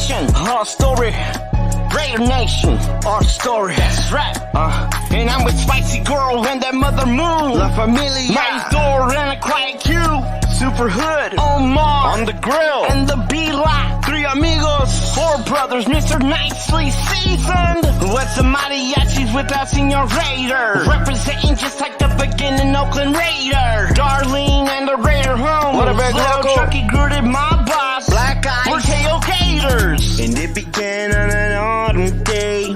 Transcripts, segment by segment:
Nation, our story. Raider Nation, our story. That's right. And I'm with Spicy Girl and that Mother Moon. La Familia. My door and a quiet Q. Super Hood. Omar. On the grill. And the B-Lot. 3 amigos. 4 brothers. Mr. Nicely Seasoned. What's the mariachis without Senor Raider? Representing just like the beginning Oakland Raiders. Darlene and the Raider home. What about Little Chucky Grooted, my boss. Black Eyes. We're tailgaters. And it began on an autumn day.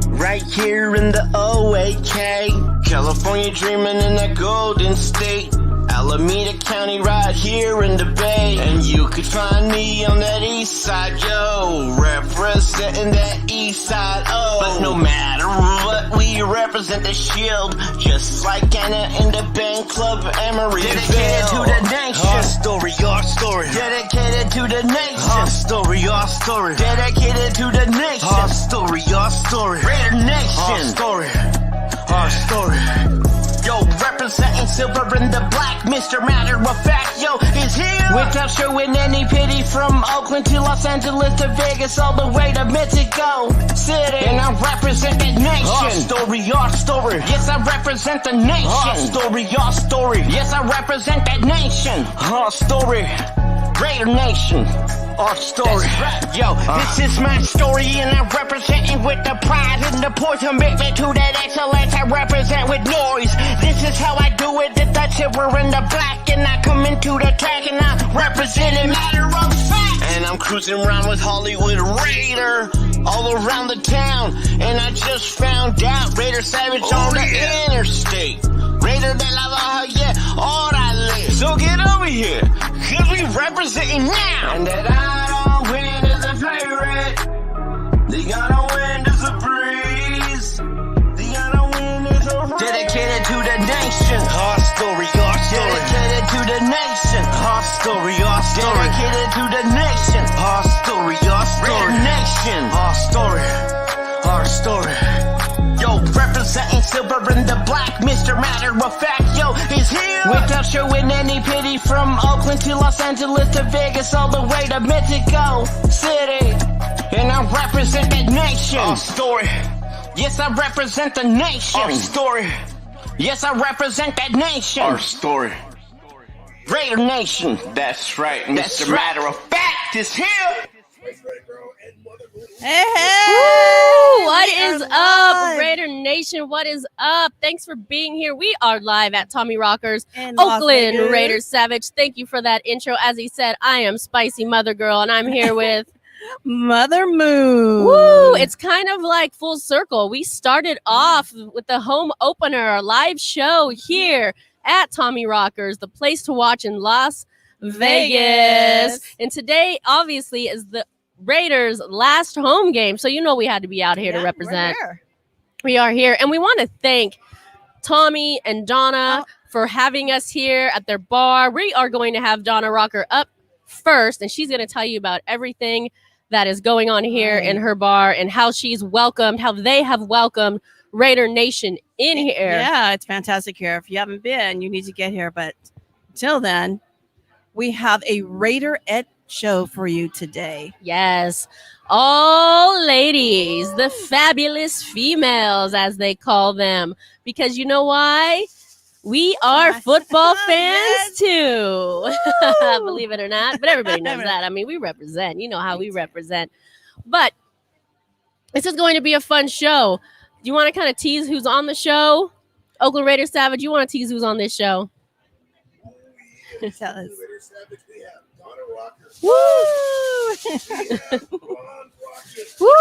Right here in the OAK. California dreaming in that golden state. Alameda County right here in the Bay. And you could find me on that east side, yo. Representing that east side, oh. But no matter what, we represent the shield. Just like Anna in the band club Emery. Dedicated to the nation. Our story, our story. Dedicated to the nation. Our story, our story. Dedicated to the nation. Our story, our story. Raider Nation. Our story, our story. Yo, representing silver and the black, Mr. Matter of Fact, yo, is here. Without showing any pity, from Oakland to Los Angeles to Vegas, all the way to Mexico City. And I represent that nation. Our story, our story. Yes, I represent the nation. Our story, our story. Yes, I represent that nation. Our story. Raider Nation, our story. Right. Yo, this is my story and I represent it with the pride and the poise, commitment to that excellence. I represent with noise. This is how I do it, the silver and the black, and I come into the track and I represent it, matter of fact. And I'm cruising around with Hollywood Raider all around the town, and I just found out Raider Savage on the interstate. Raider de la Baja, yeah, orale. So get over here, cause we representing now. And that I don't win as a pirate. They gotta win as a breeze. They gotta win as a race. Dedicated to the nation. Our story, our story. Dedicated to the nation. Our story, our story. Dedicated to the nation. Our story, our story. Raider Nation. Our story, our story. Yo, representing silver and the black, Mr. Matter of Fact, yo, is here. Without showing any pity, from Oakland to Los Angeles to Vegas, all the way to Mexico City. And I represent that nation. Our story. Yes, I represent the nation. Our story. Yes, I represent that nation. Our story. Raider Nation. That's right, Mr. Matter of Fact is here. Hey, Woo! What is up, Raider Nation? What is up? Thanks for being here. We are live at Tommy Rocker's in Oakland Raiders Savage. Thank you for that intro. As he said, I am Spicy Mother Girl, and I'm here with Mother Moon. Woo! It's kind of like full circle. We started off with the home opener, our live show here at Tommy Rocker's, the place to watch in Las Vegas. And today, obviously, is the Raiders' last home game. So you know we had to be out here to represent. We are here. And we want to thank Tommy and Donna for having us here at their bar. We are going to have Donna Rocker up first, and she's going to tell you about everything that is going on here in her bar and how she's welcomed, how they have welcomed Raider Nation in here. Yeah, it's fantastic here. If you haven't been, you need to get here. But till then, we have a Raiderette show for you today. Yes. All ladies, the fabulous females, as they call them. Because you know why? We are football fans too. Believe it or not. But everybody knows that. I mean, we represent. You know how we represent. But this is going to be a fun show. Do you want to kind of tease who's on the show? Oakland Raiders Savage, you want to tease who's on this show? Tell us. Woo! Woo!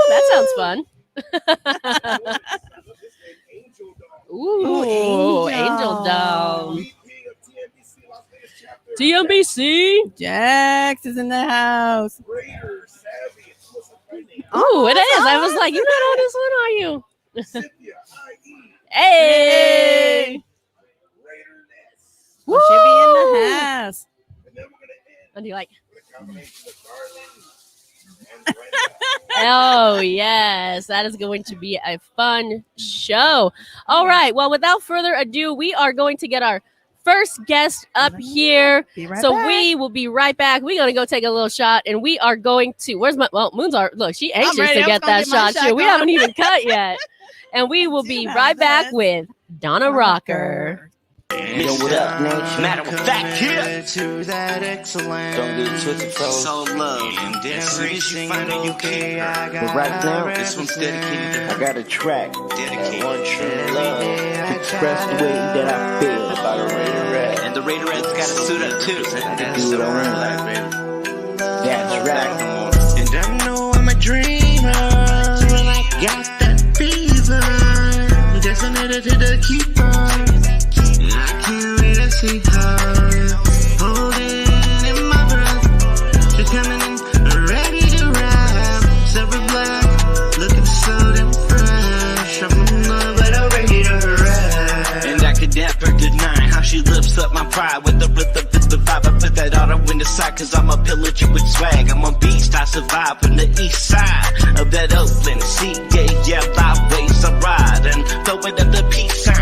That sounds fun. Ooh, Angel Dome. TMBC. Jax is in the house. Oh, it is. I was like, you're not on this one, are you? Hey! Woo! Should be in the house. And you like? Oh, yes. That is going to be a fun show. All right. Well, without further ado, we are going to get our first guest up here. Be right So back. we will be right back. We're gonna go take a little shot, and we are going to. Where's my? Well, Moon's are. Look, she anxious ready. to I was get gonna that get my shot shot too. We going. haven't even cut yet, and we will be right back with Donna Rocker. Yo, what up, nation? Matter of fact, here. To that excellence. Don't get twisted, fellas. So love. And every single okay, I got But right now, this one's dedicated I got a track. Dedicated. One true love to express the way that I feel about a Raiderette. And the Raiderette's got a suit up too. That's do the what I word, want. baby. That's right. And I know I'm a dreamer when I got that fever. Designated to the keeper. I can't wait to see her. Holding in my breath. She's coming in ready to rap. Silver black, looking so damn fresh. I'm in love with a Raiderette. And I could never deny how she lifts up my pride with the rhythm, with the vibe. I put that auto in the side, cause I'm a pillager with swag. I'm a beast, I survive from the east side of that Oakland CA, byways I ride and throw it up the peace sign.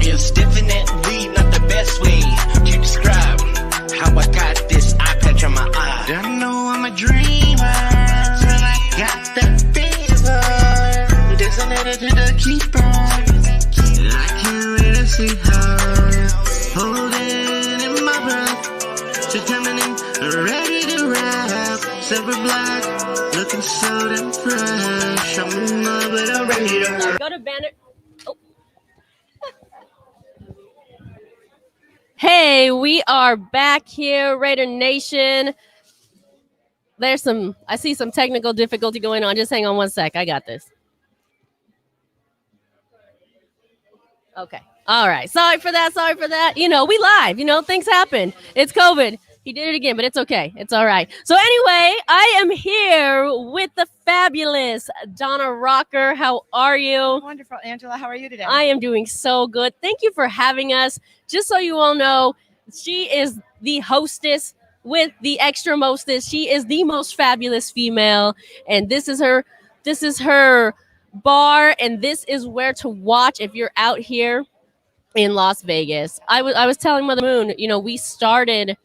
It's definitely not the best way to describe how I got this eye patch on my eye. I know I'm a dreamer till I got that fever. Designated to the keeper. I can't wait to see her. Holding in my breath. She's coming in ready to rap. Silver black, looking so damn fresh. I'm in love with a Raider. Go to banner. Oh. Hey, we are back here, Raider Nation. I see some technical difficulty going on. Just hang on one sec. I got this. Okay. All right. Sorry for that. You know, we live. You know, things happen. It's COVID. He did it again, but it's okay. It's all right. So anyway, I am here with the fabulous Donna Rocker. How are you? Wonderful, Angela. How are you today? I am doing so good. Thank you for having us. Just so you all know, she is the hostess with the extra mostest. She is the most fabulous female, and this is her bar, and this is where to watch if you're out here in Las Vegas. I was telling Mother Moon, you know, we started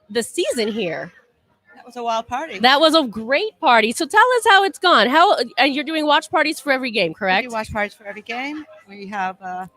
the season here. That was a wild party. That was a great party. So tell us how it's gone. And you're doing watch parties for every game, correct? We do watch parties for every game. We have the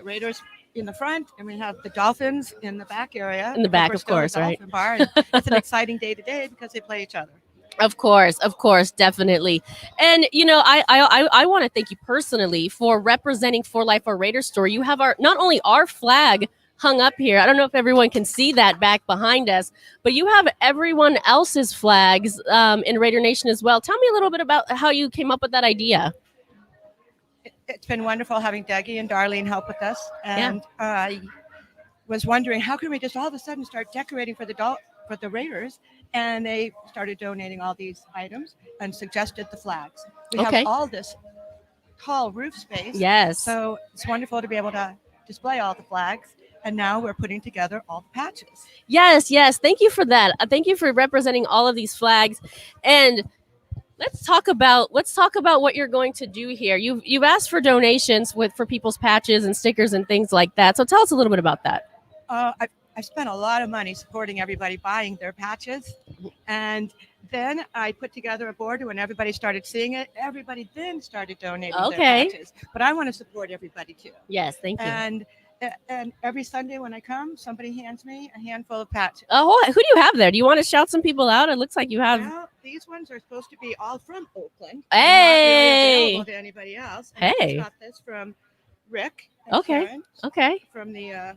Raiders in the front, and we have the Dolphins in the back area. In the back, We're of still the course, right? Dolphin bar, and it's an exciting day today because they play each other. Of course, definitely. And you know, I want to thank you personally for representing For Life Our Raider Story. You have not only our flag hung up here. I don't know if everyone can see that back behind us, but you have everyone else's flags in Raider Nation as well. Tell me a little bit about how you came up with that idea. It's been wonderful having Dougie and Darlene help with us, and I was wondering how can we just all of a sudden start decorating for the Raiders, and they started donating all these items and suggested the flags. We Okay. have all this tall roof space, Yes. so it's wonderful to be able to display all the flags. And now we're putting together all the patches. Yes. Thank you for that. Thank you for representing all of these flags. And let's talk about what you're going to do here. You've asked for donations for people's patches and stickers and things like that. So tell us a little bit about that. I spent a lot of money supporting everybody buying their patches, and then I put together a board when everybody started seeing it. Everybody then started donating their patches. But I want to support everybody too. Yes, thank you. And every Sunday when I come, somebody hands me a handful of patches. Oh, who do you have there? Do you want to shout some people out? It looks like you have. Well, these ones are supposed to be all from Oakland. Hey! Not really available to anybody else. And I Hey! just got this from Rick. And Okay. Karen Okay. From the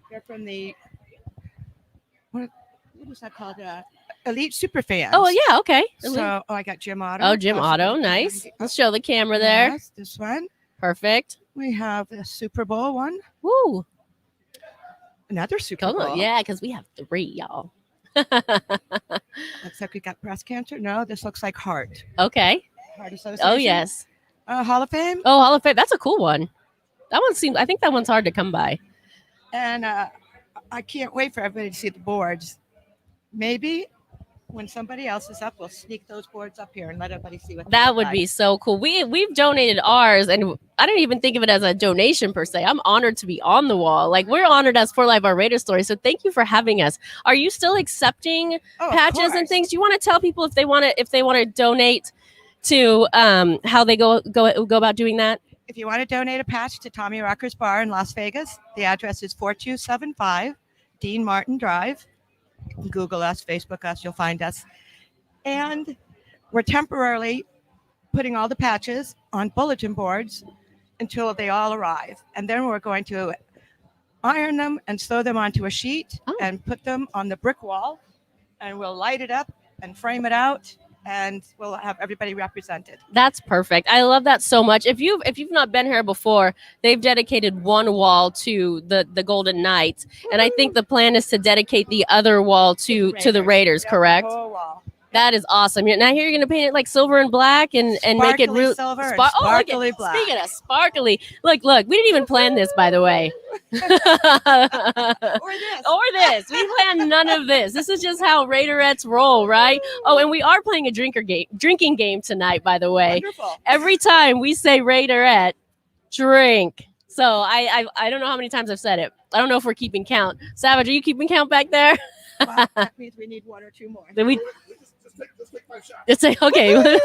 they're from the what is that called? Elite Superfans. Oh yeah. Okay. So I got Jim Otto. Oh, Jim Otto. Nice. Let's show the camera there. Yes, this one. Perfect. We have the Super Bowl one. Woo. Another Super Cool. Bowl. Yeah, because we have 3, y'all. Looks like we got breast cancer. No, this looks like heart. Okay. Heart Association. Oh yes. Hall of Fame. Oh, Hall of Fame. That's a cool one. I think that one's hard to come by. And I can't wait for everybody to see the boards. Maybe when somebody else is up, we'll sneak those boards up here and let everybody see what they That look would like. be so cool. We've donated ours, and I don't even think of it as a donation per se. I'm honored to be on the wall. Like, we're honored as For Life Our Raider Story. So thank you for having us. Are you still accepting Oh, of patches and course. things? Do you want to tell people if they want to donate to how they go about doing that? If you want to donate a patch to Tommy Rocker's Bar in Las Vegas, the address is 4275 Dean Martin Drive. Google us, Facebook us, you'll find us. And we're temporarily putting all the patches on bulletin boards until they all arrive. And then we're going to iron them and sew them onto a sheet and put them on the brick wall. And we'll light it up and frame it out. And we'll have everybody represented. That's perfect. I love that so much. If you've not been here before, they've dedicated one wall to the Golden Knights, and I think the plan is to dedicate the other wall to the Raiders. Yep, correct? the whole wall. That is awesome. Now here you're going to paint it like silver and black and make it Sparkly real silver and look sparkly at, black. Speaking of sparkly, look, we didn't even plan this, by the way. Or this. Or this. We planned none of this. This is just how Raiderettes roll, right? Oh, and we are playing a drinking game tonight, by the way. Wonderful. Every time we say Raiderette, drink. So I don't know how many times I've said it. I don't know if we're keeping count. Savage, are you keeping count back there? Well, that means we need one or two more. Then we Just take 5 shots. just say okay.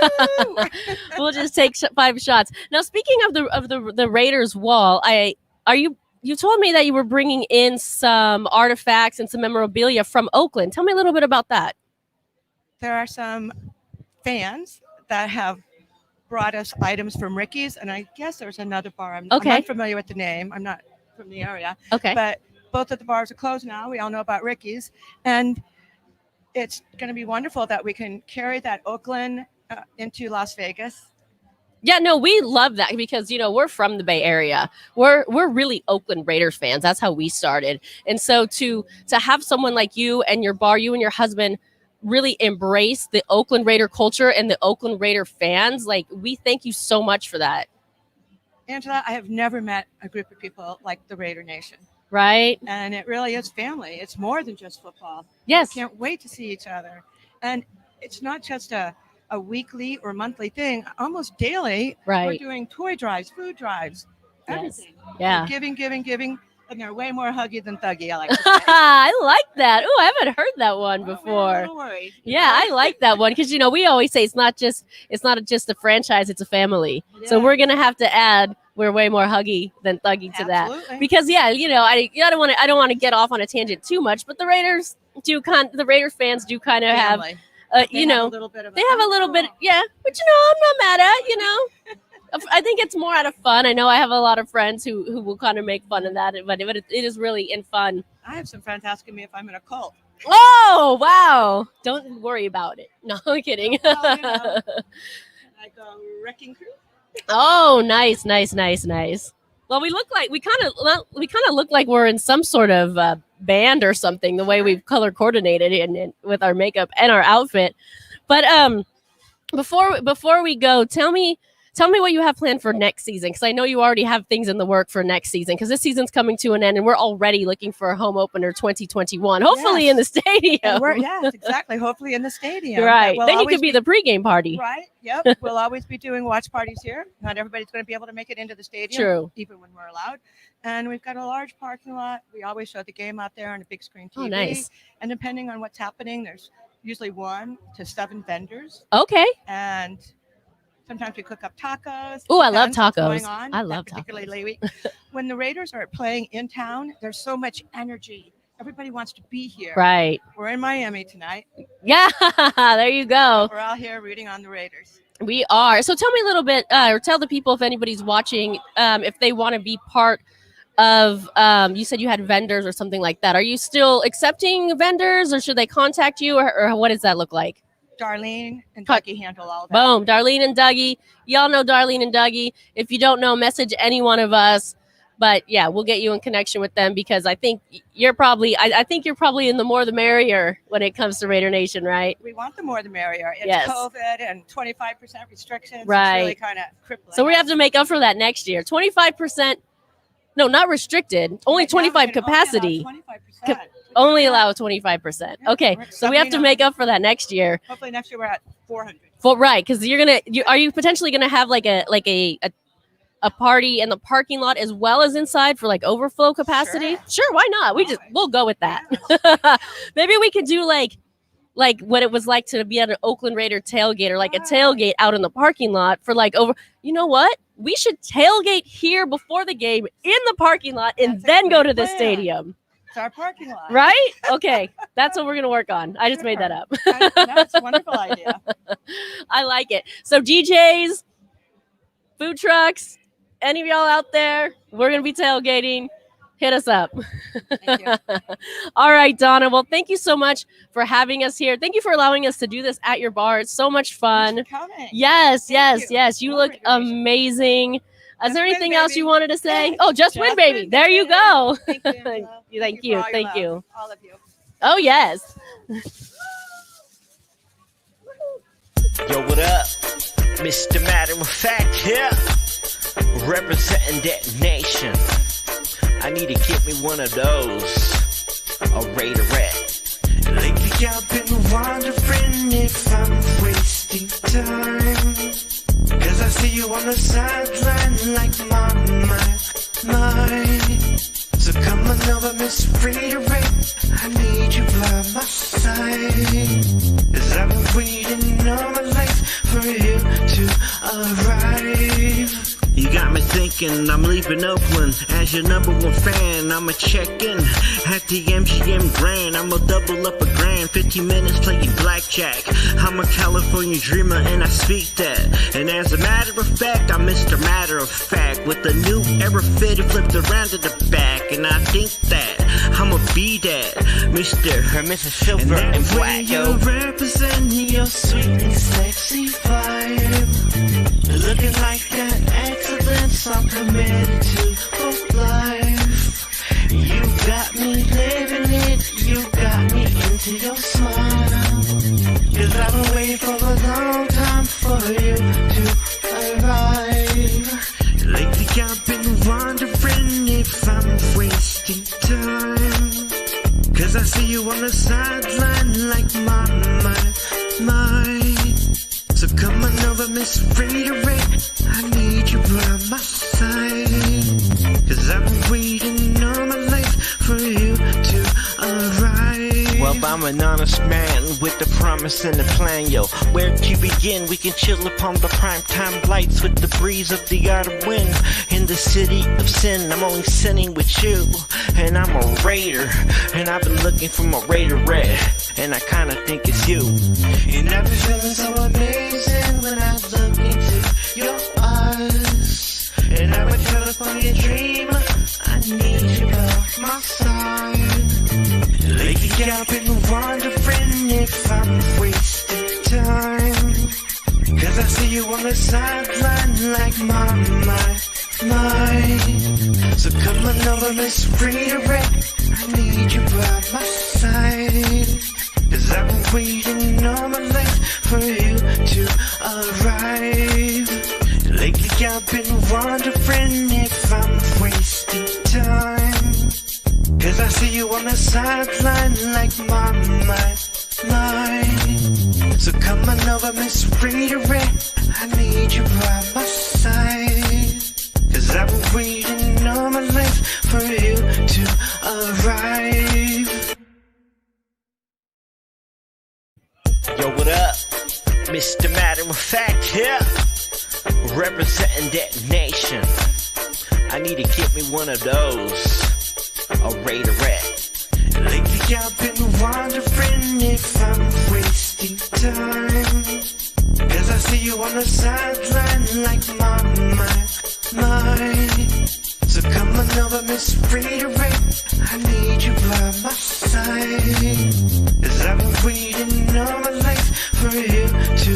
We'll just take 5 shots. Now, speaking of the Raiders wall, you told me that you were bringing in some artifacts and some memorabilia from Oakland. Tell me a little bit about that. There are some fans that have brought us items from Ricky's, and I guess there's another bar. I'm Okay. unfamiliar with the name. I'm not from the area, Okay. but both of the bars are closed now. We all know about Ricky's, and it's going to be wonderful that we can carry that Oakland into Las Vegas. Yeah, no, we love that because we're from the Bay Area. We're really Oakland Raiders fans. That's how we started. And so to have someone like you and your bar, you and your husband really embrace the Oakland Raider culture and the Oakland Raider fans, like, we thank you so much for that. Angela, I have never met a group of people like the Raider Nation. Right? And it really is family. It's more than just football. Yes. Can't wait to see each other. And it's not just a weekly or monthly thing. Almost daily, we're Right. doing toy drives, food drives, Yes. everything. Yeah. Giving. And they're way more huggy than thuggy, I like to say. I like that. Oh, I haven't heard that one I'm a before. little worried. Yeah, I like that one because we always say it's not just a franchise, it's a family. So Yeah. we're gonna have to add we're way more huggy than thuggy to that. Absolutely. Because I don't want to get off on a tangent too much, but the Raiders fans do kind of have Family. They have a little bit of they have a little bit, yeah, which I'm not mad at. I think it's more out of fun. I know I have a lot of friends who will kind of make fun of that, but it is really in fun. I have some friends asking me if I'm in a cult. Oh, wow. Don't worry about it. No, I'm kidding. Well, I go wrecking crew. Oh, nice. Well, we kind of look like we're in some sort of band or something, the way we've color coordinated in with our makeup and our outfit. But before we go, tell me what you have planned for next season, because I know you already have things in the work for next season, because this season's coming to an end and we're already looking for a home opener 2021, hopefully Yes. in the stadium. Yes, exactly. Hopefully in the stadium. Right. We'll Then you always could be the pregame party. Right. Yep. We'll always be doing watch parties here. Not everybody's going to be able to make it into the stadium. True. Even when we're allowed. And we've got a large parking lot. We always show the game out there on a big screen TV. Oh, nice. And depending on what's happening, there's usually 1 to 7 vendors. Okay. And sometimes we cook up tacos. Ooh, I love Depends what's tacos. going on I that love particularly tacos. late week. When the Raiders are playing in town, there's so much energy. Everybody wants to be here. Right. We're in Miami tonight. Yeah. There you go. We're all here rooting on the Raiders. We are. So tell me a little bit, or tell the people if anybody's watching, if they want to be part of, you said you had vendors or something like that. Are you still accepting vendors, or should they contact you, or what does that look like? Darlene and Cut. Dougie handle all that. Boom. Darlene and Dougie. Y'all know Darlene and Dougie. If you don't know, message any one of us. But yeah, we'll get you in connection with them, because I think you're probably in the more the merrier when it comes to Raider Nation, right? We want the more the merrier. It's Yes. COVID and 25% restrictions. Right. It's really kind of crippling. So we have to make up for that next year. 25%. No, not restricted. Only 25 capacity. 25%. Only allow 25%. Yeah, Okay, we're so we have to make up for that next year. Hopefully next year we're at 400. Well, right, because are you potentially gonna have like a party in the parking lot as well as inside for like overflow capacity? Sure, why not? We'll go with that. Maybe we could do like what it was like to be at an Oakland Raider tailgate or like a tailgate out in the parking lot for like over. You know what? We should tailgate here before the game in the parking lot and then go to the stadium. It's our parking lot. Right? Okay. That's what we're going to work on. I just made that up. That's a wonderful idea. I like it. So DJs, food trucks, any of y'all out there, we're going to be tailgating. Hit us up. Thank you. All right, Donna. Well, thank you so much for having us here. Thank you for allowing us to do this at your bar. It's so much fun. Thanks for coming. Yes, Thank yes. You look amazing. Is there anything else baby. you wanted to say? Oh, just win, Just baby. win, There you baby. go. Thank you, Angela. Thank you. for all your Thank love. you. All of you. Oh, yes. Yo, what up? Mr. Matter of Fact here. Representing that nation. I need to get me one of those. A Raiderette. Lately I've been wondering if I'm wasting time, 'cause I see you on the sideline like my. So come on over, Miss Raiderette, I need you by my side, 'cause I've been waiting all my life for you to arrive. You got me thinking I'm leaving Oakland as your #1 fan. I'ma check in at the MGM Grand. I'ma double up a grand, 15 minutes playing blackjack. I'm a California dreamer and I speak that. And as a matter of fact, I'm Mr. Matter of Fact. With the new era fit flipped around to the back. And I think that I'ma be that Mr. Or Mrs. Silver and Black, you yo. represent your sweet and sexy vibe. Looking like that excellence I'm committed to for life. You got me living it, you got me into your smile. 'Cause I've been waiting for a long time for you to arrive. Lately I've been wondering if I'm wasting time, 'cause I see you on the sideline like my. So come on over, Miss Raiderette, I need you by my side, 'cause I've been waiting all my life for you to arrive. Well, I'm an honest man with the promise and the plan, yo. Where to begin? We can chill upon the primetime lights with the breeze of the autumn wind. In the city of sin, I'm only sinning with you. And I'm a Raider, and I've been looking for my Raiderette, and I kinda think it's you. And I've been feeling so amazing when I look into your eyes. And I'm a California dreamer, I need you by my side. Lately I've been wondering if I'm wasting time, 'cause I see you on the sideline like my. So come on over, Miss Raiderette, I need you by my side, 'cause I've been waiting all my life for you to arrive. Lately I've been wondering if I'm wasting time, 'cause I see you on the sideline like my. So come on over, Miss Raiderette, I need you by my side, 'cause I've been waiting all my life for you to arrive. Yo, what up? Mr. Matter of Fact here. Representing that nation. I need to get me one of those. A Raiderette. Lately I've been wondering if I'm wasting time, 'cause I see you on the sideline like my. So come on over, Miss Raiderette, I need you by my side, 'cause I've been waiting all my life for you to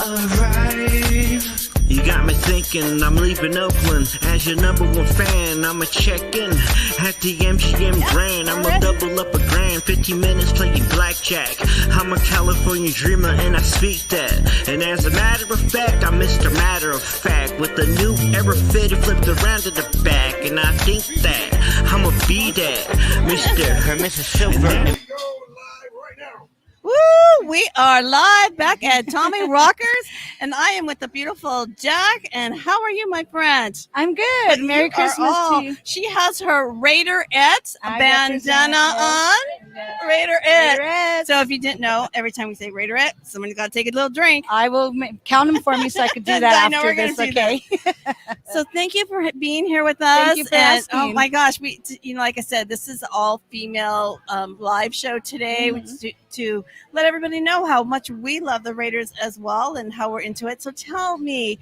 arrive. You got me thinking I'm leaving Oakland as your #1 fan. I'ma check in at the MGM Grand. I'ma double up a grand, 15 minutes playing blackjack. I'm a California dreamer and I speak that. And as a matter of fact, I'm Mr. Matter of Fact. With the new era fit flipped around to the back. And I think that I'ma be that Mr. or Mrs. Silver. Go live right now. Woo! We are live back at Tommy Rockers, and I am with the beautiful Jack. And how are you, my friend? I'm good. Merry You are Christmas all- to you. She has her Raiderette I bandana on. Raiderette. Raiderette. So if you didn't know, every time we say Raiderette, somebody's got to take a little drink. I will count them for me so I could do that I know after we're gonna this. do Okay. So thank you for being here with us. Thank you for And, asking. Oh my gosh, like I said, this is all female live show today, which is to let everybody know how much we love the Raiders as well and how we're into it. So tell me,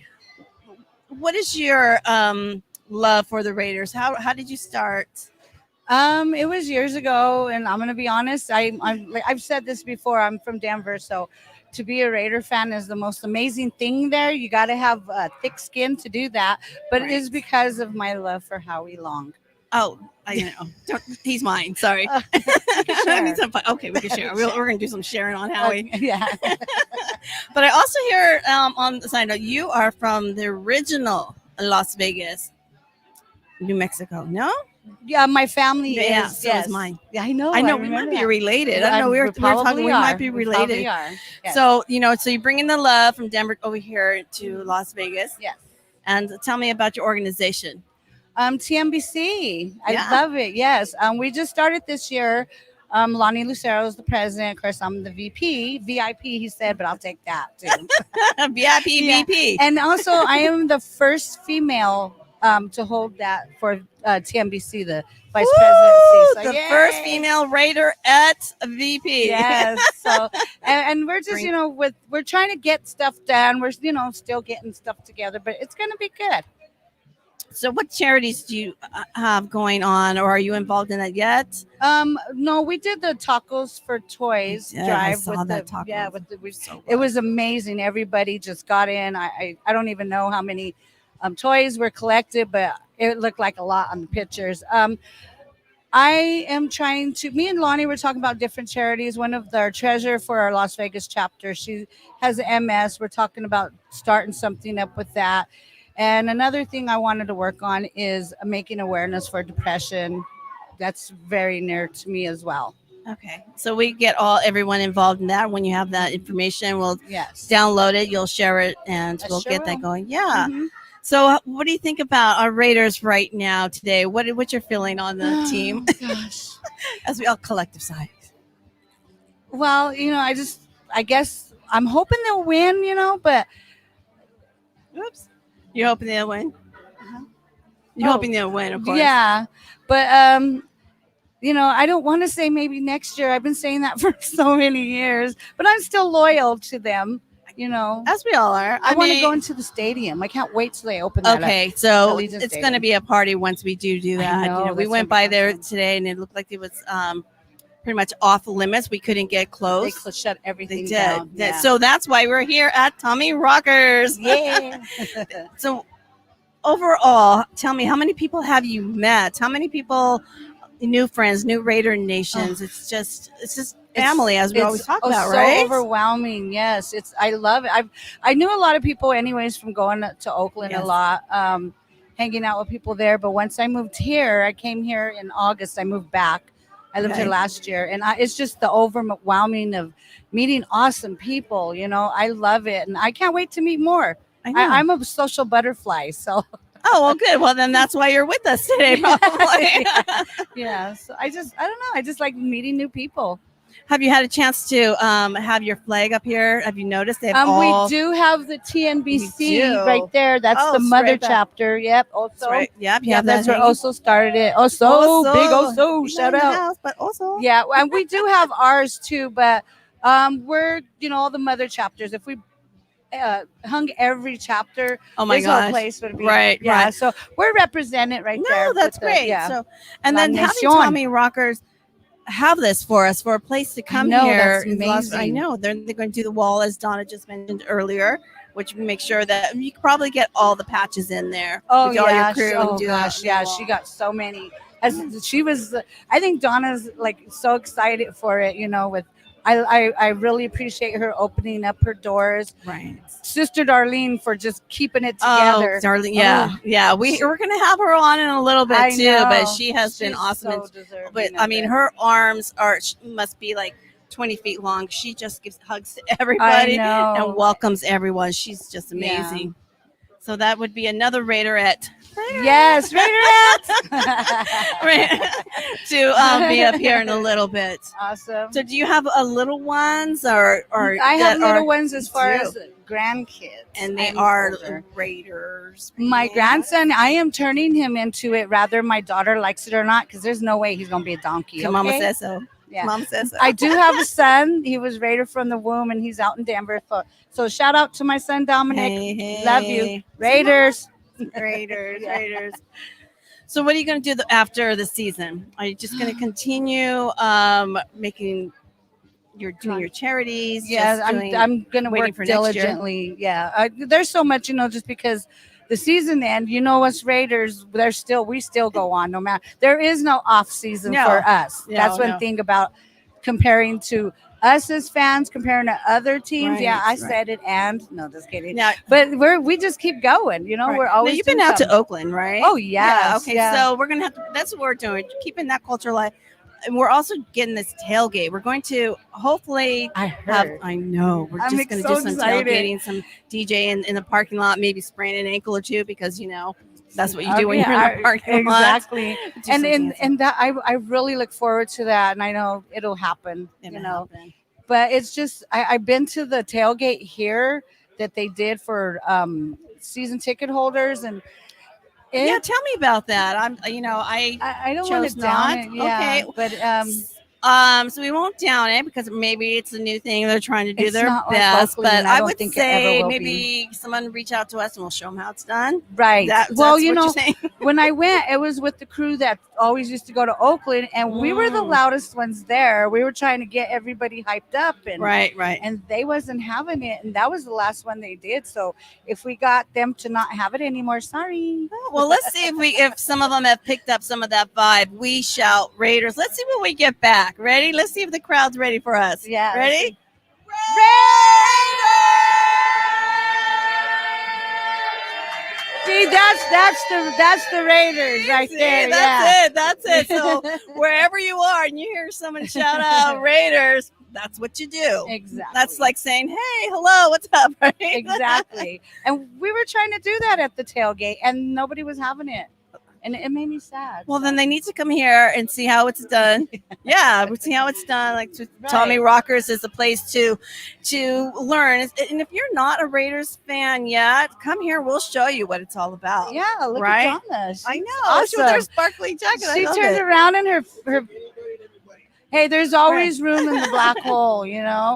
what is your love for the Raiders? How did you start? It was years ago, and I'm gonna be honest. I'm like I've said this before. I'm from Denver, so to be a Raider fan is the most amazing thing there. You got to have thick skin to do that, but it is because of my love for Howie Long. Oh, I know. He's mine. Sorry. Share. Okay, we can share. We're going to do some sharing on Howie. Yeah. But I also hear on the side note, you are from the original Las Vegas, New Mexico. No? Yeah, my family Yeah, is. so yes. is mine. Yeah, I know. I know I we remember might be that. related. I don't know. We were talking. We might be related. We are. Yes. So so you bring in the love from Denver over here to Las Vegas. Yes. And tell me about your organization. TMBC. I Yeah. love it. Yes. We just started this year. Lonnie Lucero is the president. Of course, I'm the VIP, he said, but I'll take that too. VIP Yeah. VP. And also, I am the first female to hold that for TMBC, the vice presidency. So, the yay. first female Raider at VP. Yes. So, and we're just, Great. we're trying to get stuff done. We're, still getting stuff together, but it's going to be good. So what charities do you have going on, or are you involved in that yet? No, we did the Tacos for Toys Yeah, I drive saw with that the tacos. yeah with the. It was amazing. Everybody just got in. I don't even know how many toys were collected, but it looked like a lot on the pictures. I am trying to. Me and Lonnie were talking about different charities. One of our treasurer for our Las Vegas chapter, she has MS. We're talking about starting something up with that. And another thing I wanted to work on is making awareness for depression. That's very near to me as well. Okay, so we get everyone involved in that. When you have that information, we'll Yes. download it, you'll share it, and I we'll sure get that will. going. Yeah. Mhm. So, what do you think about our Raiders right now today? What's your feeling on the team Gosh. as we all collective side? Well, I guess I'm hoping they'll win, but Oops. You're hoping they'll win. Uh-huh. You're Oh, hoping they'll win, of course. yeah. But I don't want to say maybe next year. I've been saying that for so many years, but I'm still loyal to them. As we all are. I want to mean- go into the stadium. I can't wait till they open that up. Okay, so Allegiant it's Stadium. going to be a party once we do I that. know, we that's went gonna by be there awesome. today, and it looked like it was pretty much off limits. We couldn't get They close. shut They everything did. down. Yeah. So that's why we're here at Tommy Rockers. yeah. So overall, tell me, how many people have you met? How many people, new friends, new Raider nations? It's just family, as we always talk about, so right? overwhelming. Yes, I love it. I knew a lot of people anyways from going to Oakland Yes. a lot, hanging out with people there. But once I moved here, I came here in August. I moved back. I lived Okay. here last year, and it's just the overwhelming of meeting awesome people. I love it, and I can't wait to meet more. I know. I'm a social butterfly, so Oh, well, good. Well, then that's why you're with us today, probably. yeah. So I don't know. I just like meeting new people. Have you had a chance to have your flag up here? Have you noticed they have all? We do have the TNBC We do. right there. That's Oh, the it's mother right back. chapter. Yep. Also, That's right. Yep, you yeah, have that that's where hanging. Oso started it. Oso, Also, big Oso, he's shout not in the out. house, but also, Yeah, and we do have ours too, but we're all the mother chapters. If we hung every chapter, oh my this whole gosh, place would be Right, Yeah, right. so we're represented right there. No, that's with the- great. yeah. So, and La then having Nation. Tommy Rockers have this for us, for a place to come know, here. that's in Las- I amazing. know they're going to do the wall, as Donna just mentioned earlier, which we make sure that you can probably get all the patches in there. Oh with all yeah, your crew and do that gosh, on the yeah, wall. she got so many. As she was, I think Donna's like so excited for it. With I really appreciate her opening up her doors. Right. Sister Darlene for just keeping it Oh, together. darling, yeah, Oh, yeah. We're gonna have her on in a little bit I too, know. but she has been She's awesome. so And, deserving but of I mean, it. her arms must be like 20 feet long. She just gives hugs to I everybody know. and welcomes everyone. She's just amazing. So that would be another Raiderette. Yes, Raiderette. To be up here in a little bit. Awesome. So, do you have little ones, or I have that little are- ones as far you do? as grandkids, and they I'm are older. Raiders. My Yeah. grandson, I am turning him into it, rather my daughter likes it or not, because there's no way he's gonna be a donkey. Your Mama okay? says so. Yeah. Mama says so. I do have a son. He was Raider from the womb, and he's out in Denver. So shout out to my son Dominic. Hey, Love you, Raiders. Raiders, Yeah. Raiders. So, what are you going to do after the season? Are you just going to continue making doing your charities? Yeah, just doing- I'm gonna waiting work for next year? diligently. Yeah, there's so much, just because the season end, us Raiders, we still go on no matter. There is no off season No. for us. No, That's one no. thing about comparing to us as fans, comparing to other teams. Yeah, I Right, said it, and no, just kidding. Now, But we just keep going. right. We're Now, always. you've been doing out to something. Oakland, right? Oh yes, Okay, yeah. so we're gonna have to. That's what we're doing. Keeping that culture alive. And we're also getting this tailgate. We're going to hopefully I have. heard. I know. We're I'm just going to so do some excited. tailgating, some DJ in the parking lot, maybe spraying an ankle or two because that's what you Oh, do when yeah, you're in the parking lot. exactly. Do And some dancing. and that I really look forward to that, and I know it'll happen. It'll happen. But it's just I've been to the tailgate here that they did for season ticket holders, and Yeah, tell me about that. I don't want chose to down not. it. Yeah, Okay. but So we won't down it because maybe it's a new thing. They're trying to do It's their not like best, Oakland, but and I I don't would think it ever say will maybe someone reach out to us and we'll show them how it's done. right. That's Well, what you're saying. when I went, it was with the crew that always used to go to Oakland, and we were the Mm. loudest ones there. We were trying to get everybody hyped up, and Right. and they wasn't having it, and that was the last one they did. So if we got them to not have it anymore, sorry. Well, let's see if some of them have picked up some of that vibe. We shout Raiders. Let's see what we get back. Ready? Let's see if the crowd's ready for us. Yeah, let's Ready? see. See, that's the Raiders right See, there. That's it. So wherever you are and you hear someone shout out Raiders, that's what you do. Exactly. That's like saying, "Hey, hello, what's up?" Right? Exactly. And we were trying to do that at the tailgate, and nobody was having it, and it made me sad. Well, then they need to come here and see how it's done. Yeah, we see how it's done. Like Right. Tommy Rockers is a place to learn. And if you're not a Raiders fan yet, come here. We'll show you what it's all about. Yeah, look Right? at Donna. She's I know. awesome. She with her sparkly jacket. She I love turned it. around in her. Hey, there's always room in the black hole,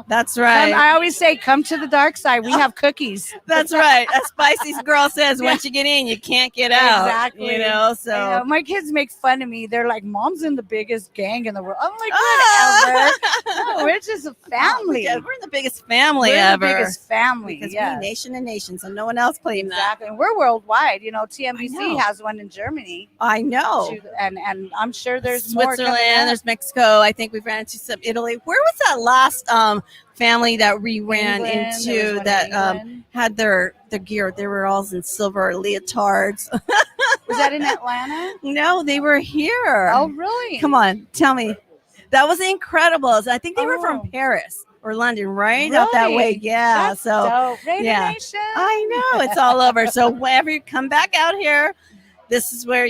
That's right. I always say, come to the dark side. We have cookies. That's right. As Spicy girl says, once you get in, you can't get out. Exactly. So I know. My kids make fun of me. They're like, "Mom's in the biggest gang in the world." I'm like, Ah! whatever. No, we're just a family. Yeah, we're the biggest family We're ever. the biggest family. because yeah. we nation to nation, so no one else claimed that. Exactly. And we're worldwide. I TNBC know. has one in Germany. I know. And I'm sure there's more coming Switzerland, up. there's Mexico. I think we've ran into some Italy. Where was that last family that we ran England, there was into one that in England. had their gear? They were all in silver leotards. Was that in Atlanta? No, they were here. Oh, really? Come on, tell me. That was incredible. I think they were Oh. from Paris or London, right? Out that way. Really? Yeah. That's so dope. Raider yeah. Nation. I know it's all over. So whenever you come back out here, this is where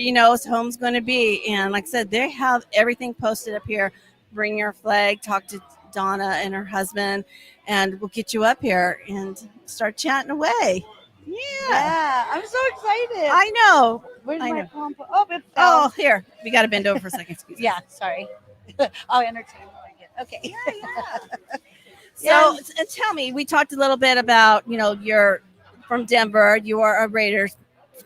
home's going to be. And like I said, they have everything posted up here. Bring your flag. Talk to Donna and her husband, and we'll get you up here and start chatting away. Yeah, I'm so excited. I know. Where's I my know. pom pom? Oh, it fell. Oh, here we got to bend over for a second. Excuse me. Yeah, sorry. I'll entertain while I get. Okay. So, and tell me, we talked a little bit about, you're from Denver, you are a Raiders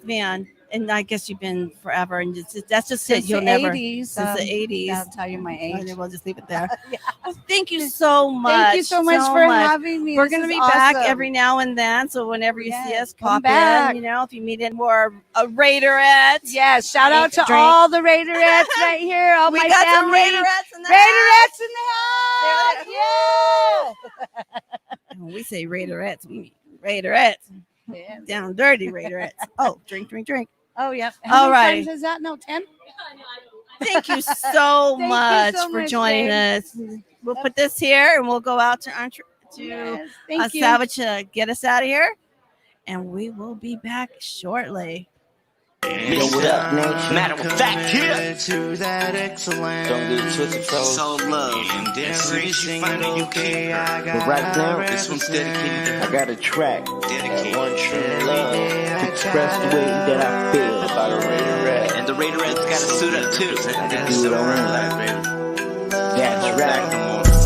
fan, And I guess you've been forever, and that's just Since it. You'll the never 80s. since the 80s. I'll tell you my age. We'll just leave it there. Yeah. Well, thank you so much. Thank you so much for having me. We're This going to is be back awesome. every now and then. So whenever you see Yes, us, come pop back. in. You know, if you need any more Raiderette. Yes, shout out to Drink. all the Raiderettes right here. All We my got some family. Raiderettes in the Raiderettes in the house. house. When we say Raiderettes, we mean Raiderettes. Yeah. Down dirty Raiderettes. Oh, drink. Oh, yeah. All How many right. times is that? No, 10? Thank you so Thank you much so for much, joining babe. us. We'll put this here and we'll go out to Yes, thank you. Savage to get us out of here. And we will be back shortly. Yo, what up, nation? Matter of fact, here. To that excellence. Don't get it twisted, fellas. So love. And as soon as you find it, you care. But right now, this one's dedicated I got a track. dedicated. One true love to express the way that I feel about a Raiderette. And the Raiderette's got a suit up too. I can do what I want. That's right.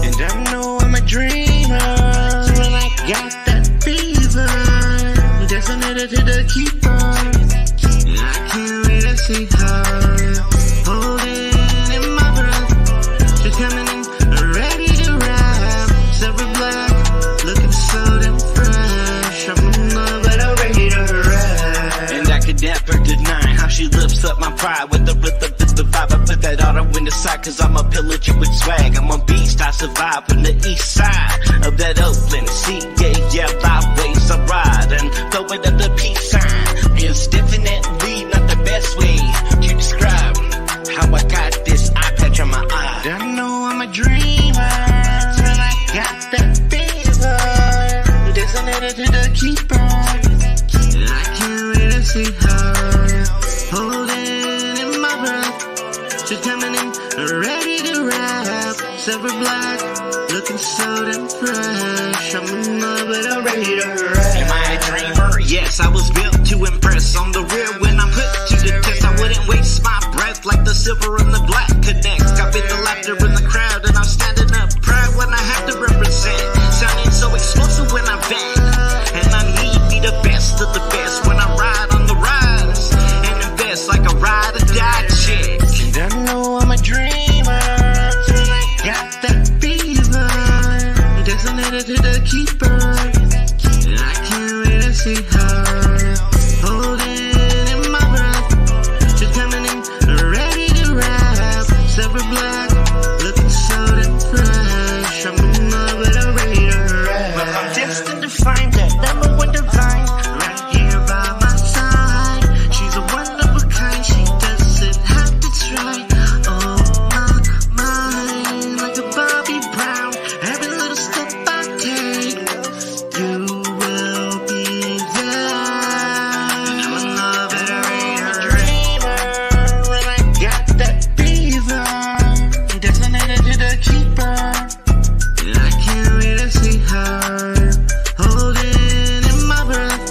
And I know I'm a dreamer. When I got that fever, designated to the keeper. I can't wait to see her. Holding in my breath. She's coming in, ready to rap. Silver black, looking so damn fresh. I'm in love with a Raiderette. And I could never deny how she lifts up my pride with the rhythm, with the vibe. I put that auto in the side, cause I'm a pillager with swag. I'm a beast, I survive from the east side of that Oakland CA. Byways I ride and throw it at the peace sign. It's definitely not the best way to describe how I got this eye patch on my eye. I know I'm a dreamer when I got that fever. Designated to the keeper. I can't wait to see her. Holding in my breath. She's coming in, ready to rap. Silver black, looking so damn fresh. I'm in love with a Raiderette. Am I a dreamer? Yes, I was built to impress. On the rear when I'm put to the test, I wouldn't waste my breath like the silver and the black connect. I've been the laughter in the crowd and I'm standing up proud when I have to represent. Sounding so explosive when I bang. And I need be the best of the best when I ride on the rise. And invest like a ride or die chick. And I know I'm a dreamer. Got that fever. Designated to the keeper. And I can't wait to see her. Holding in my breath. She's coming in, ready to rap. Silver black, looking so damn fresh. I'm in love with a Raiderette. Well, I'm destined to find that number one divine. Right here by my side. She's a one of a kind. She doesn't have to try. Oh my mind, like a Bobby Brown. Every little step I take, you will be there. And I'm in love with a Raiderette. When I got that fever, designated to the keeper. And I can't wait to see her. Holding in my breath.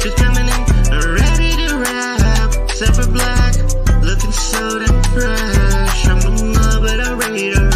She's coming in, ready to rap. Silver black, looking so damn fresh. I'm in love with a Raiderette.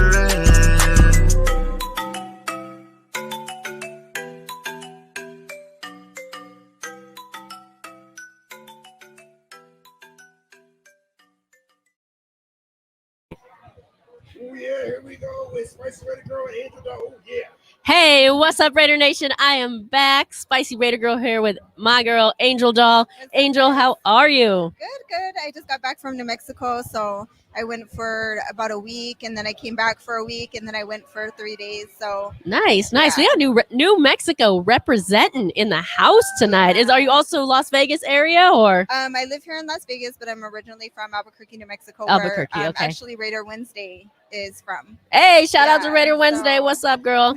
Oh yeah, here we go with Spicy Ready Girl and Angel Dog. Oh yeah. Hey, what's up, Raider Nation? I am back. Spicy Raider Girl here with my girl, Angel Doll. Angel, how are you? Good. I just got back from New Mexico, so I went for about a week, and then I came back for a week, and then I went for 3 days. So Nice. Yeah. We got New Mexico representing in the house tonight. Are you also Las Vegas area or? I live here in Las Vegas, but I'm originally from Albuquerque, New Mexico. Albuquerque, where, okay. Actually, Raider Wednesday is from. Hey, shout out to Yeah, Raider Wednesday. so- What's up, girl?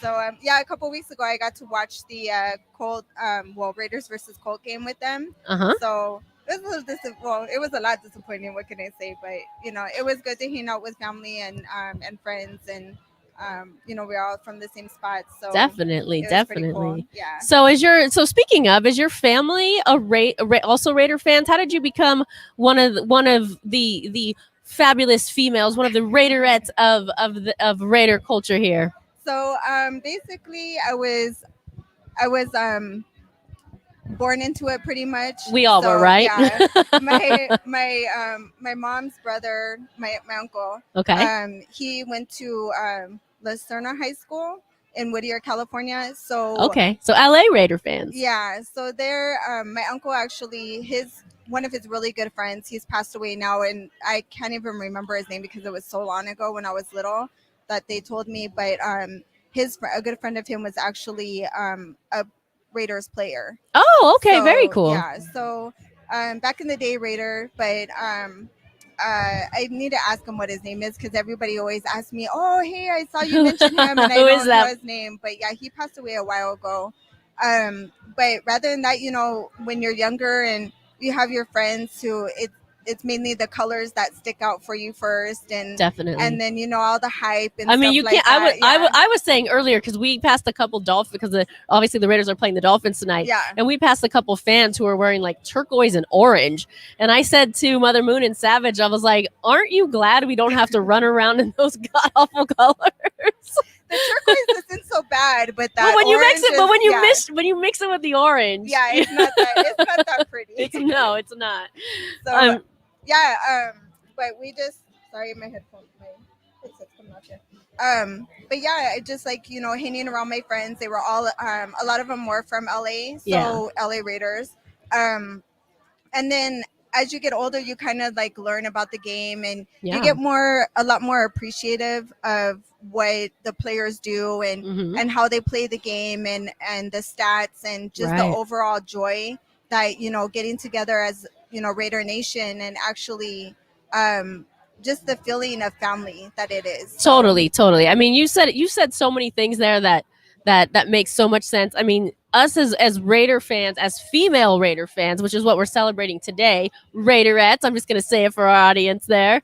So a couple weeks ago, I got to watch the Colt, Raiders versus Colt game with them. Uh-huh. So it was it was a lot disappointing. What can I say? But it was good to hang out with family and friends, and we're all from the same spot. So Definitely. it was pretty cool. Yeah. So speaking of, is your family also Raider fans? How did you become one of the fabulous females, one of the Raiderettes of Raider culture here? So basically, I was born into it pretty much. We all were, right? Yeah. My mom's brother, my uncle. Okay. He went to La Serna High School in Whittier, California. So Okay. So LA Raider fans. yeah. So there, my uncle actually one of his really good friends. He's passed away now, and I can't even remember his name because it was so long ago when I was little that they told me. But a good friend of him was actually a Raiders player. Oh, okay. So, Very cool. Yeah. So back in the day, Raider, but I need to ask him what his name is because everybody always asks me, "Oh, hey, I saw you mention him," and I Who don't is that? know his name. But yeah, he passed away a while ago. But rather than that, when you're younger and you have your friends who it's mainly the colors that stick out for you first, and Definitely. and then all the hype and I mean, stuff you like can't. that. I was saying earlier because we passed a couple Dolphins because obviously the Raiders are playing the Dolphins tonight. Yeah. And we passed a couple fans who were wearing like turquoise and orange. And I said to Mother Moon and Savage, I was like, "Aren't you glad we don't have to run around in those god awful colors?" The turquoise isn't so bad, but that But when you mix orange it, but is- when you yeah. mix it with the orange, Yeah, it's not that pretty. it's it's not. So but we just sorry, my headphones, my headset's coming out here. But yeah, I just like hanging around my friends. They were all a lot of them were from LA, so Yeah. LA Raiders. And then as you get older, you kind of like learn about the game, and Yeah. you get a lot more appreciative of what the players do and Mhm. and how they play the game and the stats and just the Right. overall joy that getting together as Raider Nation and actually just the feeling of family that it is. So, Totally. I mean, you said so many things there that makes so much sense. I mean, us as Raider fans, as female Raider fans, which is what we're celebrating today, Raiderettes. I'm just gonna say it for our audience there.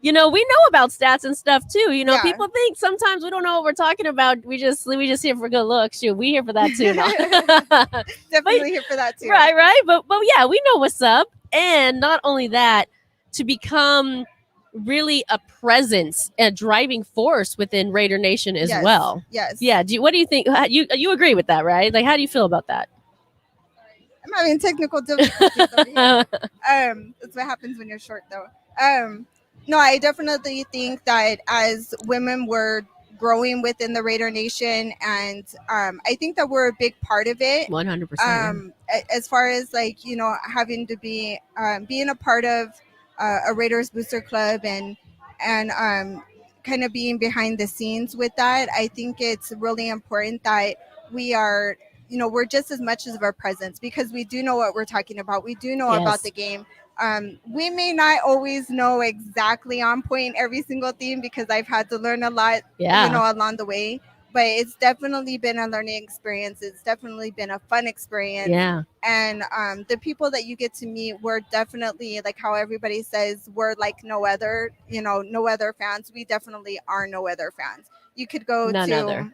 We know about stats and stuff too. Yeah. People think sometimes we don't know what we're talking about. We just here for good looks. Shoot, we here for that too. definitely here for that too. Right. But yeah, we know what's up. And not only that, to become really a presence, a driving force within Raider Nation as Yes. Well. Yes. Yeah. What do you think? You agree with that, right? Like, how do you feel about that? I'm having technical difficulties over here. That's what happens when you're short, though. No, I definitely think that as women, we're growing within the Raider Nation, and I think that we're a big part of it. 100%. As far as having to be being a part of a Raiders booster club and kind of being behind the scenes with that, I think it's really important that we are we're just as much as of our presence because we do know what we're talking about. We do know Yes. about the game. We may not always know exactly on point every single theme because I've had to learn a lot, Yeah. along the way. But it's definitely been a learning experience. It's definitely been a fun experience. Yeah. And the people that you get to meet, we're definitely like how everybody says we're like no other, no other fans. We definitely are no other fans. You could go None other.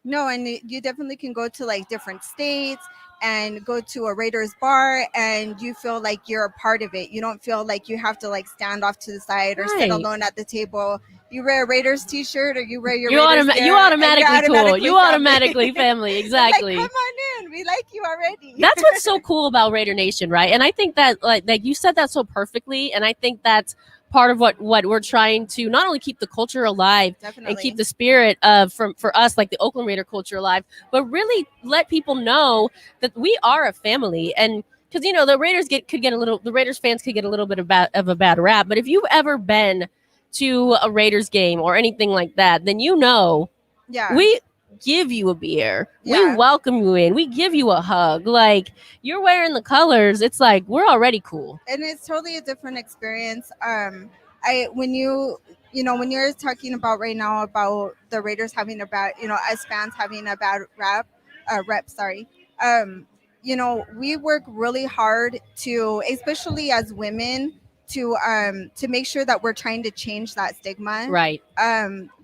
No, and you definitely can go to like different states and go to a Raiders bar and you feel like you're a part of it. You don't feel like you have to like stand off to the side or sit Right. alone at the table. You wear a Raiders t-shirt or you wear your You Raiders gear, you and you're automatically cool. You family. automatically family. Exactly. Like, come on in. We like you already. That's what's so cool about Raider Nation, right? And I think that like you said that so perfectly, and I think that's part of what we're trying to not only keep the culture alive Definitely. and keep the spirit of for us like the Oakland Raider culture alive, but really let people know that we are a family. And because the Raiders the Raiders fans could get a little bit of a bad rap, but if you've ever been to a Raiders game or anything like that, then Yeah. we give you a beer. Yeah. We welcome you in. We give you a hug. Like, you're wearing the colors. It's like we're already cool. And it's totally a different experience. When you're talking about right now about the Raiders having a bad, as fans having a bad rep, sorry. We work really hard to, especially as women, to make sure that we're trying to change that stigma. Right.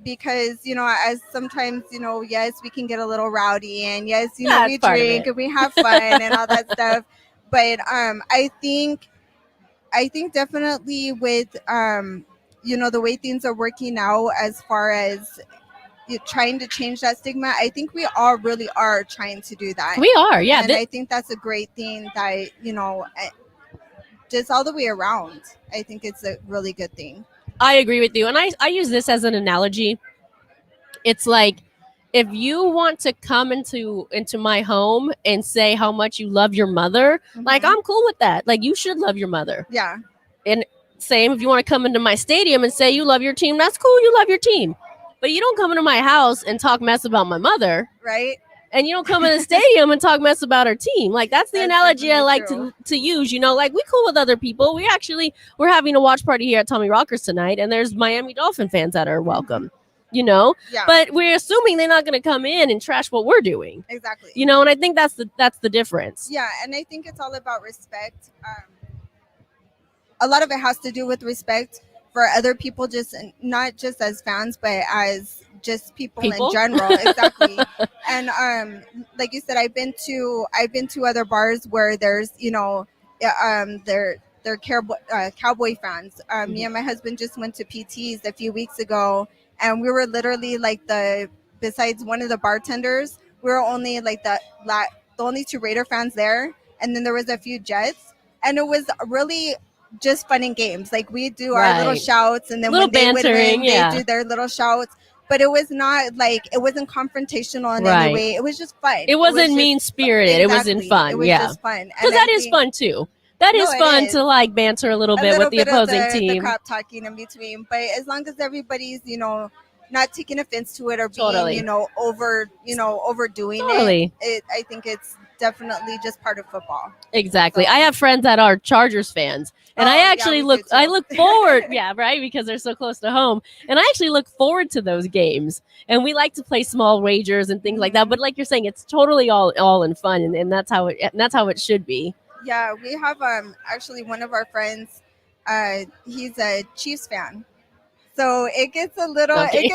Because as sometimes yes, we can get a little rowdy and yes, That's we part of drink it. and we have fun and all that stuff. But I think definitely with the way things are working out as far as trying to change that stigma. I think we all really are trying to do that. We are, yeah. And I think that's a great thing that, just all the way around. I think it's a really good thing. I agree with you. And I use this as an analogy. It's like, if you want to come into my home and say how much you love your mother, like, I'm cool with that. Like, you should love your mother. Yeah. And same, if you want to come into my stadium and say you love your team, that's cool. You love your team. But you don't come into my house and talk mess about my mother. Right. And you don't come in the stadium and talk mess about our team. Like, that's the analogy I like true. to use. Like, we cool with other people. We're having a watch party here at Tommy Rockers tonight, and there's Miami Dolphin fans that are welcome. Yeah. But we're assuming they're not going to come in and trash what we're doing. Exactly. And I think that's the difference. Yeah, and I think it's all about respect. A lot of it has to do with respect for other people, just not just as fans, but as just people in general. Exactly. And like you said, I've been to other bars where there's they're cowboy fans. Me and my husband just went to PT's a few weeks ago, and we were literally like besides one of the bartenders, we were only like the only two Raider fans there, and then there was a few Jets, and it was really just fun and games. Like, we do our little shouts, and then little when they would bantering, win, they do their little shouts. But it was not like, it wasn't confrontational in any way. It was just fun. It wasn't mean spirited. Exactly. It was in fun. It was just fun. Because that is fun too. That is fun to like banter a little bit with the opposing team. The crap talking in between. But as long as everybody's, not taking offense to it or being, overdoing it, I think it's definitely just part of football. Exactly. So, I have friends that are Chargers fans, and I actually look forward, because they're so close to home, and I actually look forward to those games. And we like to play small wagers and things like that. But like you're saying, it's totally all in fun, and that's how it should be. Yeah, we have actually one of our friends, he's a Chiefs fan. So it gets a little. Okay.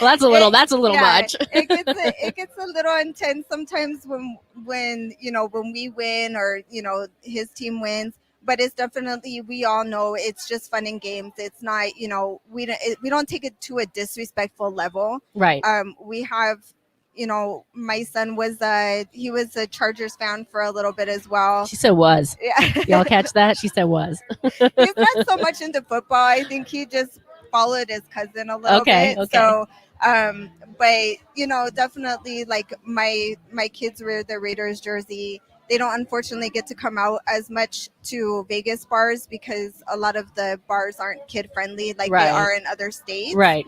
Well, that's a little much. it gets a little intense sometimes when we win or his team wins. But it's definitely, we all know it's just fun and games. It's not, we don't take it to a disrespectful level. Right. We have, my son was a Chargers fan for a little bit as well. She said was. Yeah. Y'all catch that? She said was. He's not so much into football. I think he just followed his cousin a little bit. Okay. So, but definitely, like, my kids wear the Raiders jersey. They don't unfortunately get to come out as much to Vegas bars because a lot of the bars aren't kid friendly like they are in other states. Right.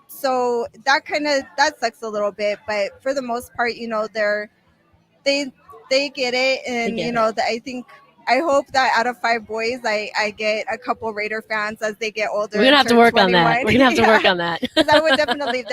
So that sucks a little bit, but for the most part, they get it, and I hope that out of 5 boys, I get a couple Raider fans as they get older. We're gonna have to work on that. We're gonna have to work on that. Because I would definitely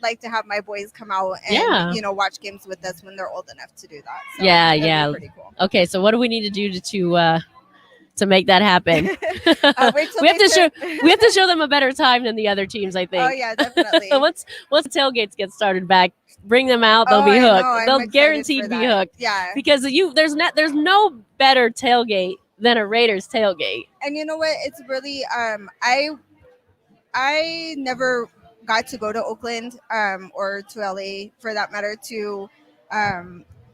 like to have my boys come out and watch games with us when they're old enough to do that. So that'd be pretty cool. Okay, so what do we need to do to make that happen? We have to show them a better time than the other teams, I think. Oh yeah, definitely. once the tailgates get started back, bring them out. They'll be hooked. They'll guaranteed be hooked. Yeah. Because there's no better tailgate than a Raiders tailgate. And you know what? It's really I never got to go to Oakland or to LA for that matter to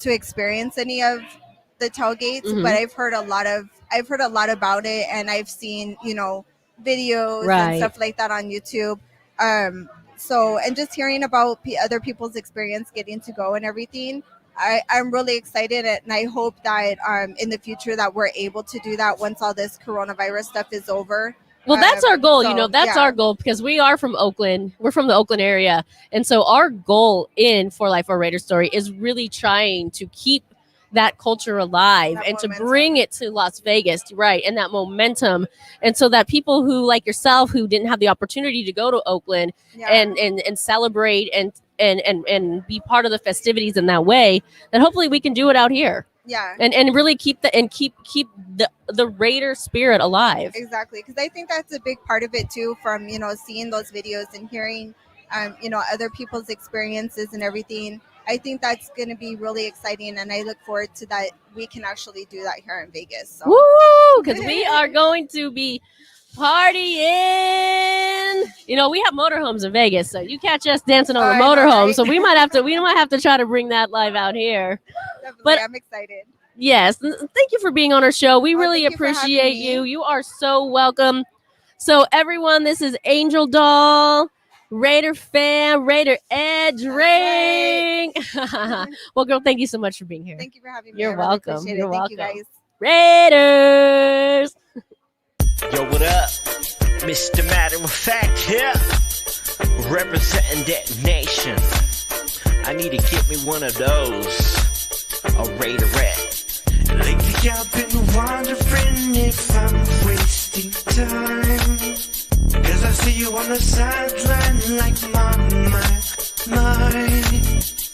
experience any of the tailgates, but I've heard a lot about it, and I've seen videos and stuff like that on YouTube. So, and just hearing about other people's experience getting to go and everything, I'm really excited, and I hope that in the future that we're able to do that once all this coronavirus stuff is over. Well, that's our goal. So, our goal, because we are from Oakland. We're from the Oakland area. And so our goal in For Life or Raider Story is really trying to keep that culture alive and to bring it to Las Vegas, right? And that momentum. And so that people who, like yourself, who didn't have the opportunity to go to Oakland and celebrate and be part of the festivities in that way, that hopefully we can do it out here. Yeah. And really keep the Raider spirit alive. Exactly. Because I think that's a big part of it too, from, seeing those videos and hearing, other people's experiences and everything. I think that's going to be really exciting, and I look forward to that. We can actually do that here in Vegas. So. Woo! Because we are going to be partying dancing. You know, we have motorhomes in Vegas, so you catch us dancing on Oh, the I know, motorhome. right? So we might have to try to bring that live out here. Definitely, But- I'm excited. Yes, thank you for being on our show. We Oh, really thank you for having appreciate me. you. You are so welcome. So everyone, this is Angel Doll, Raider fan, Raiderette drink. Well, girl, thank you so much for being here. Thank you for having me. You're I really welcome. appreciate it. You're Thank you, welcome. guys. Raiders. Yo, what up? Mr. Matter of Fact here. Representing that nation. I need to get me one of those. A Raiderette. Lately I've been wondering if I'm wasting time. Cause I see you on the sideline like my.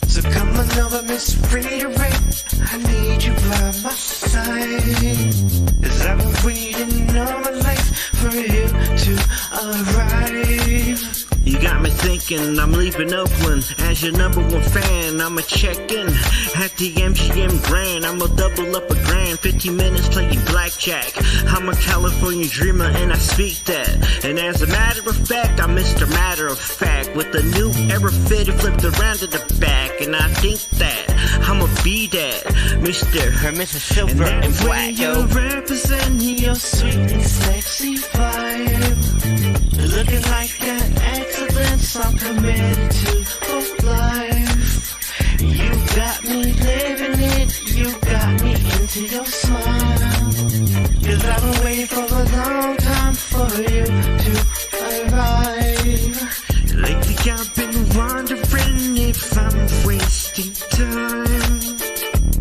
So come on over, Miss Raiderette. I need you by my side. Cause I've been waiting all my life for you to arrive. You got me thinking I'm leaving Oakland as your number one fan. I'ma check in at the MGM Grand. I'ma double up a grand, 15 minutes playing blackjack. I'm a California dreamer and I speak that. And as a matter of fact, I'm Mr. Matter of Fact with the new era fitted flipped around to the back. And I think that I'ma be that Mr. Or Mrs. Silver and that's Black, when yo. you represent your sweet and sexy vibe. Looking like an excellence, I'm committed to life. You got me living it, you got me into your smile. Cause I've been waiting for a long time for you to arrive. Lately I've been wondering if I'm wasting time.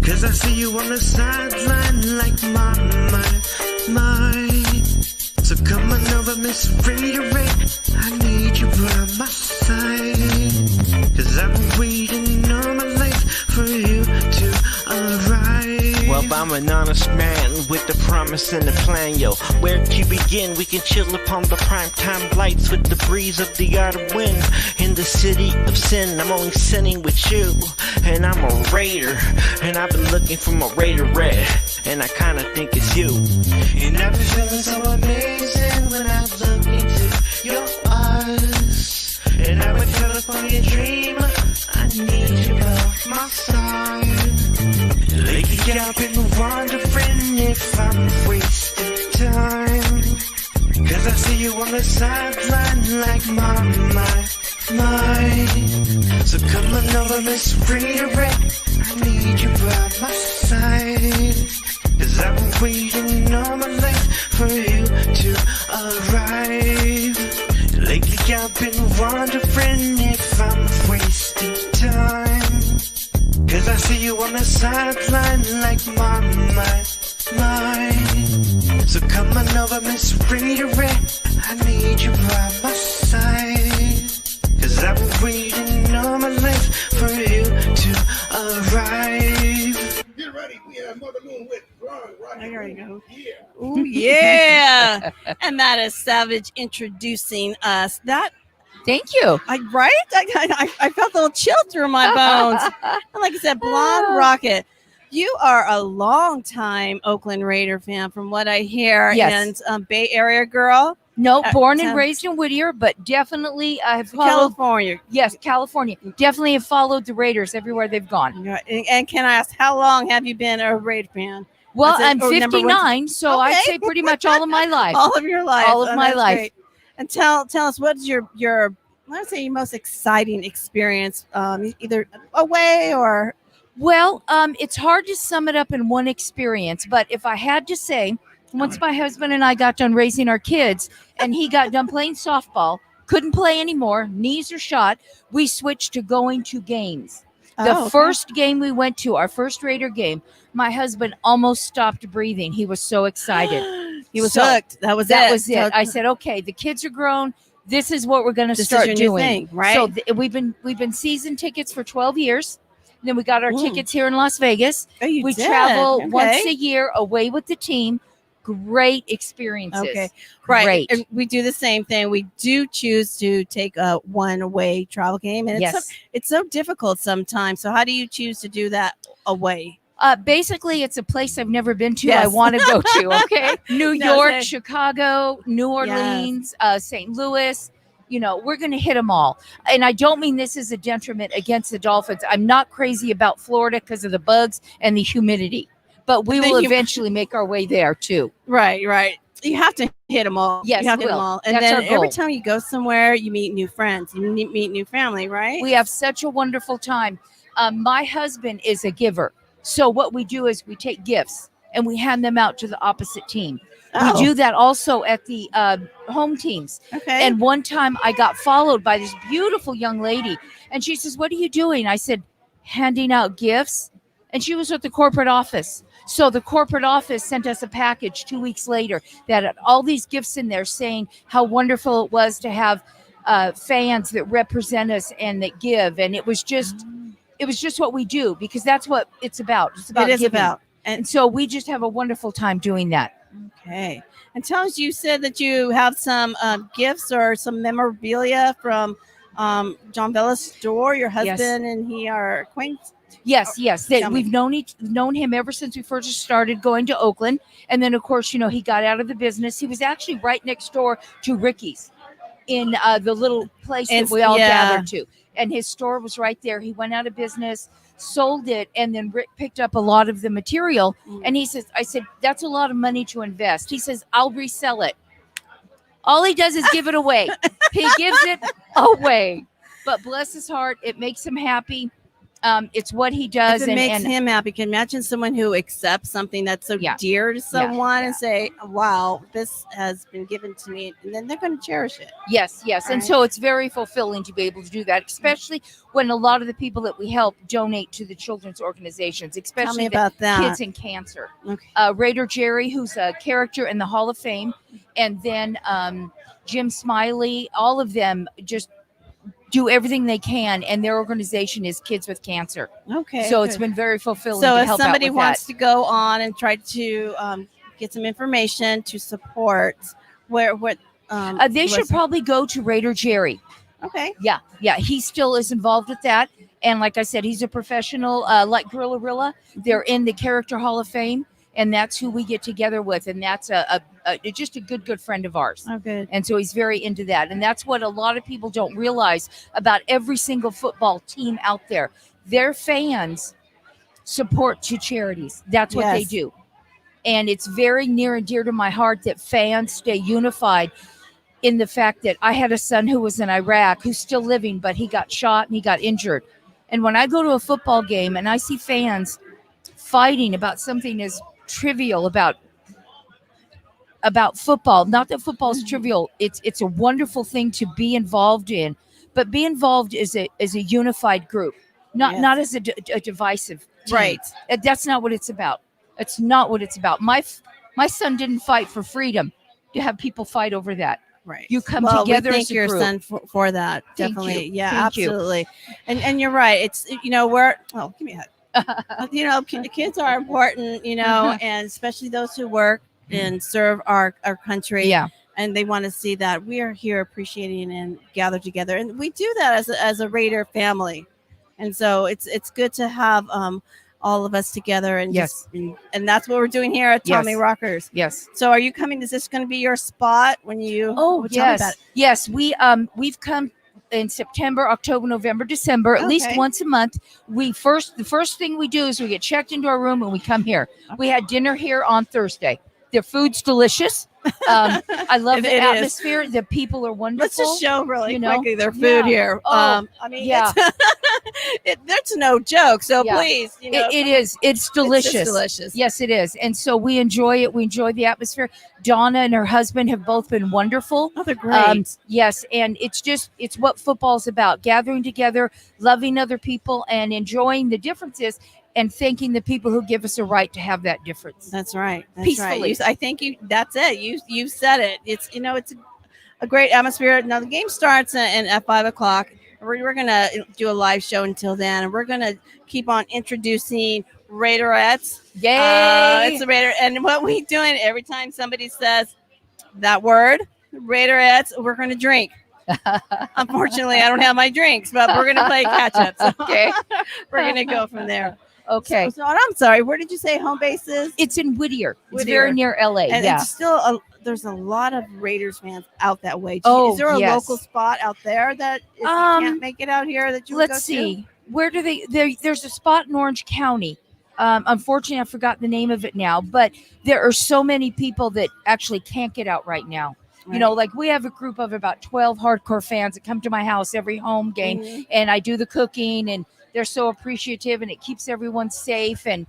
Cause I see you on the sideline like my. So come on over, Miss Raiderette. I need you by my side. Cause I've been waiting all my life for you to arrive. Well, I'm an honest man with the promise and the plan, yo. Where to begin? We can chill upon the primetime lights with the breeze of the autumn wind. In the city of sin, I'm only sinning with you. And I'm a raider, and I've been looking for my Raiderette. And I kinda think it's you. And I've been feeling so amazing when I look into your eyes. And I've been caught up on your dream. I need you by my side. Lately I've been wondering if I'm wasting time. Cause I see you on the sideline like my. So come on over, Miss Raiderette. I need you by my side. Cause I've been waiting all my life for you to arrive. Lately I've been wondering if I'm wasting time. Cause I see you on the sideline like my. So come on over, Miss Raiderette. I need you by my side. Cause I've been waiting all my life for you to arrive. Get ready. We have Mother Moon with Ron. There you go. Yeah. Ooh, yeah. And that is Savage introducing us. That, Thank you. right? I felt a little chill through my bones. And like I said, Blonde Rocket. You are a long time Oakland Raider fan, from what I hear, Yes. and Bay Area girl, No, born and Sam- raised in Whittier, but definitely I have followed. California. Yes, California. Definitely have followed the Raiders everywhere they've gone. Yeah, and can I ask, how long have you been a Raider fan? Well, Is it- I'm or number one- 59, so I'd Okay. say pretty much all of my life. All of your life. All of my that's life. great. And tell us, what's your let's say your most exciting experience, either away or Well, it's hard to sum it up in one experience, but if I had to say, once my husband and I got done raising our kids and he got done playing softball, couldn't play anymore, knees are shot, we switched to going to games. The Oh, okay. first game we went to, our first Raider game, my husband almost stopped breathing. He was so excited. He was So, hooked. That was That it. was it. So- I said, okay, the kids are grown. This is what we're going to This is start your new doing. thing, right? So we've been season tickets for 12 years. Then we got our Mm. tickets here in Las Vegas. Oh, you We did. travel Okay. once a year away with the team. Great experiences. Okay. Right. Great. And we do the same thing. We do choose to take a one-way travel game, and Yes. it's so difficult sometimes. So how do you choose to do that away? Basically, it's a place I've never been to. Yes. I want to go to. Okay. New No, York, say- Chicago, New Orleans, St. Louis. we're going to hit them all. And I don't mean this as a detriment against the Dolphins. I'm not crazy about Florida because of the bugs and the humidity, but we will eventually make our way there too. Right. You have to hit them all. Yes, you have to hit Will. them all. And That's then our goal. every time you go somewhere, you meet new friends, you meet new family, right? We have such a wonderful time. My husband is a giver. So what we do is we take gifts and we hand them out to the opposite team. Oh. We do that also at the home teams. Okay. And one time I got followed by this beautiful young lady. And she says, "What are you doing?" I said, "Handing out gifts." And she was at the corporate office. So the corporate office sent us a package 2 weeks later that had all these gifts in there saying how wonderful it was to have fans that represent us and that give. And it was just what we do, because that's what it's about. It's about It is giving. about. And so we just have a wonderful time doing that. Okay. And tell us, you said that you have some gifts or some memorabilia from John Bella's store. Your husband and he are acquainted. Yes. Tell me. We've known him ever since we first started going to Oakland. And then, of course, he got out of the business. He was actually right next door to Ricky's in the little place that we all gathered to. And his store was right there. He went out of business, sold it, and then Rick picked up a lot of the material. And I said, "That's a lot of money to invest." He says, "I'll resell it." All he does is give it away. He gives it away. But bless his heart, it makes him happy. It's what he does. If it makes him happy. Can imagine someone who accepts something that's so dear to someone and say, "Wow, this has been given to me," and then they're going to cherish it. Yes. And so it's very fulfilling to be able to do that, especially when a lot of the people that we help donate to the children's organizations, especially Tell me about that. kids in cancer. Okay. Raider Jerry, who's a character in the Hall of Fame, and then Jim Smiley, all of them just do everything they can, and their organization is Kids with Cancer. Okay. So it's been very fulfilling. So to if help somebody out with wants that. to go on and try to get some information to support, what They should probably go to Raider Jerry. Okay. Yeah. He still is involved with that, and like I said, he's a professional. Like Gorilla, they're in the Character Hall of Fame, and that's who we get together with, and that's just a good friend of ours. Oh, good. And so he's very into that. And that's what a lot of people don't realize about every single football team out there. Their fans support to charities. That's what they do. And it's very near and dear to my heart that fans stay unified in the fact that I had a son who was in Iraq who's still living, but he got shot and he got injured. And when I go to a football game and I see fans fighting about something as trivial about football, not that football is trivial, it's a wonderful thing to be involved in, but be involved as a unified group, not as a divisive team. Right. That's not what it's about. It's not what it's about. My son didn't fight for freedom to have people fight over that. Right. You come well, together we thank as a your group. son for that. Thank Definitely. you. Yeah, Thank you. absolutely. And you're right. It's we're give me a hug. The kids are important, and especially those who work and serve our country. Yeah. And they want to see that we are here appreciating and gather together. And we do that as a Raider family. And so it's good to have all of us together, and and that's what we're doing here at Tommy Rockers. Yes. So are you coming? Is this going to be your spot when you tell me about it. Yes, we've come in September, October, November, December, at least once a month. The first thing we do is we get checked into our room and we come here. We had dinner here on Thursday. The food's delicious. I love the atmosphere. The people are wonderful. Let's just show really quickly their food here. That's no joke. So please, it is. It's delicious. It's delicious. Yes, it is. And so we enjoy it. We enjoy the atmosphere. Donna and her husband have both been wonderful. Oh, they're great. Yes, and it's what football's about: gathering together, loving other people, and enjoying the differences, and thanking the people who give us a right to have that difference. That's right. That's peacefully. Right. I think that's it. You said it. It's it's a great atmosphere. Now the game starts at 5:00. We're gonna do a live show until then, and we're gonna keep on introducing Raiderettes. Yay! It's a Raider, and what we doing every time somebody says that word, Raiderettes, we're gonna drink. Unfortunately, I don't have my drinks, but we're gonna play catch up. So Okay. we're gonna go from there. Okay. So I'm sorry. Where did you say home base is? It's in Whittier. It's Whittier. very near LA. And yeah. it's still there's a lot of Raiders fans out that way. Oh, Is there a yes. local spot out there that if you can't make it out here that you would Let's go to? see. Where do there's a spot in Orange County. Unfortunately, I forgot the name of it now, but there are so many people that actually can't get out right now. You know, like we have a group of about 12 hardcore fans that come to my house every home game, and I do the cooking, and they're so appreciative, and it keeps everyone safe. And,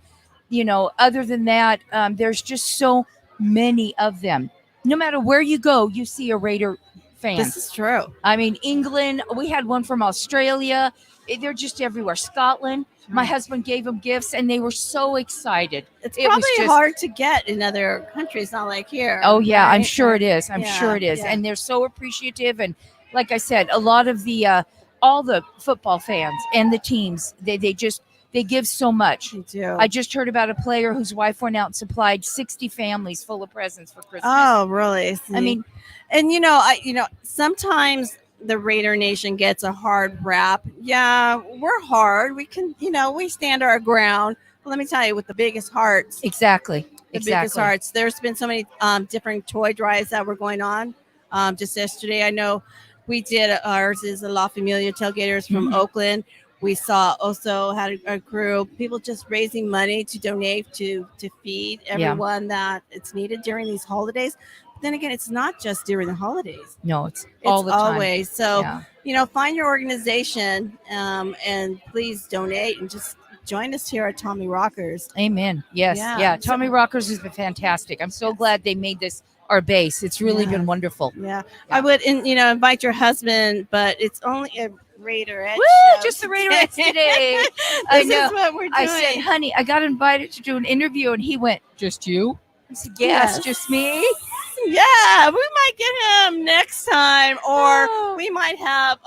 you know, other than that, there's just so many of them. No matter where you go, you see a Raider fan. This is true. I mean, England, we had one from Australia. They're just everywhere. Scotland, my husband gave them gifts, and they were so excited. It's It was probably just- hard to get in other countries, not like here. Oh yeah, I'm right? sure it is. I'm Yeah, sure it is. yeah. And they're so appreciative. And like I said, a lot of the all the football fans and the teams, they give so much. They do. I just heard about a player whose wife went out and supplied 60 families full of presents for Christmas. Oh, really? I mean, and sometimes the Raider Nation gets a hard rap. Yeah, we're hard. We can, we stand our ground. But let me tell you, with the biggest hearts, exactly. the biggest hearts. There's been so many different toy drives that were going on. Just yesterday, I know we did ours is the La Familia Tailgaters from Oakland. We also had a group, people just raising money to donate to feed everyone that it's needed during these holidays. But then again, it's not just during the holidays. No, it's all the time. Always. So, Yeah. Find your organization and please donate and just join us here at Tommy Rockers. Amen. Yes. Yeah. Tommy Rockers has been fantastic. I'm so glad they made this our base. It's really been wonderful. Yeah. I would, invite your husband, but it's only a Raiderette Woo, show just the Raiderettes today. This is what we're doing. I said, honey, I got invited to do an interview, and he went, just you? I said, yes, just me. Yeah, we might get him next time, or we might have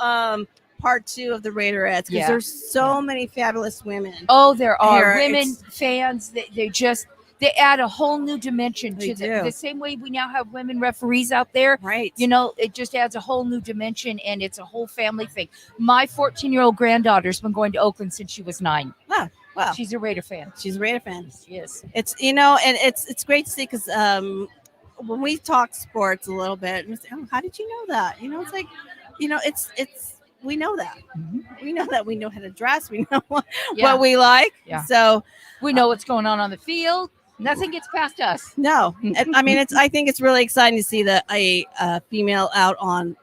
part 2 of the Raiderettes because there's so many fabulous women. Oh, there are Here, women fans. They add a whole new dimension They to do. the same way we now have women referees out there. Right. It just adds a whole new dimension, and it's a whole family thing. My 14-year-old granddaughter's been going to Oakland since she was 9. Oh, wow. She's a Raider fan. She's a Raider fan. Yes. It's and it's great to see because when we talk sports a little bit, and we say, oh, how did you know that? It's like, it's we know that. We know that. We know how to dress. We know what we like. Yeah. So we know what's going on the field. Nothing gets past us. No, I mean I think it's really exciting to see a female out on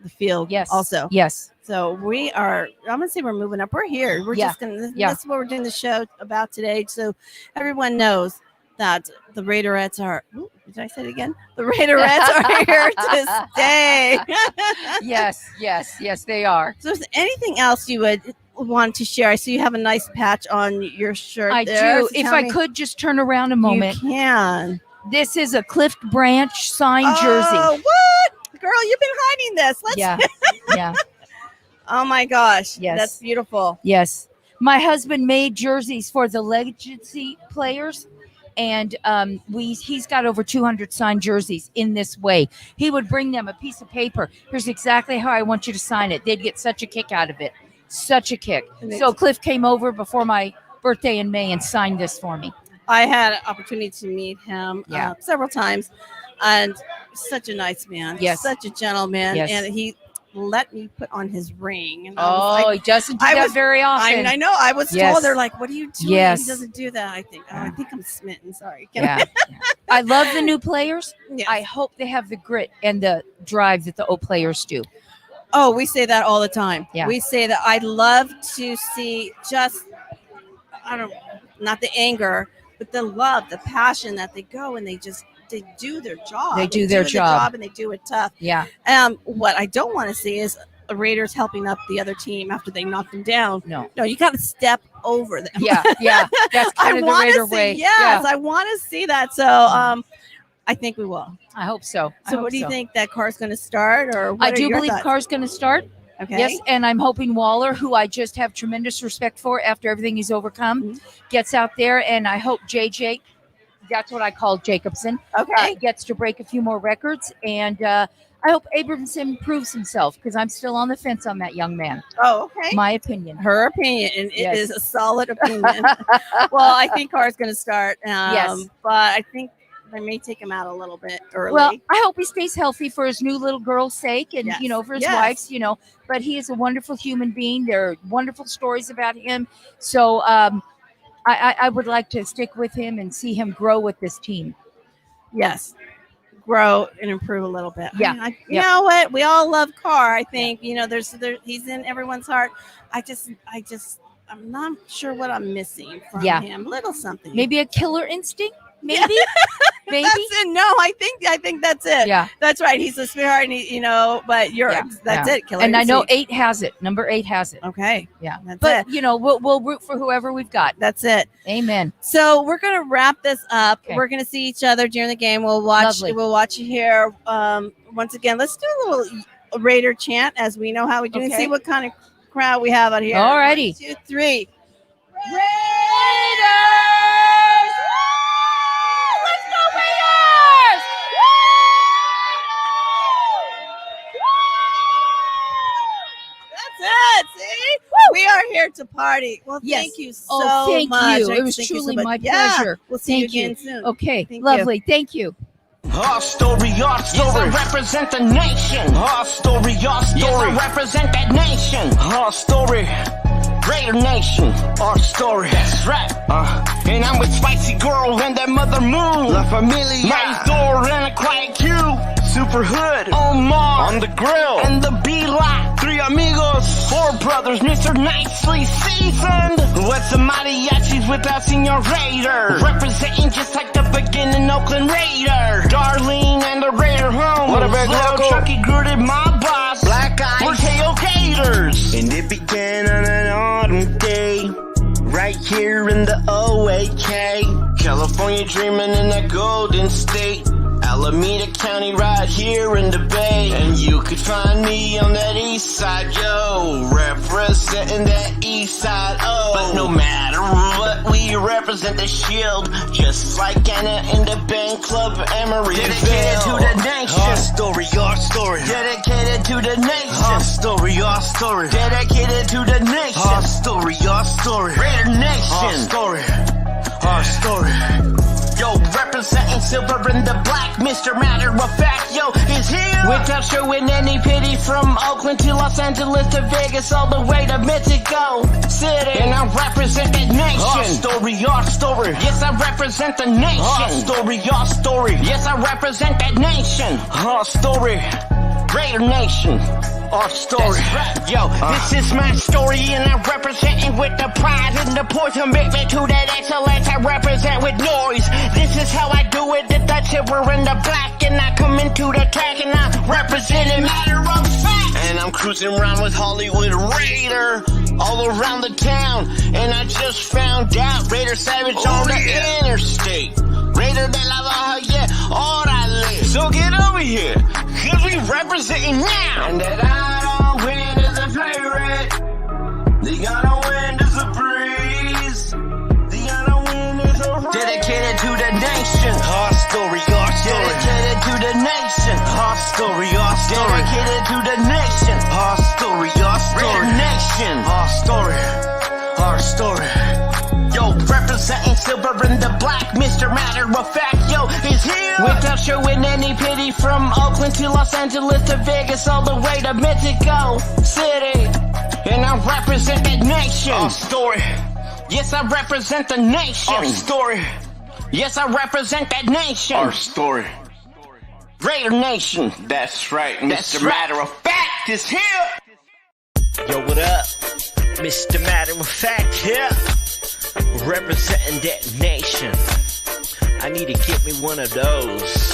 the field. Yes. Also. Yes. So we are. I'm gonna say we're moving up. We're here. We're just gonna. This is what we're doing the show about today. So everyone knows that the Raiderettes are. Ooh, did I say it again? The Raiderettes are here to stay. Yes, they are. So, is there anything else you would want to share? I see you have a nice patch on your shirt. I there. do. So If tell I me- could just turn around a moment. You can. This is a Cliff Branch signed jersey. Oh, what? Girl, you've been hiding this. Let's. Yeah. Oh my gosh. Yes. That's beautiful. Yes. My husband made jerseys for the legacy players, and he's got over 200 signed jerseys in this way. He would bring them a piece of paper. Here's exactly how I want you to sign it. They'd get such a kick out of it. Such a kick. So Cliff came over before my birthday in May and signed this for me. I had an opportunity to meet him several times, and such a nice man. Yes. Such a gentleman. Yes. And he let me put on his ring. And I was like, He doesn't do that very often. I know. I was told, they're like, what are you doing? Yes. He doesn't do that. I think I'm smitten. Sorry. Yeah. I love the new players. Yes. I hope they have the grit and the drive that the old players do. Oh, we say that all the time. Yeah. We say that. I'd love to see not the anger, but the love, the passion that they go and they do their job. They do their job. And they do it tough. Yeah. What I don't want to see is the Raiders helping up the other team after they knock them down. No, you got to step over them. Yeah. That's kind of the Raider way. Yes, I want to see that. So I think we will. I hope so. So what do you think? That car's going to start, or what I are do your believe thoughts? car's going to start. Okay. Yes, and I'm hoping Waller, who I just have tremendous respect for after everything he's overcome, gets out there, and I hope JJ, that's what I call Jacobson, gets to break a few more records, and I hope Abramson proves himself because I'm still on the fence on that young man. Oh, okay. My opinion. Her opinion, and Yes. it is a solid opinion. Well, I think car's going to start. Yes. But I think They may take him out a little bit early. Well, I hope he stays healthy for his new little girl's sake and, Yes. you know, for his Yes. wife's, you know, but he is a wonderful human being. There are wonderful stories about him. So I would like to stick with him and see him grow with this team. Yes. Grow and improve a little bit. Yeah. You know what? We all love Carr. I think, you know, he's in everyone's heart. I'm not sure what I'm missing from him. Little something. Maybe a killer instinct? Maybe? Maybe? That's it. No, I think that's it. Yeah. That's right. He's a sweetheart, and he, you know, but that's it. Killer and I know instinct. 8 has it. Number 8 has it. Okay. Yeah. That's But, it. you know, we'll root for whoever we've got. That's it. Amen. So we're gonna wrap this up. Okay. We're gonna see each other during the game. We'll watch. Lovely. We'll watch you here. Once again, let's do a little Raider chant as we know how we do. And Okay. see what kind of crowd we have out here. Alrighty. 1, 2, 3. Raiders! Let's go Raiders! That's it. See, we are here to party. Well, Yes. thank you so Oh, thank much. you. It was Thank you so truly much. my Yeah. pleasure. We'll see Thank you you. again soon. Okay, Thank you. lovely. Thank you. Our story, our story. Yes, I represent the nation. Our story, our story. Yes, I represent that nation. Our story. Raider Nation, our story. That's right. And I'm with Spicy Girl and that Mother Moon. La Familia. My door and a quiet queue. Super Hood. Omar. On the grill. And the B-Lot. 3 amigos. 4 brothers. Mr. Nicely Seasoned. What's the mariachis without Senor Raider? Representing just like the beginning Oakland Raider. Darlene and the Raider home. What about Little Glocko? Chucky Gruded, my boss. Black Eyes. We're tailgaters. And it began on an autumn day, right here in the OAK. California dreaming in that golden state. Alameda County right here in the Bay. And you could find me on that east side, yo, representing that east side, oh. But no matter what, we represent the shield, just like Anna in the band club Emeryville. Dedicated to the nation. Our story, our story. Dedicated to the nation. Our story, our story. Dedicated to the nation. Our story, our story. Raider Our Nation. story, our story. Yo, representing silver and the black, Mr. Matter of Fact, yo, is here. Without showing any pity from Oakland to Los Angeles to Vegas, all the way to Mexico City. And I represent that nation. Our story, our story. Yes, I represent the nation. Our story, our story. Yes, I represent that nation. Our story, Raider Nation. our story. That's right. Yo, this is my story and I represent it with the pride and the poise commitment to that excellence I represent with noise. This is how I do it, the silver and the black, and I come into the track and I represent it matter of fact. And I'm cruising around with Hollywood Raider all around the town. And I just found out Raider Savage on the interstate. Raider de la Baja, yeah, orale. So get over here, cause we representing now. And that I don't win is a pirate. The I don't win is a breeze. The I don't win is a rain. Dedicated to the nation. Our story, our story. Dedicated to the nation. Our story, our story. Dedicated to the nation. Our story, our story. Raider Nation. Our story, our story. Yo, representing silver and the black, Mr. Matter of Fact, yo, is here. Without showing any pity from Oakland to Los Angeles to Vegas, all the way to Mexico City. And I represent that nation. Our story, Yes, I represent the nation. our story, Yes, I represent that nation. our story. Raider Nation. That's right, That's Mr. right. Matter of Fact is here. Yo, what up? Mr. Matter of Fact here. Representing that nation. I need to get me one of those.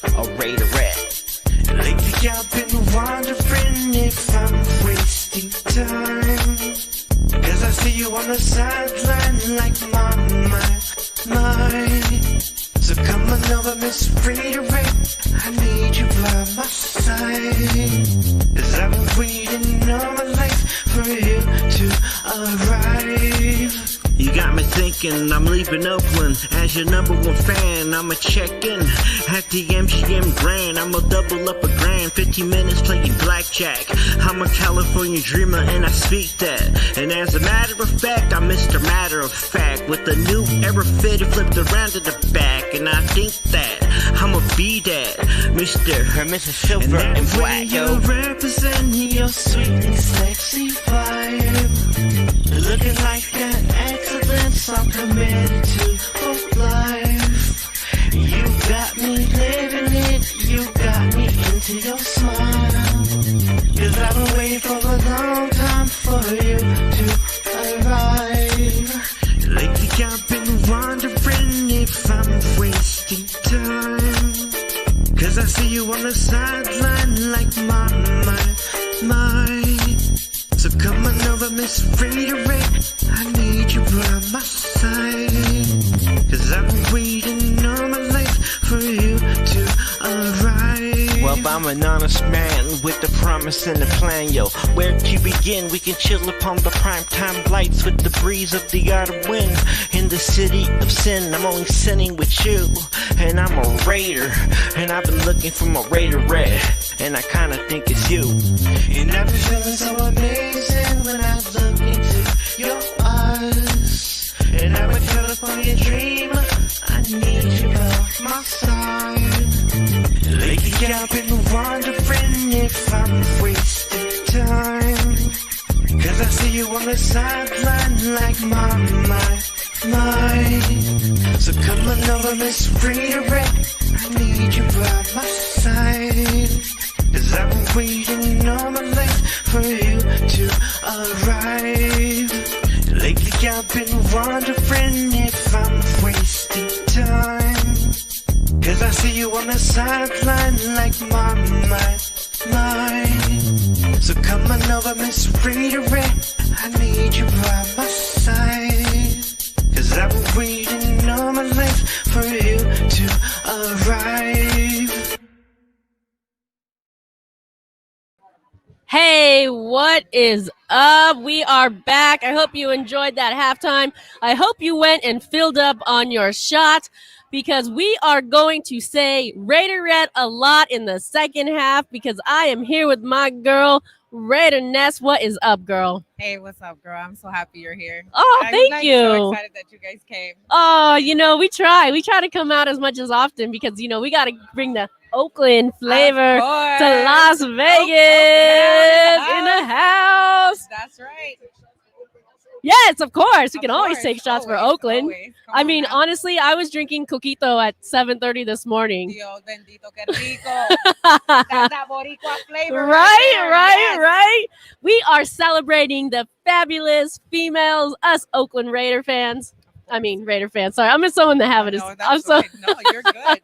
A Raiderette. Lately I've been wondering if I'm wasting time, 'cause I see you on the sideline like my. So come on over, Miss Raiderette, I need you by my side, 'cause I've been waiting all my life for you to arrive. You got me thinking weekend, I'm leaving Oakland as your number one fan. I'ma check in at the MGM Grand. I'ma double up a grand, 15 minutes playing blackjack. I'm a California dreamer and I speak that. And as a matter of fact, I'm Mr. Matter of Fact. With the new era fitted flipped around to the back. And I think that I'ma be that Mr. or Mrs. Silver and Black, yo. Representing your sweet and sexy vibe, looking like an excellence I'm committed to for life. You got me living it, you got me into your smile, 'cause I've been waiting for a long time for you to arrive. Lately I've been wondering if I'm wasting time, 'cause I see you on the sideline like my. So come on over, Miss Raiderette, I need you by my side, 'cause I've been waiting all my life for you to arrive. Well, I'm an honest man with the promise and the plan, yo. Where to begin? We can chill upon the primetime lights with the breeze of the autumn wind. In the city of sin, I'm only sinning with you. And I'm a raider, and I've been looking for my Raiderette, and I kinda think it's you. And I've been feeling so amazing when I look into your eyes. And I'm a California dreamer, I need you by my side. Lately I've been wondering if I'm wasting time, 'cause I see you on the sideline like my. So come on over, Miss Raiderette, I need you by my side, 'cause I've been waiting all my life for you to arrive. Lately I've been wondering if I'm wasting time, 'cause I see you on the sideline like my. So come on over, Miss Raiderette, I need you by my side, 'cause I've been waiting all my life for you to arrive. Hey, what is up? We are back. I hope you enjoyed that halftime. I hope you went and filled up on your shot, because we are going to say Raiderette a lot in the second half, because I am here with my girl, Raiderette. What is up, girl? Hey, what's up, girl? I'm so happy you're here. Oh, thank I'm you. so excited that you guys came. Oh, we try. We try to come out as much as often, because, we got to bring the Oakland flavor to Las Vegas in the house. That's right. Yes, of course. We Of can always course, take shots for always, Oakland. always. Come I on mean, now. honestly, I was drinking coquito at 7:30 this morning. Dios bendito, qué rico. That's that boricua flavor. Right, there. Yes. right. We are celebrating the fabulous females, us Oakland Raider fans. I mean, Raider fans. Sorry, I'm in so in the habit. No, I'm that's so right. No, you're good.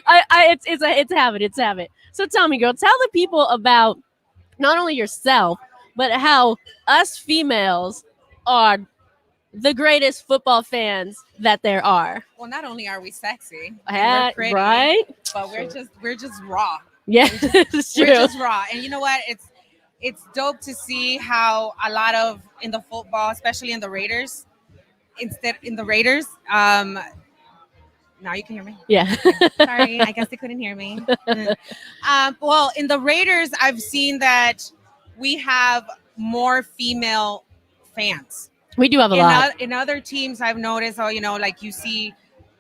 it's a habit. It's a habit. So tell me, girl, tell the people about not only yourself, but how us females are the greatest football fans that there are. Well, not only are we sexy, and we're pretty, Right? but we're just raw. Yeah, it's true. We're just raw. And you know what? It's dope to see how a lot of in the football, especially in the Raiders, now you can hear me. Yeah. Sorry, I guess they couldn't hear me. Well, in the Raiders, I've seen that we have more female fans. We do have a lot. In other teams, I've noticed, like you see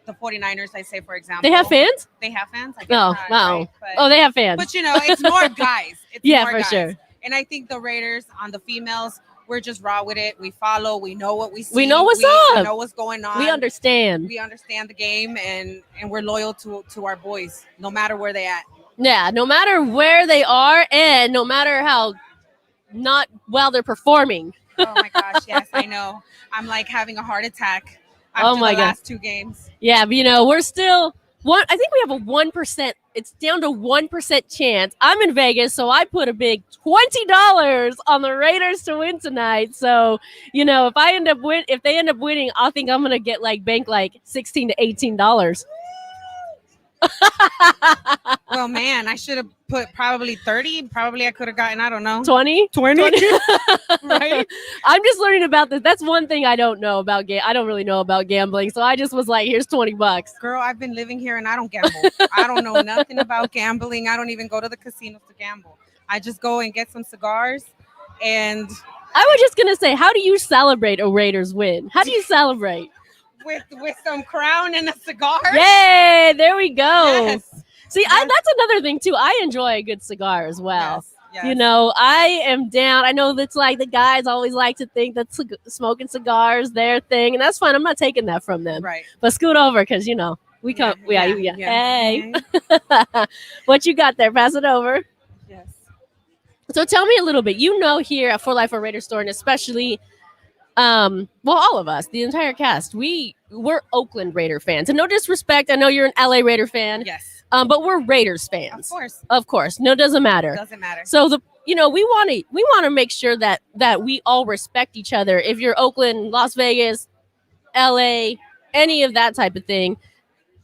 the 49ers, I say, for example. They have fans? They have fans? I guess No, not, no. right? Oh, they have fans. But, it's more guys. It's Yeah, more for guys. sure. And I think the Raiders, on the females, we're just raw with it. We follow. We know what we see. We know what's We up. know what's going on. We understand. We understand the game, and we're loyal to our boys, no matter where they at. Yeah, no matter where they are and no matter how not well they're performing. Oh my gosh, yes, I know. I'm like having a heart attack after Oh my the God. last 2 games. Yeah, but we're still one. I think we have a 1%. It's down to 1% chance. I'm in Vegas, so I put a big $20 on the Raiders to win tonight. So if they end up winning, I think I'm gonna get bank $16 to $18. Well, man, I should have put probably 30. Probably I could have gotten, I don't know, 20? 20. Right? I'm just learning about this. That's one thing I don't know about I don't really know about gambling. So I just was like, here's $20. Girl, I've been living here and I don't gamble. I don't know nothing about gambling. I don't even go to the casinos to gamble. I just go and get some cigars. And I was just going to say, how do you celebrate a Raiders win? How do you celebrate? with some Crown and a cigar. Yay, there we go. Yes. See, that's another thing too. I enjoy a good cigar as well. Yes, yes. You know, I am down. I know that's like the guys always like to think that smoking cigars their thing, and that's fine. I'm not taking that from them. Right. But scoot over because you know we come. Yeah. Hey, what you got there? Pass it over. Yes. So tell me a little bit. You know, here at For Life or Raider Store, and especially, well, all of us, the entire cast, we're Oakland Raider fans. And no disrespect, I know you're an LA Raider fan. Yes. But we're Raiders fans. Of course. Of course. No, doesn't matter. Doesn't matter. So we want to make sure that we all respect each other. If you're Oakland, Las Vegas, LA, any of that type of thing.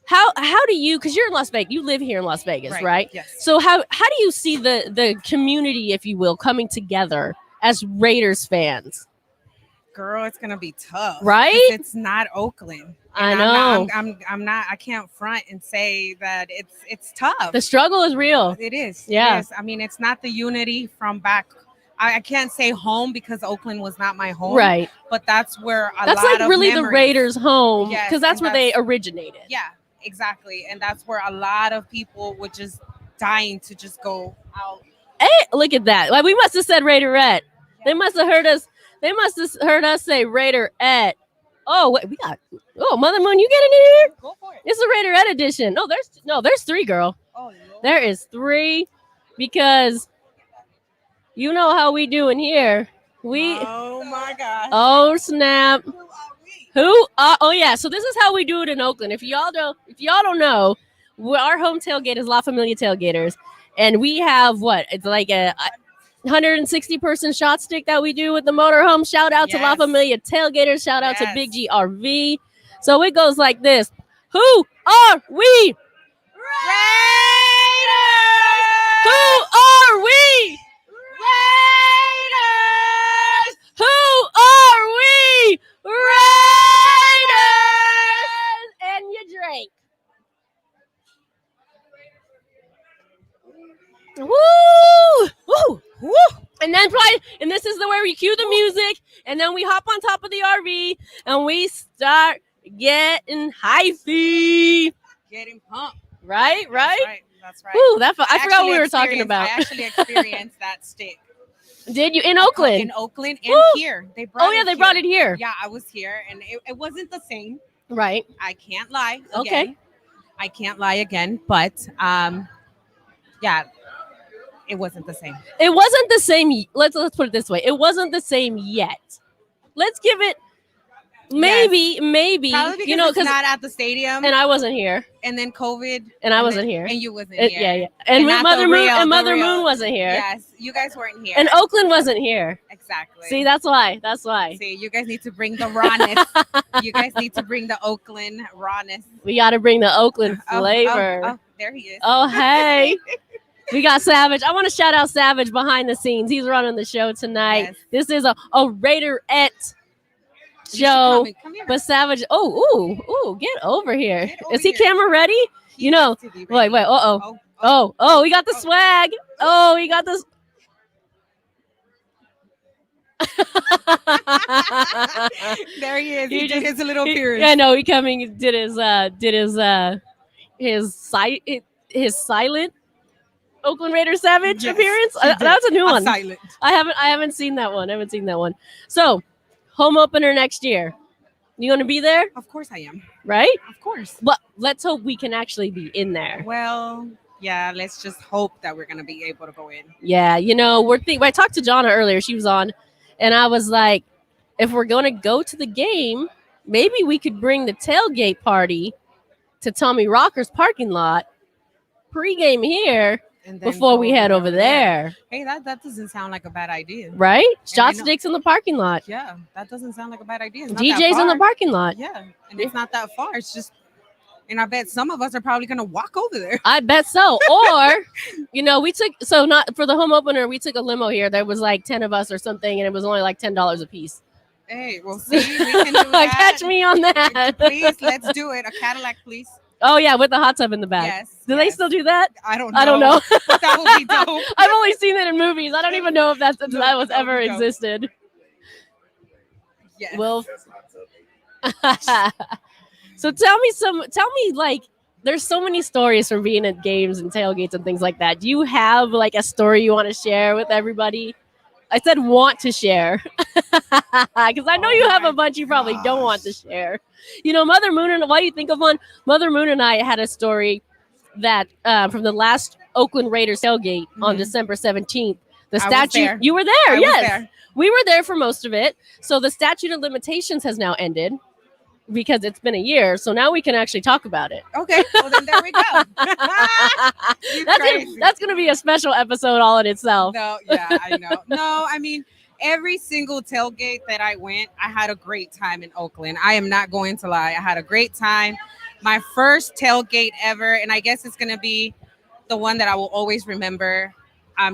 How do you, because you're in Las Vegas, you live here in Las Vegas, right? Yes. So how do you see the community, if you will, coming together as Raiders fans? Girl, it's gonna be tough, right? It's not Oakland. I know. I'm not. I can't front and say that it's tough. The struggle is real. It is. Yeah. It is. I mean, it's not the unity from back. I can't say home because Oakland was not my home. Right. But that's where that's lot like of really memories. the Raiders' home, Yes, because that's and where they originated. Yeah, exactly. And that's where a lot of people were just dying to just go out. Hey, look at that! Like we must have said Raiderette. They must have heard us. They must have heard us say Raiderette. Oh, wait, we got. Oh, Mother Moon, you getting in here? Go for it. It's a Raiderette edition. There's 3, girl. Oh, Lord. There is 3, because you know how we do in here. Oh my gosh. Oh snap! Who? Oh yeah. So this is how we do it in Oakland. If y'all don't know, our home tailgate is La Familia Tailgaters, and we have what? It's like a 160 person shot stick that we do with the motorhome. Shout out to La Familia Tailgaters. Shout out to Big G RV. So it goes like this. Who are we? Raiders! Who are we? Raiders! Who are we? Raiders! And you drink. Woo! Woo! Woo! And then this is where we cue the music, and then we hop on top of the RV and we start getting hyphy. Getting pumped. Right? That's right. Ooh, I forgot what we were talking about. I actually experienced that stick. Did you in Oakland? In Oakland and Woo! here. They brought they brought it here. Yeah, I was here and it wasn't the same. Right. I can't lie. Okay. Again. I can't lie again, but yeah, it wasn't the same. It wasn't the same. Let's put it this way. It wasn't the same yet. Let's give it maybe Probably because it's because not at the stadium, and I wasn't here, and then COVID, and I wasn't here, and you wasn't here. Yeah. And not Mother the Moon real- and the Mother real- Moon wasn't here. Yes, you guys weren't here, And Oakland wasn't here. exactly. See, that's why. That's why. See, you guys need to bring the rawness. You guys need to bring the Oakland rawness. We got to bring the Oakland flavor. Oh, there he is. Oh, hey. We got Savage. I want to shout out Savage behind the scenes. He's running the show tonight. Yes. This is a Raiderette You should show. come here. But Savage, get over here. Get over Is he here. camera ready? He You know, needs to be ready. wait, oh, we got the swag. Oh, we got this. There he is. He He did just- his little appearance. Yeah, no, he did his silent Oakland Raider Savage Yes, appearance. he did. That's a new one. Silent. I haven't seen that one. So, home opener next year. You gonna be there, Of course I am. right? Of course. But let's hope we can actually be in there. Well, yeah, let's just hope that we're going to be able to go in. Yeah, I talked to Jonna earlier. She was on, and I was like, if we're gonna go to the game, maybe we could bring the tailgate party to Tommy Rocker's parking lot, pregame here And then before we go head over there. Hey, that doesn't sound like a bad idea. Right? Shot I know- sticks in the parking lot. Yeah, that doesn't sound like a bad idea. It's not that DJs in the far. parking lot. Yeah, and it's not that far. It's And I bet some of us are probably going to walk over there. I bet so. Or, we took, so not for the home opener, we took a limo here. There was like 10 of us or something, and it was only like $10 a piece. Hey, we'll see. We can do that. Catch me on that. Please, let's do it. A Cadillac, please. Oh, yeah, with the hot tub in the back. Yes. Do they still do that? I don't know. I don't know. But that would be dope. I've only seen it in movies. I don't even know if that was ever existed. Yes. Well, so tell me like, there's so many stories from being at games and tailgates and things like that. Do you have like a story you want to share with everybody? I said want to share because I know you have a bunch you probably don't want to share. Mother Moon and while you think of one, Mother Moon and I had a story that from the last Oakland Raiders tailgate on December 17th. The statute. You were there, yes. We were there for most of it. So the statute of limitations has now ended because it's been a year. So now we can actually talk about it. Okay. Well, then there we go. That's gonna be a special episode all in itself. No, yeah, I know. No, I mean, every single tailgate that I went, I had a great time in Oakland. I am not going to lie. I had a great time. My first tailgate ever, and I guess it's gonna be the one that I will always remember.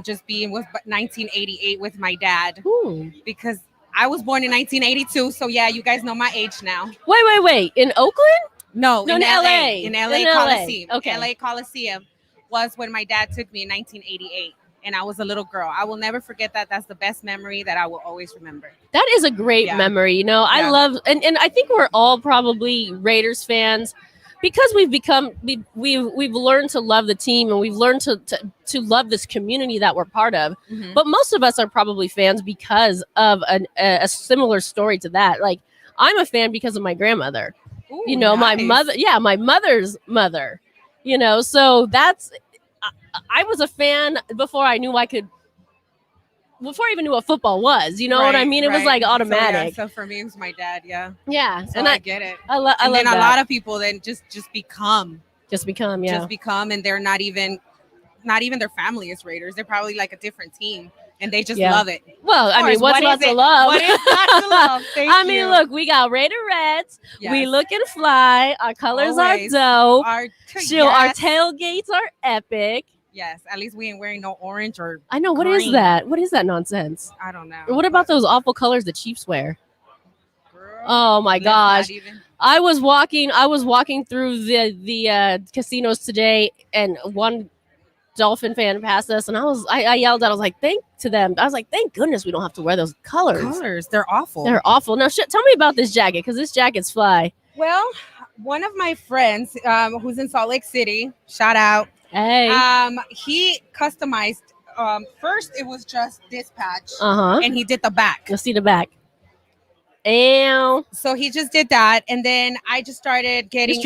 Just being with 1988 with my dad. Ooh. Because I was born in 1982. So yeah, you guys know my age now. Wait. In Oakland? No, in LA. In LA Coliseum. Okay. LA Coliseum was when my dad took me in 1988. And I was a little girl. I will never forget that. That's the best memory that I will always remember. That is a great memory. I love, and I think we're all probably Raiders fans because we've learned to love the team and we've learned to love this community that we're part of. Mm-hmm. But most of us are probably fans because of a similar story to that. Like I'm a fan because of my grandmother. Ooh, nice. My mother, my mother's mother. So that's. I was a fan before I even knew what football was. You know what I mean? It was like automatic. So for me, it was my dad. Yeah. Yeah. So and I get it. I love then that. A lot of people then just become. And they're not even their family is Raiders. They're probably like a different team. And they just love it. Well, I mean, what's not to love? What is not to love? Thank you. Look, we got Raiderettes. Yes. We look and fly. Our colors are dope. Our tailgates are epic. Yes, at least we ain't wearing no orange or I know. What green. is that? What is that nonsense? I don't know. What about those awful colors the Chiefs wear? Girl, oh my gosh. I was walking through the casinos today and one Dolphin fan passed us and I yelled out, I was like, thank goodness we don't have to wear those colors. They're awful. Now tell me about this jacket because this jacket's fly. Well, one of my friends who's in Salt Lake City, shout out. Hey. He customized. First, it was just this patch, and he did the back. You'll see the back. Ew. So he just did that, and then I just started getting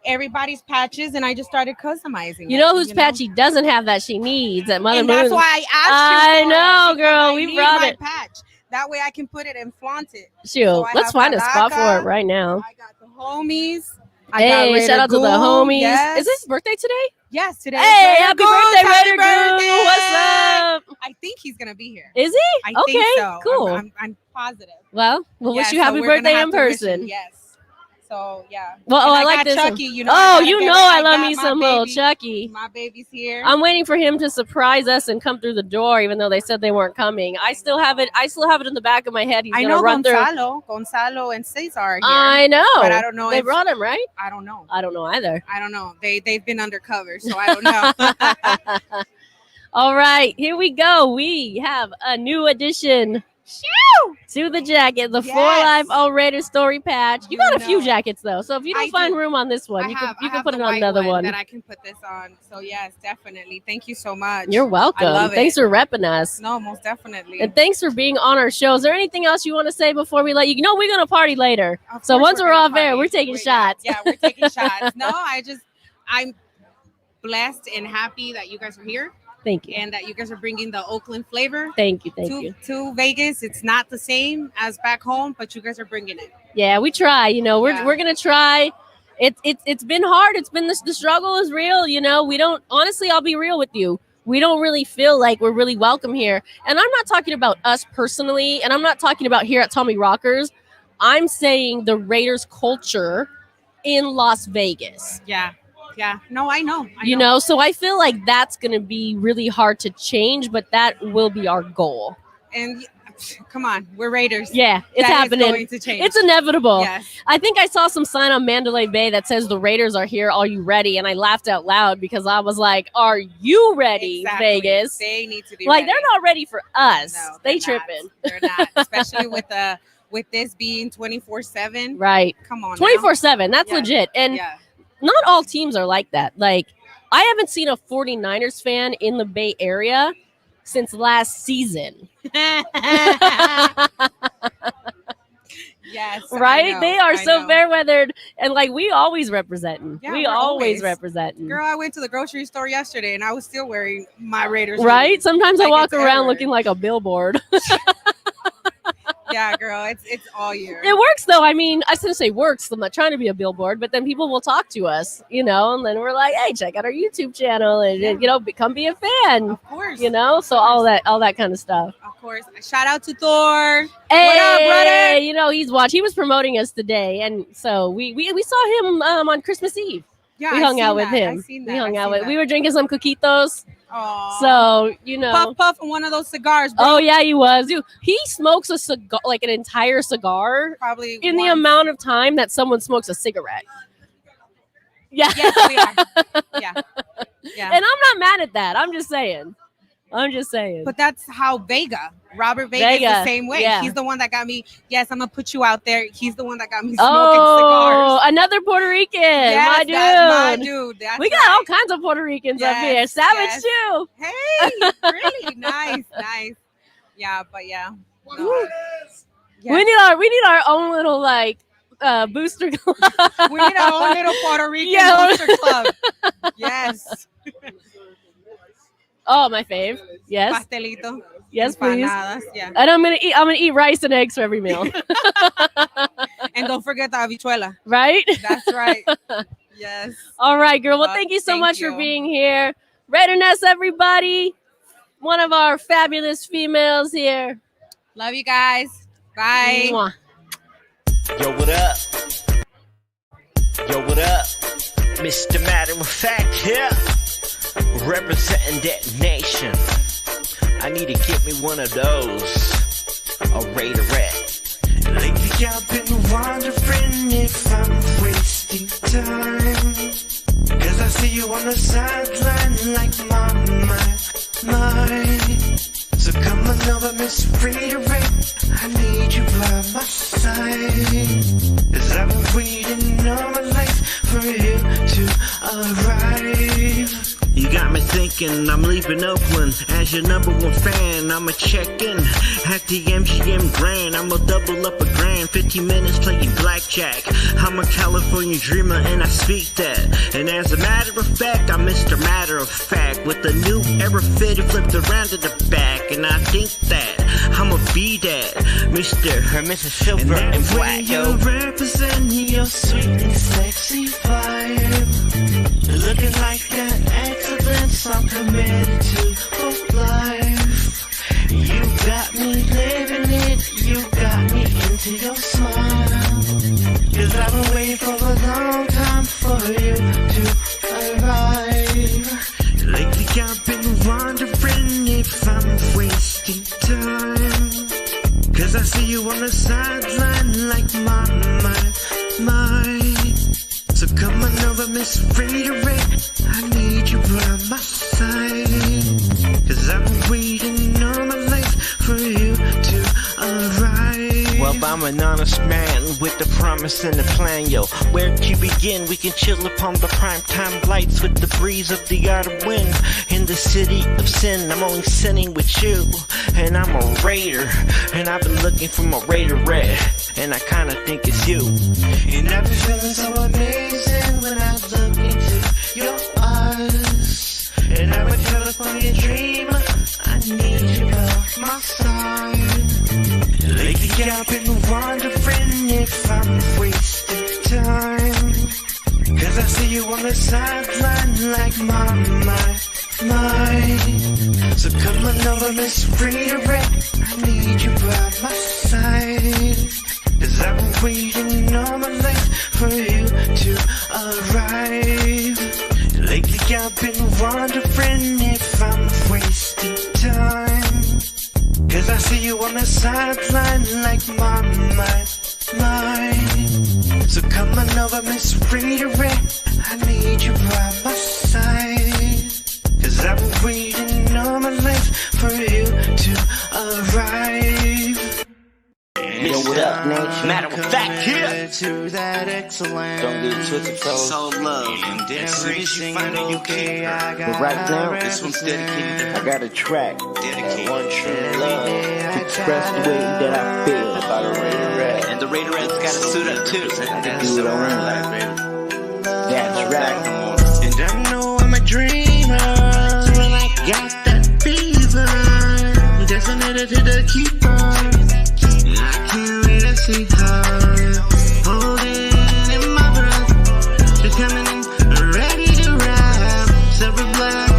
everybody's patches, and I just started customizing. You know whose patch he doesn't have that she needs at Mother Moon. That's why I asked you. I know, girl. We brought it. Patch. That way I can put it and flaunt it. Shoot, so let's find a spot for it right now. I got the homies. Hey, shout out to the homies. Yes. Is his birthday today? Yes, today. Hey, happy birthday, Raider Goose. What's up? I think he's going to be here. Is he? I think so. Cool. I'm positive. Well, we'll wish you happy birthday in person. Yes. So, yeah. Well, I like this. Chucky, I love me some little Chucky. My baby's here. I'm waiting for him to surprise us and come through the door, even though they said they weren't coming. I still have it in the back of my head. He's going to run through. Gonzalo and Cesar are here. I know. But I don't know. They brought him, right? I don't know. I don't know either. I don't know. They've been undercover, so I don't know. All right, here we go. We have a new addition to the jacket, the For Life All Raiders story patch. You got a few jackets though, so if you don't find room on this one, you can put it on another one. That I can put this on. So yes, definitely. Thank you so much. You're welcome. I love thanks for repping us. No, most definitely. And thanks for being on our show. Is there anything else you want to say before we let you know? We're gonna party later. So once we're off air, we're taking shots. Yeah, we're taking shots. No, I'm blessed and happy that you guys are here. Thank you. And that you guys are bringing the Oakland flavor. Thank you. To Vegas. It's not the same as back home, but you guys are bringing it. Yeah, we try. We're gonna try. It's been hard. It's been the struggle is real. We don't. Honestly, I'll be real with you. We don't really feel like we're really welcome here. And I'm not talking about us personally, and I'm not talking about here at Tommy Rockers. I'm saying the Raiders culture in Las Vegas. Yeah. No, I know. You know, so I feel like that's going to be really hard to change, but that will be our goal. And come on, we're Raiders. Yeah, it's That is happening. going to change. It's inevitable. Yes. I think I saw some sign on Mandalay Bay that says the Raiders are here. Are you ready? And I laughed out loud because I was like, are you ready, Exactly. Vegas? They need to be Like, ready. they're not ready for us. No, they they're not. tripping. They're not, especially with this being 24/7. Right. Come on. 24/7. That's Yeah. legit. And Yeah. not all teams are like that. Like, I haven't seen a 49ers fan in the Bay Area since last season. Yes. Right? I know, They are I so know. fair weathered. And like, we always representing. Yeah, we we're always always. representing. Girl, I went to the grocery store yesterday and I was still wearing my Raiders. Right? hoodie. Sometimes I Like walk it's around ever. looking like a billboard. Yeah, girl, it's all year. It works though. I mean, I shouldn't say works. I'm not trying to be a billboard, but then people will talk to us, you know, and then we're like, hey, check out our YouTube channel and you know, come be a fan. Of course. You know, so all that kind of stuff. Of course. Shout out to Thor. Hey, What up, brother? you know, he was promoting us today, and so we saw him on Christmas Eve. Yeah, We I hung seen out with that. him. I seen We that. hung I out seen with. that. We were drinking some coquitos. Aw. So you know. Puff puff and one of those cigars, bro. Oh yeah, he was. Dude, he smokes a cigar, like an entire cigar, Probably in the once. amount of time that someone smokes a cigarette. Yeah. Yes, we are. Yeah. Yeah. And I'm not mad at that. I'm just saying. But that's how Robert Vega is Vega, the same way. yeah. He's the one that got me. Yes, I'm gonna put you out there. He's the one that got me smoking Oh, cigars. another Puerto Rican. Yes, my dude. that's my dude. That's We got right. all kinds of Puerto Ricans up here. Yes, Savage yes. too. Hey, really nice. Yeah, but yeah. No. Yes. We need our own little like booster club. We need our own little Puerto Rican Yeah. booster club. Yes. Oh, my fave. Yes. Pastelito. Yes, please. Empanadas, yeah. And I'm gonna eat rice and eggs for every meal. And don't forget the habichuela. Right? That's right. Yes. All right, girl. Well, thank you so much for being here. Raiderette, everybody. One of our fabulous females here. Love you guys. Bye. Mwah. Yo, what up? Yo, what up? Mr. Matter of Fact here. Representing that nation. I need to get me one of those. A Raiderette. Lately I've been wondering if I'm wasting time, 'cause I see you on the sideline like my. So come on over, Miss Raiderette, I need you by my side, 'cause I've been waiting all my life for you to arrive. You got me thinking I'm leaving Oakland as your #1 fan. I'ma check in at the MGM Grand. I'ma double up a grand, 15 minutes playing blackjack. I'm a California dreamer and I speak that. And as a matter of fact, I'm Mr. Matter of Fact with the new era fitted flipped around to the back. And I think that I'ma be that Mr. or Mrs. Silver and That's Black, when yo. you represent your sweet and sexy vibe. Looking like an excellence, I'm committed to for life. You got me living it, you got me into your smile. 'Cause I've been waiting for a long time for you to arrive. Lately I've been wondering if I'm wasting time, 'cause I see you on the sideline like my. So come on over, Miss Raiderette, I need you by my side, 'cause I've been waiting all my life for you to arrive. Well, I'm an honest man with the promise and the plan, yo. Where to begin? We can chill upon the primetime lights with the breeze of the autumn wind. In the city of sin, I'm only sinning with you. And I'm a raider, and I've been looking for my Raiderette, and I kinda think it's you. And I've been feeling so amazing when I look into your eyes. And I'm a California dreamer, I need you by my side. Lately I've been wondering if I'm wasting time, 'cause I see you on the sideline like my. So come on over, Miss Raiderette, I need you by my side, 'cause I've been waiting all my life for you to to arrive. Lately I've been wondering if I'm wasting time, 'cause I see you on the sideline like my mind. So come on over, Miss Raiderette, I need you by my side, 'cause I've been waiting all my life for you to arrive. Yo, what up, nation? Matter of fact, here. To that excellence. Don't get it twisted, fellas. Soul love. And as soon as you find it, you can. But right now, this one's dedicated I got a track. Dedicated. One true love to express the way that I feel about a Raiderette. And the Raiderette's got a suit up too. I can do it on. That's right. And I know I'm a dreamer when I got that fever. Designated to the keeper. I can't wait to see her. Holding in my breath. She's coming in ready to rap. Silver black,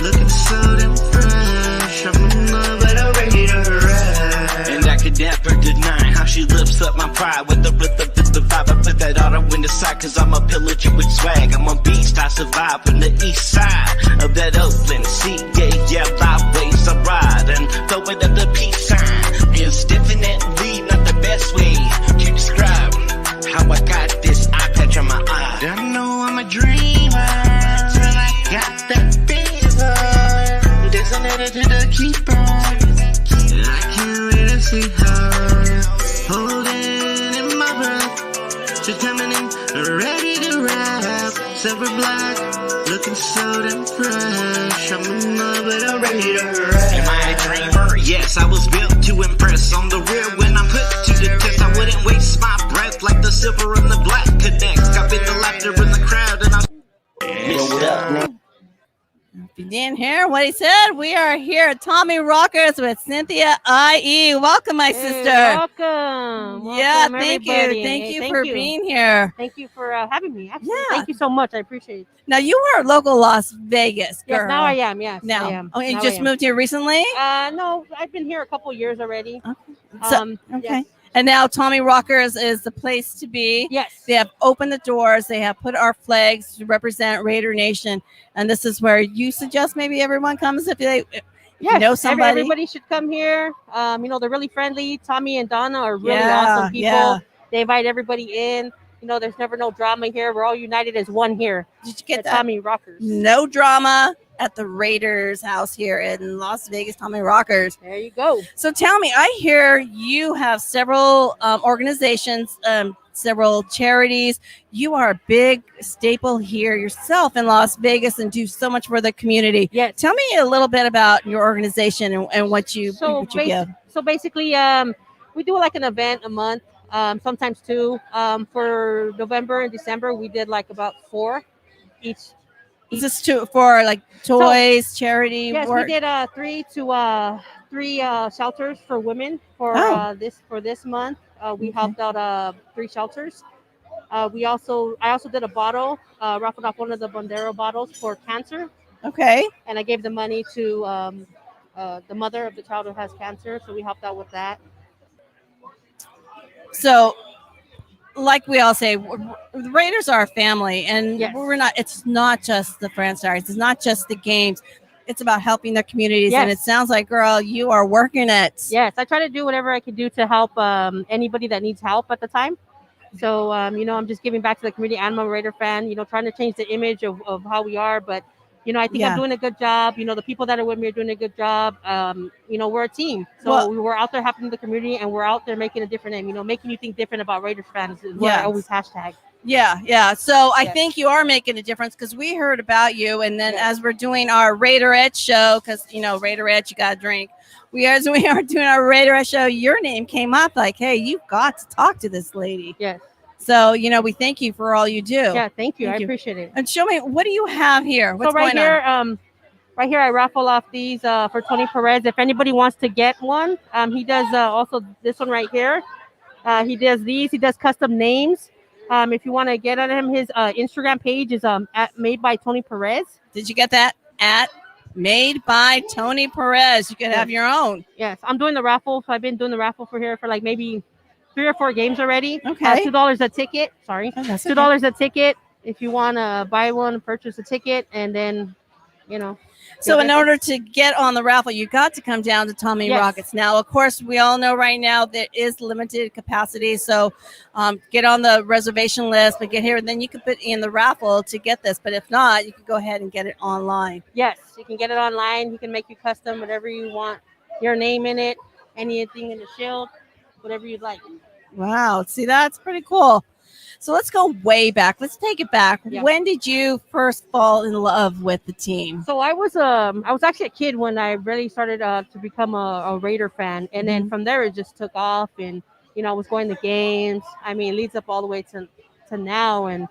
looking so damn fresh. I'm in love with a Raiderette. And I could never deny how she lifts up my pride with the rhythm, with the vibe. I put that auto in the side, 'cause I'm a pillager with swag. I'm a beast, I survive from the east side of that Oakland. See, yeah, byways I ride and throwing up the peace sign. It's definitely not the best way to describe how I got this eye patch on my eye. I know I'm a dreamer when I got that fever. Designated to the keeper. I can't wait to see her. Holding in my breath. She's coming in ready to rap. Silver black, looking so damn fresh. I'm in love with a Raiderette. Am I a dreamer? Yes, I was built to impress. On the real, when I'm put to the test, I wouldn't waste my breath like the silver and the black connect. Got been the laughter in the crowd, and Yo, what up, man? If you didn't hear what he said, we are here at Tommy Rockers with Cynthia IE. Welcome, my sister. Welcome. Yeah, Welcome, thank you. everybody. Thank Hey, you for being here. Thank you for having me. Absolutely. Yeah. Thank you so much. I appreciate it. Now, you are a local Las Vegas girl. Yes, now I am. Yes, Now, I am. oh, you Now just I am. moved here recently? No, I've been here a couple years already. So- okay. Yes. And now Tommy Rockers is the place to be. Yes. They have opened the doors. They have put our flags to represent Raider Nation. And this is where you suggest maybe everyone comes if they know somebody. Everybody should come here. They're really friendly. Tommy and Donna are really Yeah, awesome people. yeah. They invite everybody in. There's never no drama here. We're all united as one here. Did you get at that? Tommy Rockers. No drama at the Raiders house here in Las Vegas, Tommy Rockers. There you go. So tell me, I hear you have several organizations, several charities. You are a big staple here yourself in Las Vegas and do so much for the community. Yes. Tell me a little bit about your organization and what you give. So basically, we do like an event a month, sometimes two. For November and December, we did like about 4 each. Is this for like toys, charity Yes, work? we did 3 shelters for women for this month. We helped out 3 shelters. I also did a bottle, raffled off one of the Bondero bottles for cancer. Okay. And I gave the money to the mother of the child who has cancer. So we helped out with that. So, like we all say, the Raiders are a family, and we're not. It's not just the franchise. It's not just the games. It's about helping the communities. Yes. And it sounds like, girl, you are working it. Yes, I try to do whatever I can do to help anybody that needs help at the time. So, I'm just giving back to the community. I'm a Raider fan, trying to change the image of how we are. But, I think I'm doing a good job. The people that are with me are doing a good job. We're a team. So we're out there helping the community, and we're out there making a different name, making you think different about Raiders fans is what I always hashtag. Yeah. So I think you are making a difference because we heard about you. And then as we're doing our Raiderette show, because, Raiderette, you got to drink. As we are doing our Raiderette show, your name came up like, hey, you've got to talk to this lady. Yes. So, we thank you for all you do. Yeah, thank you. I appreciate it. And show me, what do you have here? What's right going here, on? Right here, I raffle off these for Tony Perez. If anybody wants to get one, he does also this one right here. He does these. He does custom names. If you want to get at him, his Instagram page is at Made by Tony Perez. Did you get that? At Made by Tony Perez. You can have your own. Yes, I'm doing the raffle. So I've been doing the raffle for here for like maybe 3 or 4 games already. Okay. $2 a ticket. Sorry, Oh, that's $2 a ticket if you want to buy one, purchase a ticket, and then, you know. So in order to get on the raffle, you got to come down to Tommy Yes. Rockets. Now, of course, we all know right now there is limited capacity. So get on the reservation list, but get here, and then you can put in the raffle to get this. But if not, you can go ahead and get it online. Yes, you can get it online. He can make you custom whatever you want, your name in it, anything in the shield, whatever you'd like. Wow. See, that's pretty cool. So let's go way back. Let's take it back. Yeah. When did you first fall in love with the team? So I was actually a kid when I really started to become a Raider fan, and then from there it just took off, and I was going to games. I mean, it leads up all the way to now, and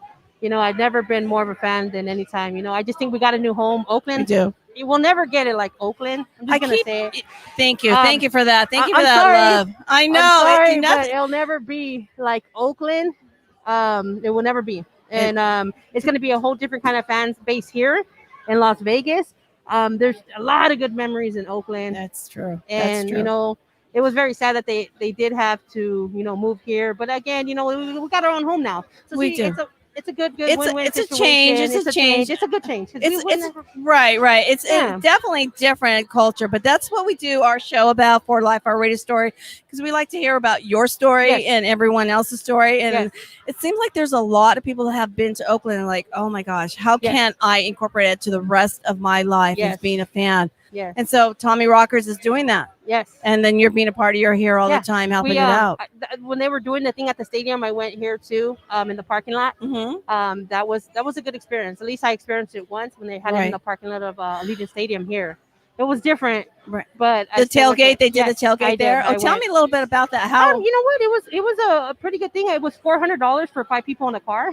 I've never been more of a fan than any time. I just think we got a new home, Oakland. We do. You will never get it like Oakland. I'm just gonna say it. Thank you. Thank you for that. Thank you for I'm that sorry. love. I know. I'm sorry, but it'll never be like Oakland. It will never be. And it's going to be a whole different kind of fan base here in Las Vegas. There's a lot of good memories in Oakland. That's true. And, That's true. it was very sad that they did have to, move here. But again, we got our own home now. So We do. It's a good It's win-win a situation. change. It's a change. It's a good change. 'Cause It's right. It's definitely different culture, but that's what we do our show about for Life Our Radio Story, because we like to hear about your story Yes. and everyone else's story. And Yes. it seems like there's a lot of people that have been to Oakland and like, oh my gosh, how Yes. can I incorporate it to the rest of my life as Yes. being a fan? Yes. And so Tommy Rockers is doing that. Yes. And then you're being a part of, you're here all Yeah. the time helping We, it out. when they were doing the thing at the stadium, I went here too, in the parking lot. Mm-hmm. That was a good experience. At least I experienced it once when they had it Right. in the parking lot of Allegiant Stadium here. It was different, Right. but The tailgate, they did Yes, the tailgate I did. there. I Tell went. me a little bit about that. How? You know what? It was a pretty good thing. It was $400 for 5 people in a car.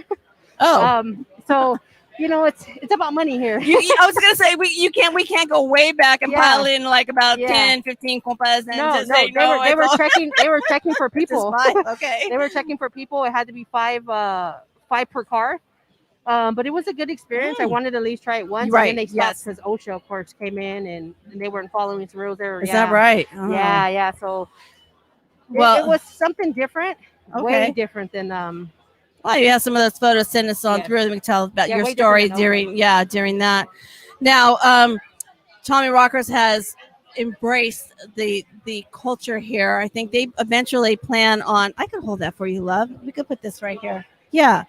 Oh. So it's about money here. I was gonna say we can't go way back and Yeah. pile in like about Yeah. 10, 15 compas and No, just no, say no. they were it's all- checking. They were checking for people. Just five, okay. They were checking for people. It had to be five per car. But it was a good experience. I wanted to at least try it once, Right, and then they stopped yes. because OSHA, of course, came in and they weren't following its rules. There, Is that right? Oh. Yeah. So, Well- it was something different, way Okay. different than Well, you have some of those photos. Send us on Yes. through. And we can tell about Yeah, your way story different than during that. Now, Tommy Rockers has embraced the culture here. I think they eventually plan on. I can hold that for you, love. We could put this right here. Yeah.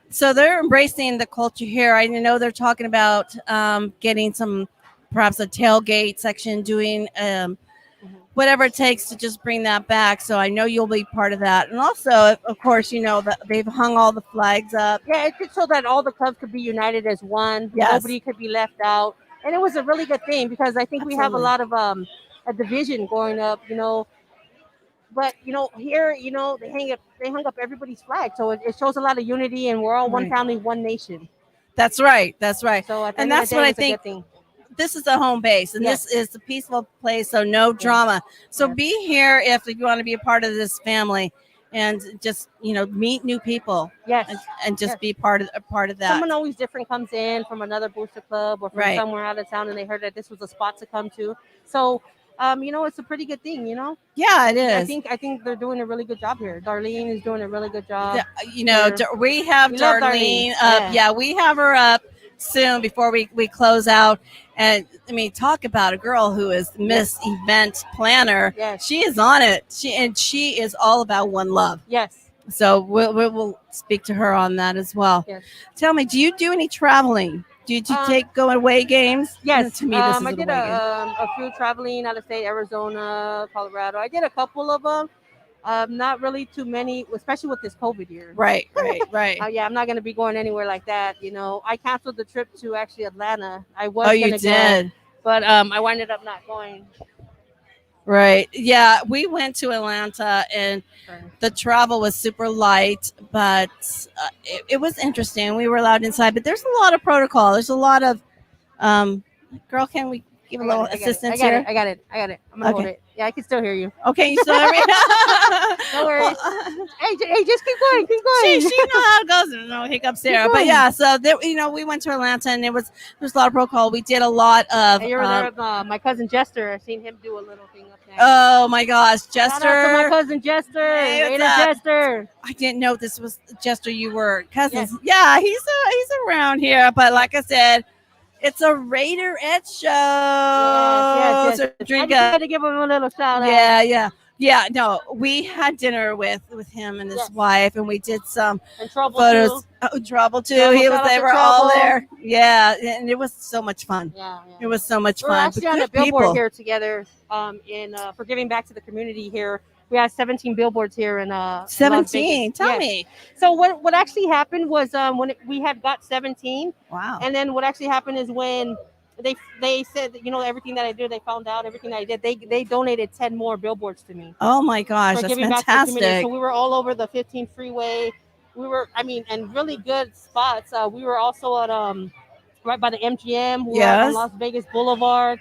So they're embracing the culture here. I know they're talking about getting perhaps a tailgate section, doing whatever it takes to just bring that back. So I know you'll be part of that. And also, of course, that they've hung all the flags up. Yeah, it could show that all the clubs could be united as one. Yes. Nobody could be left out. And it was a really good thing because I think we have a lot of a division going up, But here, they hung up everybody's flag. So it shows a lot of unity, and we're all one Right. family, one nation. That's right. That's right. So at the And end of that's the what day, I it's a good think. thing. This is a home base, and Yes. this is a peaceful place, so no drama. So Yes. be here if you want to be a part of this family, and just meet new people. Yes. And just Yes. be part of that. Someone always different comes in from another booster club or from Right. somewhere out of town, and they heard that this was a spot to come to. So, it's a pretty good thing, Yeah, it is. I think they're doing a really good job here. Darlene is doing a really good job. We have We love Darlene Darlene. up. Yeah, we have her up soon before we close out. And I mean, talk about a girl who is Miss Event Planner. Yes. She is on it. She is all about one love. Yes. So we'll speak to her on that as well. Yes. Tell me, do you do any traveling? Do you take go away games? Yes, To me, this is I an did away game. a few traveling out of state, Arizona, Colorado. I did a couple of them. Not really too many, especially with this COVID year. Right. Yeah, I'm not going to be going anywhere like that. I canceled the trip to actually Atlanta. I was Oh, you going to go, did? but I winded up not going. Right. Yeah, we went to Atlanta and the travel was super light, but it was interesting. We were allowed inside, but there's a lot of protocol. There's a lot of, girl, can give a little assistance I got here? it. I got it. I'm gonna hold it. Yeah, I can still hear you. Okay, you still have me? No worries. Hey, just keep going. Keep going. She knows how it goes. No hiccups there. But yeah, so there, we went to Atlanta and there was a lot of protocol. We did a lot of. And you were there with my cousin Jester. I've seen him do a little thing up there. Oh my gosh, Jester! Shout out to my cousin Jester. Hey, what's Raider up? Jester. I didn't know this was Jester. You were cousins. Yeah, he's around here. But like I said, it's a Raiderette show. Yes. So drink I just had to give him a little shout out. Yeah. No, we had dinner with him and his wife, and we did some And Trouble photos. too. Oh, Trouble too. Trouble, They shout out to were all Trouble. there. Yeah, and it was so much fun. Yeah. It was so much We're fun. actually But on a good billboard people. here together for giving back to the community here. We had 17 billboards here in Las 17. Vegas. Tell Yes. me. So what actually happened was we had got 17. Wow. And then what actually happened is when they said everything that I did, they found out everything that I did. They donated 10 more billboards to me. Oh my gosh, for that's giving back to the community. fantastic. So we were all over the 15 freeway. We were, and really good spots. We were also at right by the MGM. We were on Las Vegas Boulevard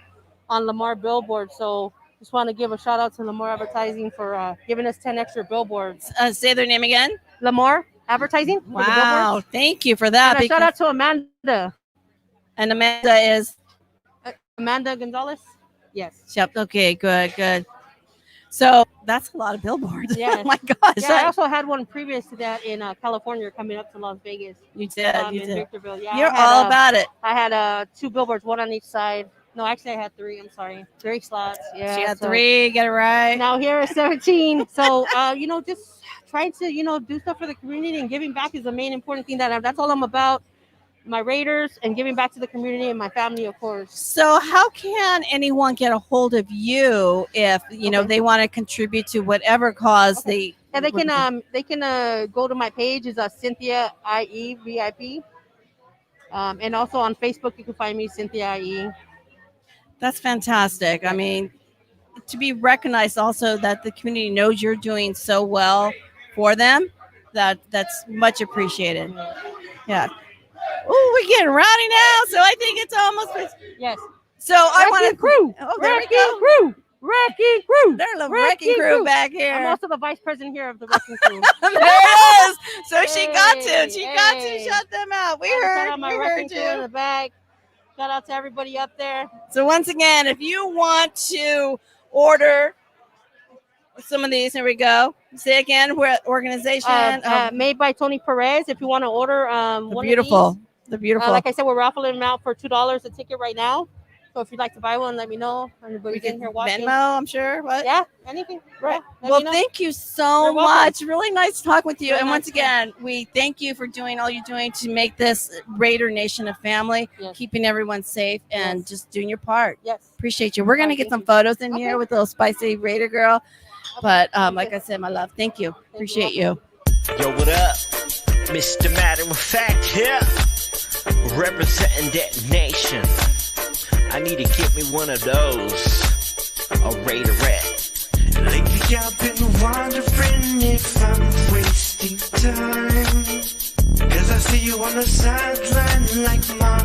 on Lamar Billboard. So just want to give a shout out to Lamar Advertising for giving us 10 extra billboards. Say their name again. Lamar Advertising. for the Wow, billboards. thank you for that. And a shout out to Amanda. And Amanda is Amanda Gonzalez. Yes. Yep. Okay. Good. So that's a lot of billboards. Yes. Oh my gosh. Yeah, I also had one previous to that in California coming up to Las Vegas. You did. You in did. Victorville. Yeah, You're I had, all about it. I had 2 billboards, one on each side. No, actually, I had 3. I'm sorry, 3 slots. Yeah, She had so 3. Get it right. Now here are 17. So just trying to do stuff for the community and giving back is the main important thing that's all I'm about. My Raiders and giving back to the community and my family, of course. So how can anyone get a hold of you if they want to contribute to whatever cause they? And they can go to my page is Cynthia IE VIP, and also on Facebook you can find me Cynthia IE. That's fantastic. I mean, to be recognized also that the community knows you're doing so well for them, that's much appreciated. Yeah. Oh, we're getting rowdy now, so I think it's almost. Yes. So I want to crew. Oh, there we go. Wrecking crew. There's a wrecking crew back here. I'm also the vice president here of the wrecking crew. There it is. So she got to. She got to Hey. shut them out. We Shout heard. out my We wrecking heard crew in you. the back. Shout out to everybody up there. So once again, if you want to order some of these, here we go. Say again, we're at organization. Made by Tony Perez. If you want to order one beautiful. of these. The beautiful. Like I said, we're raffling them out for $2 a ticket right now. So if you'd like to buy one, let me know. Anybody's in here watching. Venmo, I'm sure. What? Yeah, anything. Right. Yeah, Well, me know. thank you so You're welcome. much. Really nice to talk with you. Very And nice once again, we thank you for doing all you're doing to make this Raider Nation a family, Yes. keeping everyone safe and Yes. just doing your part. Yes. Appreciate you. We're going to get some photos in here with little spicy Raider girl. But like I said, my love, thank you. Appreciate you. Yo, what up? Mr. Matter of Fact here. Representing that nation. I need to get me one of those. A Raiderette. Lately I've been wondering if I'm wasting time. Cause I see you on the sideline like my.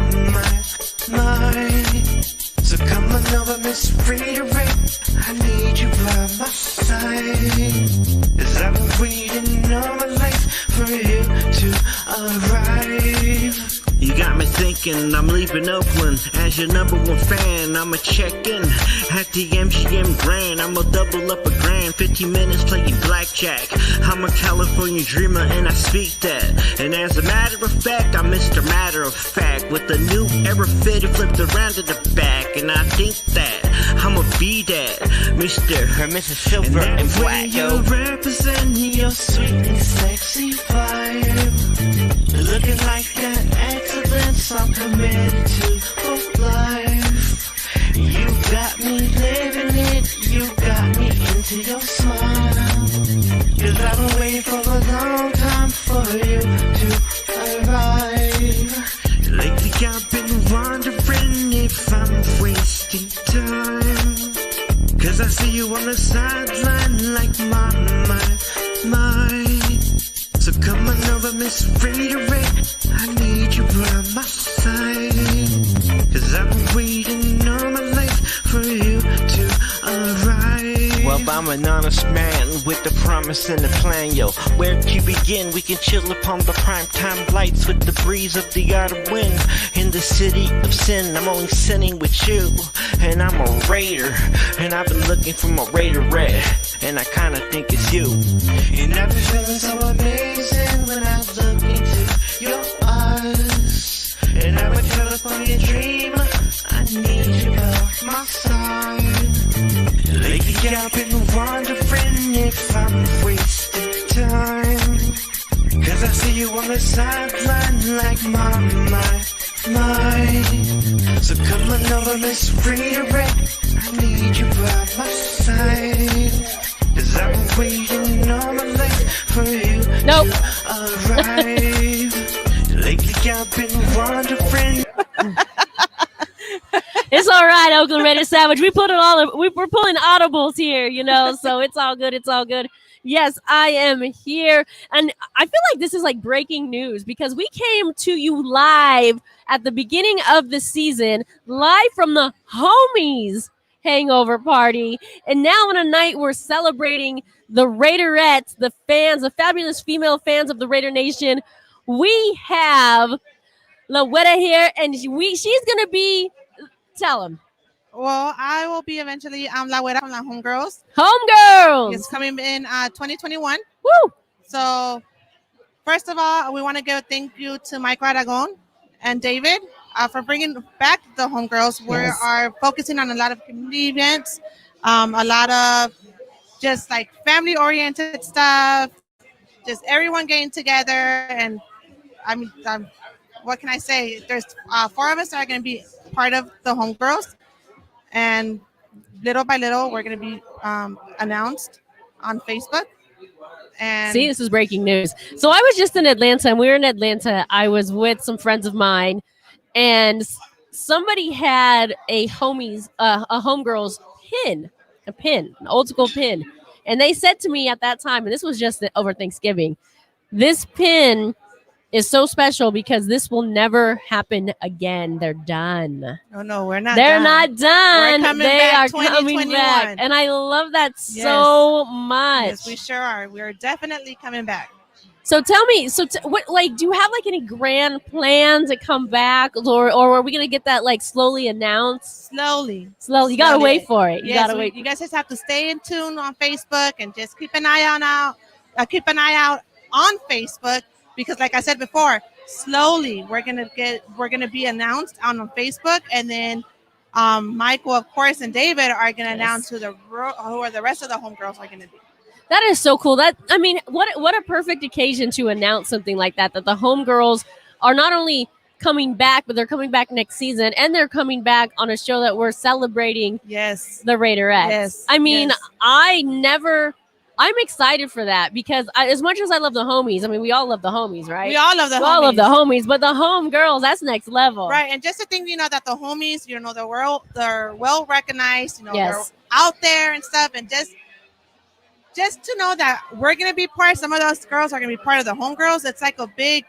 So come on over, Miss Raiderette. I need you by my side. Cause I've been waiting all my life for you to arrive. You got me thinking I'm leaving Oakland as your number 1 fan. I'ma check in at the MGM Grand. I'ma double up a grand, 15 minutes playing blackjack. I'm a California dreamer and I speak that. And as a matter of fact, I'm Mr. Matter of Fact with a new era fitted flipped around to the back. And I think that I'ma be that Mr. or Mrs. Silver and Black, You yo. represent your sweet and sexy vibe. Looking like an excellence, I'm committed to for life. You got me living it, you got me into your smile. Cause I've been waiting for a long time for you to arrive. Lately I've been wondering if I'm wasting time. Cause I see you on the sideline like my. So come on over, Miss Raiderette. I need you by my side. Cause I've been waiting all my life I'm an honest man with the promise and the plan, yo. Where to begin? We can chill upon the primetime lights with the breeze of the autumn wind. In the city of sin, I'm only sinning with you. And I'm a raider, and I've been looking for my Raiderette, and I kinda think it's you. And I've been feeling so amazing when I look into your eyes. And I'm a California dream. I need you by my side. Lately I've been wondering if I'm wasting time. Cause I see you on the sideline like my. So come on over, Miss Raiderette. I need you by my side. Cause I'm waiting all my life for you to arrive. Lately I've been wondering. It's all right, Oakland Raider Savage. We put it all. We're pulling audibles here, you know, so it's all good. It's all good. Yes, I am here, and I feel like this is like breaking news because we came to you live at the beginning of the season, live from the Homies Hangover Party, and now on a night we're celebrating the Raiderettes, the fans, the fabulous female fans of the Raider Nation. We have Lawetta here, and she's gonna be. Tell him. Well, I will be eventually La Güera from the Homegirls. Homegirls! It's coming in 2021. Woo! So, first of all, we want to give a thank you to Mike Aragon and David for bringing back the Homegirls. We are focusing on a lot of community events, a lot of just like family-oriented stuff, just everyone getting together. And I mean, what can I say? There's 4 of us that are going to be part of the Homegirls, and little by little we're going to be announced on Facebook. And see, this is breaking news. So I was just in Atlanta, and we were in Atlanta. I was with some friends of mine, and somebody had a Homegirls pin, an old school pin, and they said to me at that time, and this was just over Thanksgiving, this pin is so special because this will never happen again. They're done. No, we're not. They're not done. We're coming they back are coming back, and I love that so much. Yes, we sure are. We are definitely coming back. So tell me, what, like, do you have like any grand plans to come back, or are we gonna get that like slowly announced? Slowly. You gotta wait for it. You gotta wait. You guys just have to stay in tune on Facebook and just keep an eye out on Facebook. Because like I said before, slowly we're gonna be announced on Facebook, and then Michael, of course, and David are gonna announce who are the rest of the Homegirls are gonna be. That is so cool. What a perfect occasion to announce something like that. That the Homegirls are not only coming back, but they're coming back next season, and they're coming back on a show that we're celebrating. Yes, the Raiderettes. Yes, I mean, I'm excited for that because as much as I love the Homies, I mean, we all love the Homies, right? We all love the homies. all love the Homies, but the Homegirls, that's next level. Right, and just to think, that the Homies, they're well recognized, yes. They're out there and stuff, and just to know that we're going to be part, some of those girls are going to be part of the Homegirls, it's like a big,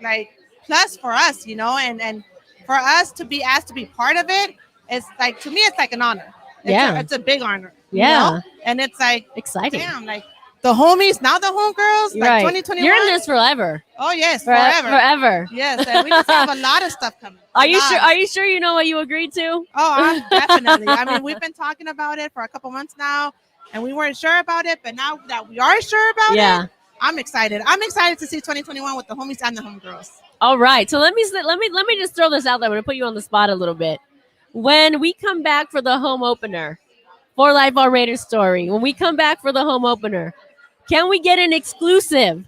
like, plus for us, and for us to be asked to be part of it, it's like, to me, it's like an honor. It's a big honor. Yeah. And it's like exciting. Damn, like the Homies, now the Homegirls, like 2021. You're in this forever. Oh yes, forever. Forever. Yes, and we just have a lot of stuff coming. Are you sure you know what you agreed to? Oh, I'm definitely. I mean, we've been talking about it for a couple months now, and we weren't sure about it, but now that we are sure about it, I'm excited. I'm excited to see 2021 with the Homies and the Homegirls. All right. So let me just throw this out there. I'm going to put you on the spot a little bit. When we come back for the home opener, For Life Our Raiders story, when we come back for the home opener, can we get an exclusive?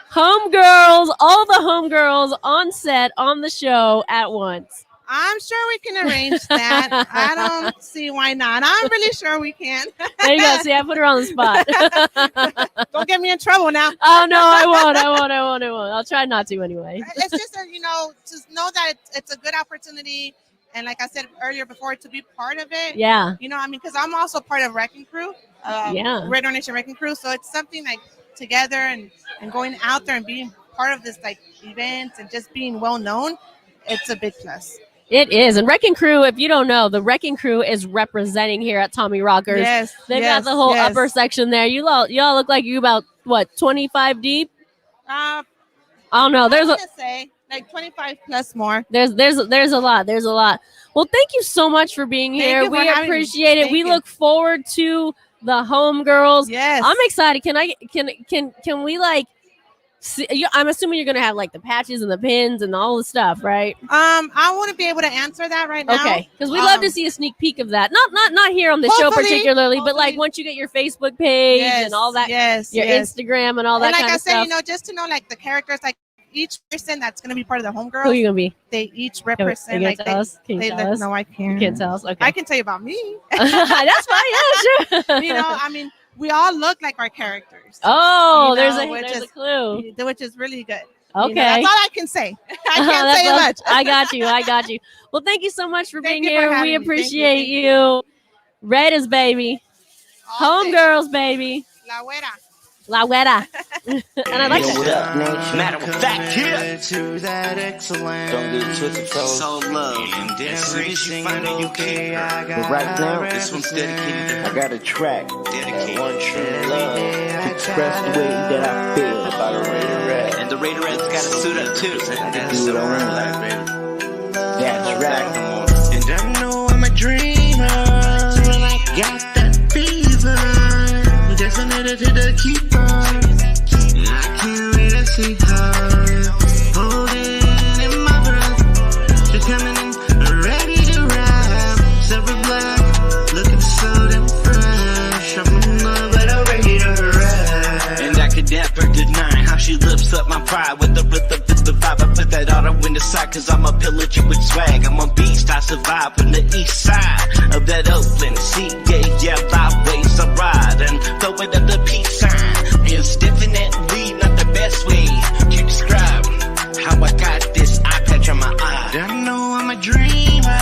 Homegirls, all the Homegirls on set, on the show at once. I'm sure we can arrange that. I don't see why not. I'm really sure we can. There you go. See, I put her on the spot. Don't get me in trouble now. Oh, no, I won't. I'll try not to anyway. It's just, just know that it's a good opportunity. And like I said earlier before, to be part of it. Yeah. Because I'm also part of Wrecking Crew. Raider Nation Wrecking Crew. So it's something like together and going out there and being part of this like events and just being well known. It's a big plus. It is. And Wrecking Crew, if you don't know, the Wrecking Crew is representing here at Tommy Rockers. Yes, They've yes, got the whole yes. upper section there. Y'all look like you about, what, 25 deep? Uh, I don't know. I'm There's a gonna say like 25 plus more. there's a lot. There's a lot. Well, thank you so much for being Thank here. you for We having me. appreciate it. Thank We you. look forward to the Homegirls. Yes. I'm excited. Can we like see, I'm assuming you're gonna have like the patches and the pins and all the stuff, right? I wouldn't be able to answer that right now. Okay, because we'd love to see a sneak peek of that. Not here on the show Hopefully- particularly, but like once you get your Facebook page Yes, and all that, yes, your yes. Instagram and all that And like kind I of said, stuff. you know, just to know like the characters, like each person that's gonna be part of the homegirls. Who are you gonna be? They each Can you represent tell like us? Can you they tell look- us? No, I can't. You can't tell us. Okay, I can tell you about me. That's fine. Yeah, sure. You know, I mean, we all look like our characters. Oh, You there's know, a clue. which is really good. Okay. You know, that's all I can say. I can't That's say all- much. I got you. Well, thank you so much for being you for here. having We me. Thank you, appreciate thank you. Red is baby. Homegirls, baby. La güera. La güera. And I like Yo, what that. up, nation? Matter of fact, here. To that excellence. Don't get it twisted, fellas. So love. And every single day I got But right now, this one's dedicated I got a track. dedicated. One true love to express the way that I feel about a Raiderette. And the Raiderette's got a suit up too. I can do what I want. That's right. And I know I'm a dreamer. And I got that fever. Designated to the keeper. And I can't wait to see her. Holding in my breath. She's coming in ready to rap. Silver black. Looking so damn fresh. I'm in love with a Raiderette. And I could never deny how she lifts up my pride with the rhythm, with the vibe. I put that auto in the side, cause I'm a pillager with swag. I'm a beast, I survive from the east side of that Oakland sea. Yeah, byways I ride and throw it up the peace sign. It's definitely not the best way to describe how I got this eye patch on my eye. I know I'm a dreamer.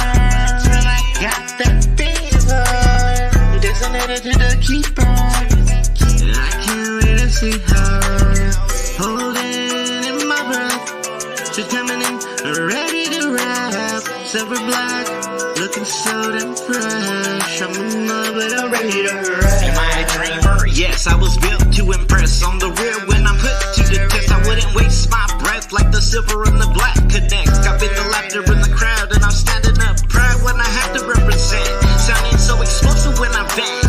And I got that fever. Designated to the keeper. And I can't wait to see her. Holding in my breath. She's coming in ready to rap. Silver black. Looking so damn fresh. I'm in love with a Raiderette. Am I a dreamer? Yes, I was built to impress. On the rear when I'm put to the test, I wouldn't waste my breath like the silver and the black connect. I've been the laughter in the crowd and I'm standing up proud when I have to represent. Sounding so explosive when I vent.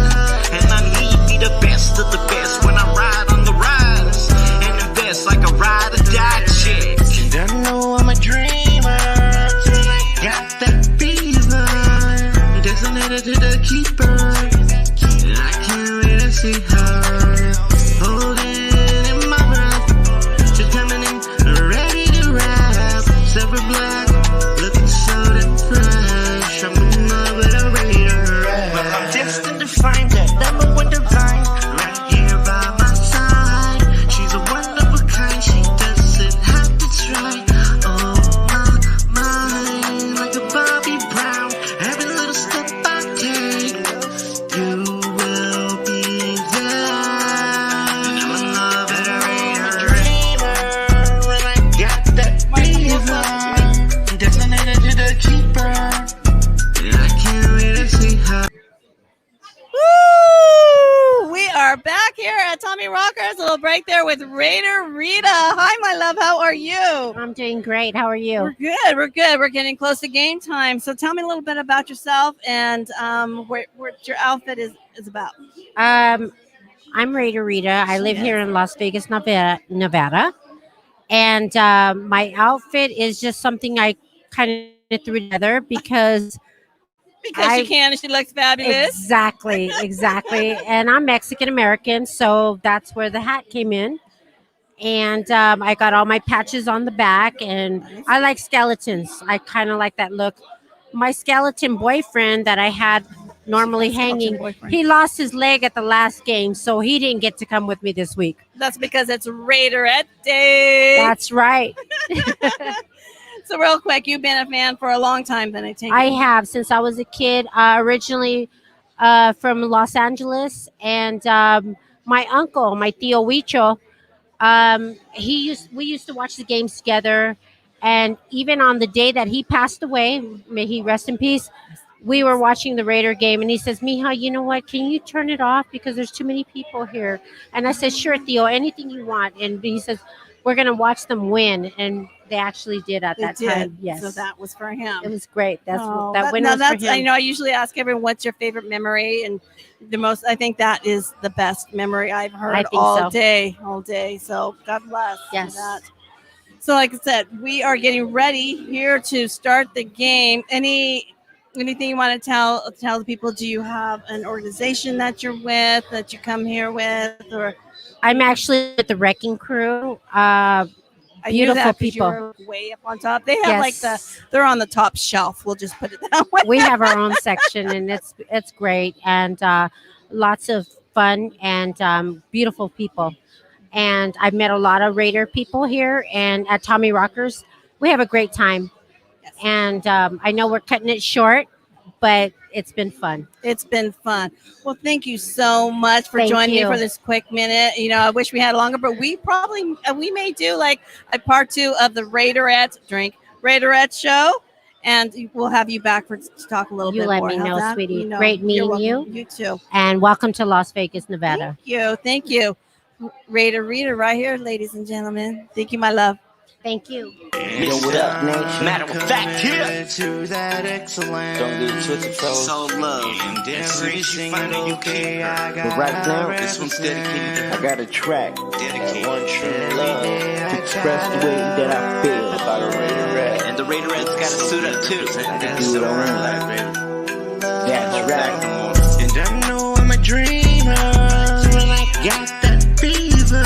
And I need be the best of the best when I ride on the rise. And invest like a ride or die chick. And I know I'm a dreamer. And I got that fever. Designated to the keeper. And I can't wait to see her. Holding in my breath. She's coming in ready to rap. Silver black. Looking so damn fresh. I'm in love with a Raiderette. Well, I'm destined to find that number one divine. Right here by my side. She's a one of a kind. She doesn't have to try. Oh my mind. Like a Bobby Brown. Every little step I take, you will be there. And I'm in love with a Raiderette. And I got that fever. Designated to the keeper. And I can't wait to see her. Woo! We are back here at Tommy Rockers. A little break there with Raiderette. Hi, my love. How are you? I'm doing great. How are you? We're good. We're good. We're getting close to game time. So tell me a little bit about yourself and what your outfit is about. I'm Raiderette. I live here in Las Vegas, Nevada. And my outfit is just something I kind of threw together because She can and she looks fabulous. Exactly. And I'm Mexican American, so that's where the hat came in. And I got all my patches on the back, and I like skeletons. I kind of like that look. My skeleton boyfriend that I had normally hanging, he lost his leg at the last game, so he didn't get to come with me this week. That's because it's Raiderette Day. That's right. So real quick, you've been a fan for a long time, then I take I it. have since I was a kid, originally from Los Angeles, and my uncle, my Tío Huicho, we used to watch the games together, And even on the day that he passed away, may he rest in peace, we were watching the Raider game, and he says, Mija, you know what? Can you turn it off because there's too many people here? And I said, sure, Theo, anything you want. And he says, we're going to watch them win. And they actually did at that time. Yes. So that was for him. It was great. That win no, was that's, for him. I know I usually ask everyone, what's your favorite memory? And I think that is the best memory I've heard all day. So God bless. Yes. That. So like I said, we are getting ready here to start the game. Anything you want to tell the people? Do you have an organization that you're with, that you come here with, or? I'm actually with the Wrecking Crew. Beautiful people. You're way up on top. They have they're on the top shelf. We'll just put it that way. We have our own section, and it's great, and lots of fun and beautiful people. And I've met a lot of Raider people here, and at Tommy Rockers, we have a great time. And I know we're cutting it short, but it's been fun. It's been fun. Well, thank you so much for joining me for this quick minute. I wish we had longer, but we may do like a part 2 of the Raiderette show, and we'll have you back to talk a little bit more. You let me know, sweetie. Great meeting you. You too. And welcome to Las Vegas, Nevada. Thank you. Raider right here, ladies and gentlemen. Thank you, my love. Thank you. Yo, what up, nation? Matter of fact, here. To that excellence. Don't get it twisted, fellas. So love. And every single day I got But right now, this one's dedicated I got a track. dedicated. One true love to express the way that I feel about a Raiderette. And the Raiderette's got a suit up too. That's do what I want. That's right. And I know I'm a dreamer when I got that fever.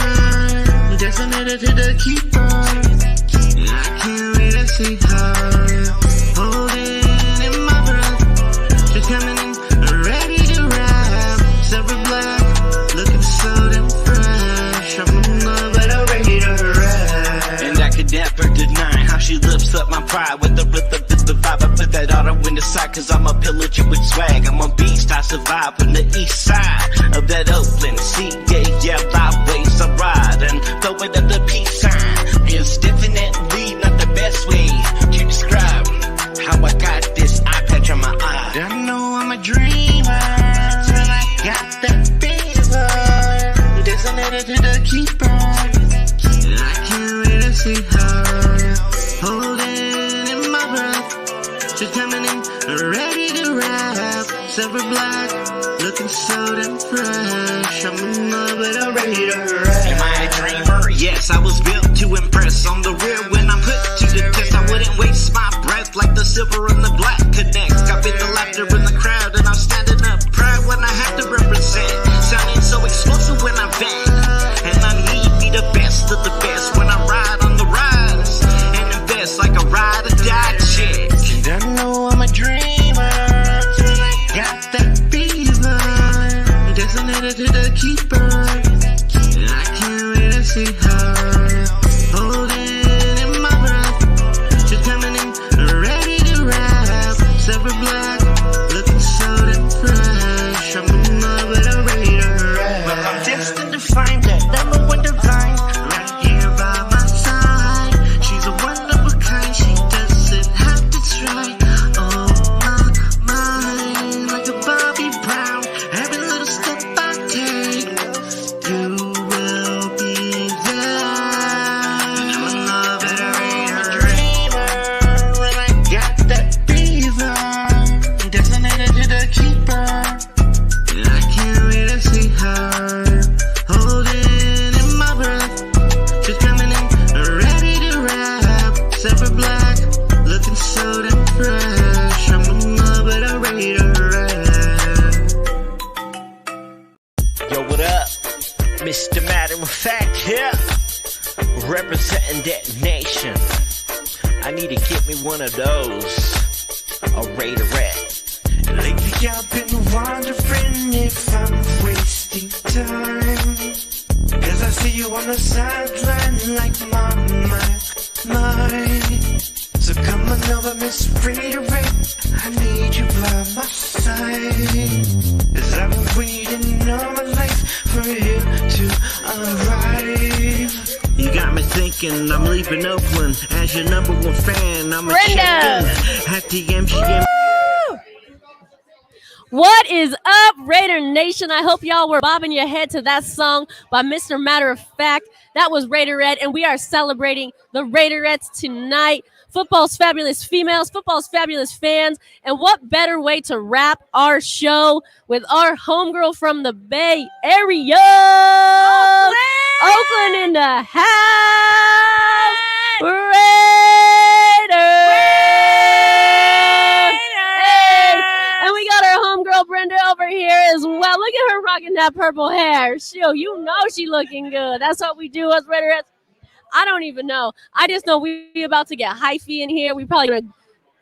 Designated to the keeper. I can't wait to see her. Holding in my breath. She's coming in, ready to rap. Silver black, looking so damn fresh. I'm in love with a Raiderette. And I could never deny how she lifts up my pride with the rhythm, with the vibe. I put that auto in the side, cause I'm a pillager with swag. I'm a beast, I survive from the east side of that Oakland CA, byways I ride and throw it at the peace sign. It's definitely not the best way to describe how I got this eye patch on my eye. I know I'm a dreamer when I got that fever. Designated to the keeper. I can't wait to see her. Holding in my breath. She's coming in, ready to rap. Silver black, looking so damn fresh. I'm in love with a Raiderette. Am I a dreamer? Yes, I was built to impress. On the rear when I'm put to the test, I wouldn't waste my breath like the silver and the black connects. Got bit the laughter in the crowd, and I'm standing up proud when I have to represent. Sounding so explosive when I bang, and I need be the best of the best when I ride on the rise and invest like a ride or die chick. And I know I'm a dreamer when I got that fever. Designated to the keeper. I can't wait to see her. Holding in my breath. She's coming in, ready to rap. Silver black, looking so damn fresh. I'm in love with a Raiderette. Well, I'm destined to find that number one divine Right here by my side. She's a one of a kind. She doesn't have to try. Oh my mind, like a Bobby Brown. Every little step I take, you will be there. I'm in love with a Raiderette. When I got that fever, designated to the keeper. I can't wait to see her. Holding in my breath. She's coming in, ready to rap. Silver black, looking so damn fresh. I'm in love with a Raiderette. Yo, what up? Mr. Matter of Fact here. Representing that nation. I need to get me one of those. A Raiderette. Lately I've been wondering if I'm wasting time. Cause I see you on the sideline like mine. So come on over, Miss Raiderette. I need you by my side. Cause I've been waiting all my life for you to arrive. You got me thinking I'm leaving Oakland as your number one fan. I'm a Brenda. check-in at the MGM. What is up, Raider Nation? I hope y'all were bobbing your head to that song by Mr. Matter of Fact. That was Raiderette, and we are celebrating the Raiderettes tonight. Football's fabulous females, football's fabulous fans, and what better way to wrap our show with our homegirl from the Bay Area, Oakland in the house, Raiders! And we got our homegirl Brenda over here as well. Look at her rocking that purple hair. You know she looking good. That's what we do as Raiderettes. I don't even know. I just know we about to get hyphy in here. We probably gonna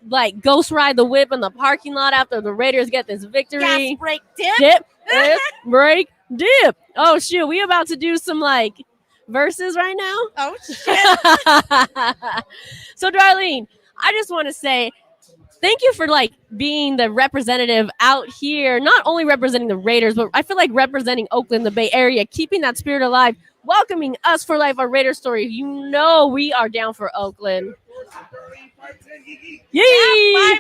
like ghost ride the whip in the parking lot after the Raiders get this victory. Gas, break, dip. Dip, break, dip. Oh shoot, we about to do some like verses right now. Oh shit. So Darlene, I just want to say thank you for like being the representative out here, not only representing the Raiders, but I feel like representing Oakland, the Bay Area, keeping that spirit alive, welcoming us for life, our Raider story. You know we are down for Oakland. Yay!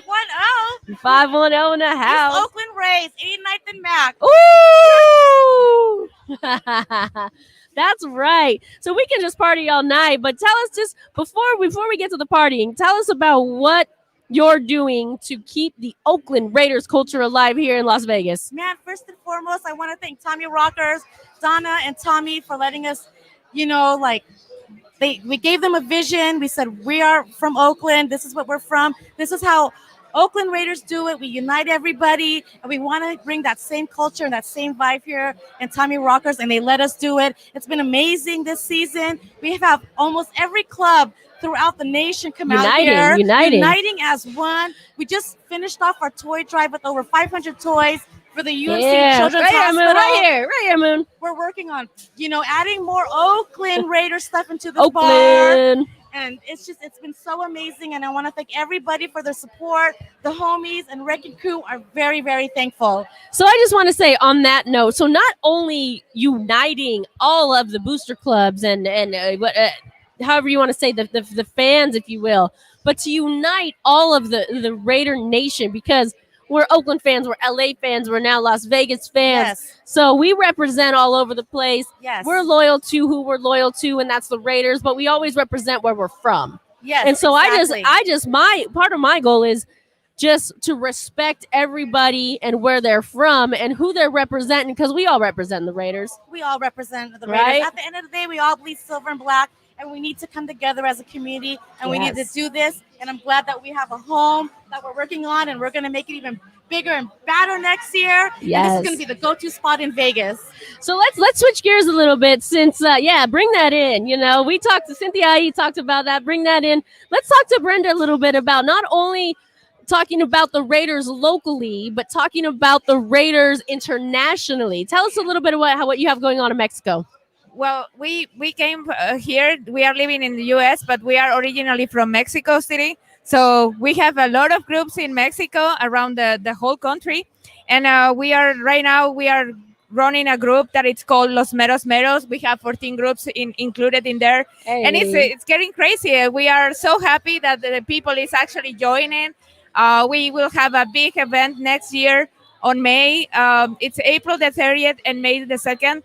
510. 510 in the house. East Oakland Rays, 89th and Mac. Ooh! That's right. So we can just party all night, but tell us just before we get to the partying, tell us about what you're doing to keep the Oakland Raiders culture alive here in Las Vegas. Man, first and foremost, I want to thank Tommy Rockers, Donna and Tommy for letting us, we gave them a vision. We said, we are from Oakland. This is what we're from. This is how Oakland Raiders do it. We unite everybody, and we want to bring that same culture and that same vibe here in Tommy Rockers, and they let us do it. It's been amazing this season. We have almost every club throughout the nation come out here. Uniting as one. We just finished off our toy drive with over 500 toys for the UMC Children's Hospital. Right here, Moon. We're working on, adding more Oakland Raider stuff into the bar. And it's been so amazing. And I want to thank everybody for their support. The homies and Wrecking Crew are very, very thankful. So I just want to say on that note, so not only uniting all of the booster clubs and however you want to say the fans, if you will, but to unite all of the Raider Nation, because we're Oakland fans, we're LA fans, we're now Las Vegas fans. Yes. So we represent all over the place. Yes. We're loyal to who we're loyal to, and that's the Raiders, but we always represent where we're from. Yes. And so exactly. my part of my goal is just to respect everybody and where they're from and who they're representing, because we all represent the Raiders. We all represent the Raiders. Right? At the end of the day, we all bleed silver and black, and we need to come together as a community, and we need to do this. And I'm glad that we have a home that we're working on, and we're going to make it even bigger and better next year. Yes. And this is going to be the go-to spot in Vegas. So let's switch gears a little bit since, bring that in. We talked to Cynthia, he talked about that. Bring that in. Let's talk to Brenda a little bit about not only talking about the Raiders locally, but talking about the Raiders internationally. Tell us a little bit about what you have going on in Mexico. Well, we came here. We are living in the U.S., but we are originally from Mexico City. So we have a lot of groups in Mexico around the whole country. And we are running a group that it's called Los Meros Meros. We have 14 groups included in there. Hey. And it's getting crazy. We are so happy that the people is actually joining. We will have a big event next year on May. It's April the 30th and May the 2nd.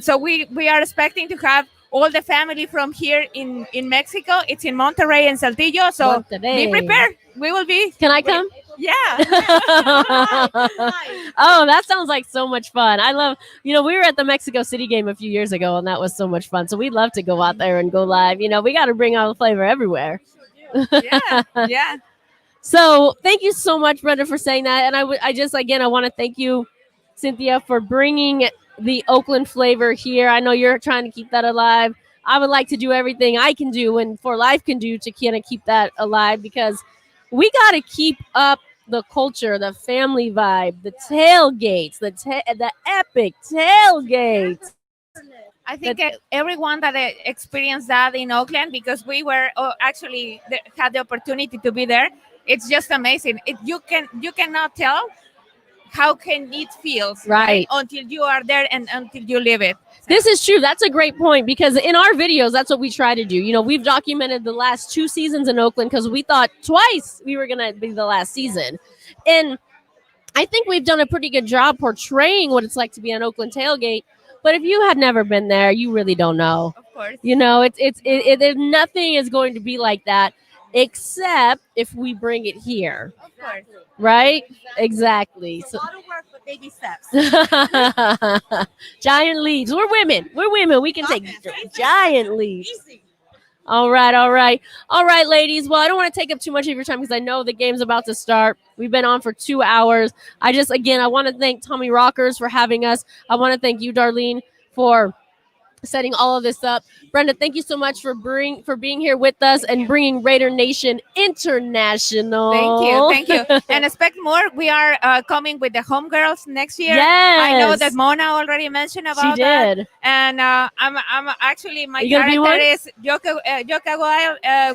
So we are expecting to have all the family from here in Mexico. It's in Monterrey and Saltillo. So be prepared. We will be. Can I come? Yeah. Oh, that sounds like so much fun. I love, we were at the Mexico City game a few years ago, and that was so much fun. So we'd love to go out there and go live. We got to bring all the flavor everywhere. Yeah. So thank you so much, Brenda, for saying that. And I want to thank you, Cynthia, for bringing the Oakland flavor here. I know you're trying to keep that alive. I would like to do everything I can do and For Life can do to kind of keep that alive, because we got to keep up the culture, the family vibe, the tailgates, the epic tailgates. I think everyone that experienced that in Oakland, because we were had the opportunity to be there. It's just amazing. You cannot tell how can it feels Right. until you are there and until you live it. This is true. That's a great point because in our videos, that's what we try to do. You know, we've documented the last 2 seasons in Oakland because we thought twice we were going to be the last season. And I think we've done a pretty good job portraying what it's like to be an Oakland tailgate. But if you had never been there, you really don't know. Of course. You know, nothing is going to be like that except if we bring it here. Of course. Right? Exactly. It's a lot of work, but baby steps. Giant leaps. We're women. We can take giant leaps. All right, ladies. Well, I don't want to take up too much of your time because I know the game's about to start. We've been on for 2 hours. I want to thank Tommy Rockers for having us. I want to thank you, Darlene, for setting all of this up. Brenda, thank you so much for being here with us and bringing Raider Nation International. Thank you. And expect more. We are coming with the homegirls next year. Yes. I know that Mona already mentioned about She that. did. And I'm actually, my You gonna be one? character is Joker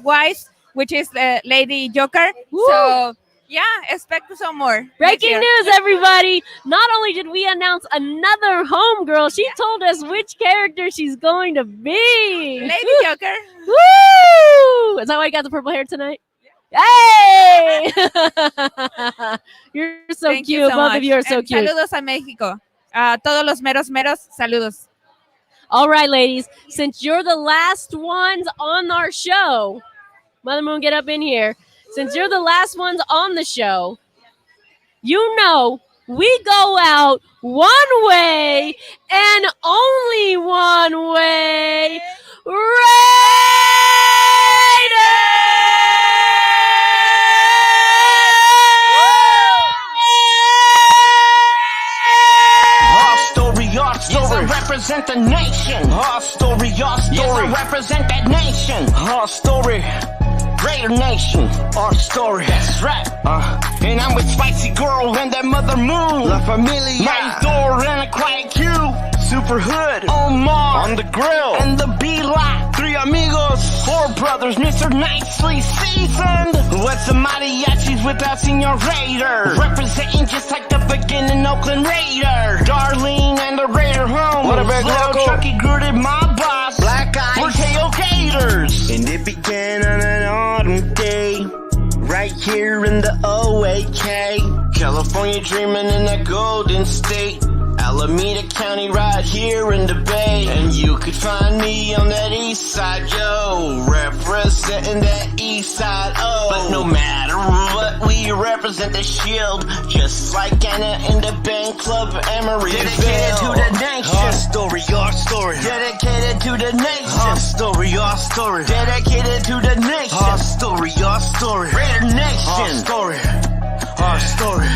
Wise, which is Lady Joker. Woo. So yeah, expect some more. Breaking news, everybody. Not only did we announce another homegirl, she told us which character she's going to be. Lady Joker. Woo! Is that why you got the purple hair tonight? Hey! You're so Thank cute. you so Both much. of you are so And cute. Saludos a México. Todos los meros, saludos. All right, ladies. Since you're the last ones on our show, Mother Moon, get up in here. Since you're the last ones on the show, you know we go out one way and only one way. Our story. Yes, I represent the nation. Our story. Yes, I represent that nation. Our story. Raider Nation, our story. That's right. And I'm with Spicy Girl and that Mother Moon. La Familia. My door and a quiet queue. Super Hood. Omar. On the grill. And the B-Lot. 3 amigos. 4 brothers. Mr. Nicely seasoned. What's the mariachis without Senor Raider? Representing just like the beginning Oakland Raider. Darlene and the Raider home. What a big Little local. Chucky Gruded, my boss. Black Eyes. We're tailgaters. And it began on an autumn day, right here in the OAK. California dreaming in that golden state. Alameda County right here in the Bay. And you could find me on that east side, yo. Representing that east side, oh. But no matter what, we represent the shield. Just like Anna in the band club Emeryville. Dedicated to the nation. Our story, our story. Dedicated to the nation. Our story, our story. Dedicated to the nation. Our story, our story. Raider Nation. Our story, our story.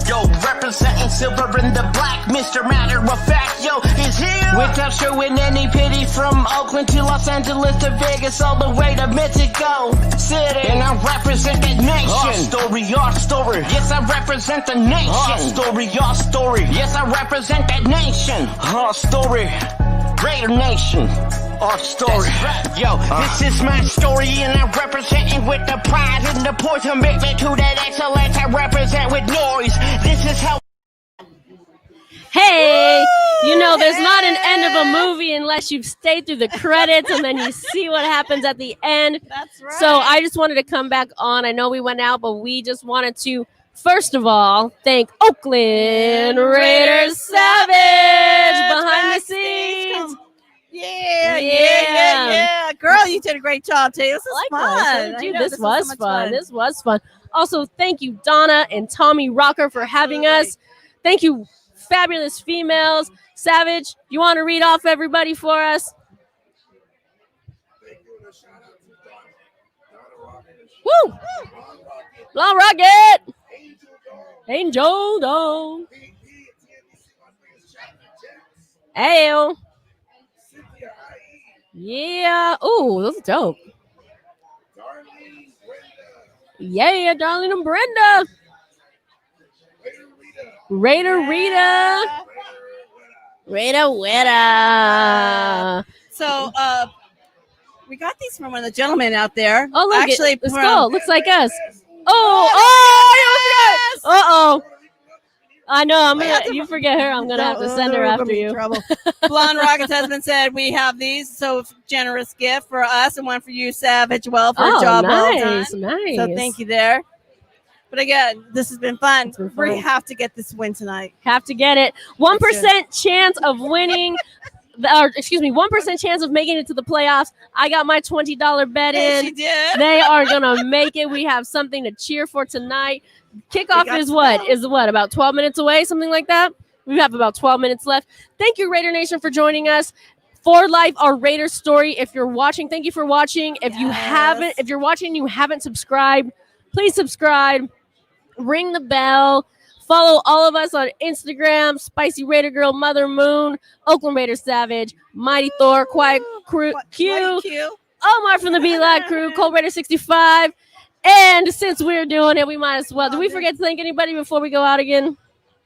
Yo, representing silver and the black, Mr. Matter of Fact, yo, is here. Without showing any pity from Oakland to Los Angeles to Vegas, all the way to Mexico City. And I represent that nation. Our story, our story. Yes, I represent the nation. Our story, our story. Yes, I represent that nation. Our story, Raider Nation. our story. Yo, this is my story and I represent it with the pride and the poise commitment to that excellence I represent with noise. This is how. Hey, you know, there's not an end of a movie unless you've stayed through the credits and then you see what happens at the end. That's right. So I just wanted to come back on. I know we went out, but we just wanted to, first of all, thank Oakland Raiders Savage behind the scenes. Yeah. Girl, you did a great job today. This is fun. Dude, I know, this was so much fun. This was fun. Also, thank you, Donna and Tommy Rocker, for having us. Thank you, fabulous females. Savage, you want to read off everybody for us? Woo! Long Rocket! Angel Dome. Ayo. Yeah. Ooh, those are dope. Yeah, Darlene and Brenda. Raider Rita. Raider Weta. So, we got these from one of the gentlemen out there. Oh, look, actually, let's go. Looks like us. Oh, yes! Uh-oh. I know. You forget her. I'm gonna have to send her after you. Trouble. Blonde Rocket's husband said we have these so generous gift for us and one for you, Savage. Well, for a job well done. Nice. So thank you there. But again, this has been fun. We have to get this win tonight. Have to get it. 1% chance of winning. 1% chance of making it to the playoffs. I got my $20 bet in. She did. They are gonna make it. We have something to cheer for tonight. Kickoff is what? About 12 minutes away, something like that. We have about 12 minutes left. Thank you, Raider Nation, for joining us. For Life, our Raider story. If you're watching, thank you for watching. If you're watching and you haven't subscribed, please subscribe. Ring the bell. Follow all of us on Instagram, Spicy Raider Girl, Mother Moon, Oakland Raider Savage, Mighty Thor, Quiet Crew, Q, Omar from the B-Lad Crew, Cold Raider 65. And since we're doing it, we might as well. Did we forget to thank anybody before we go out again?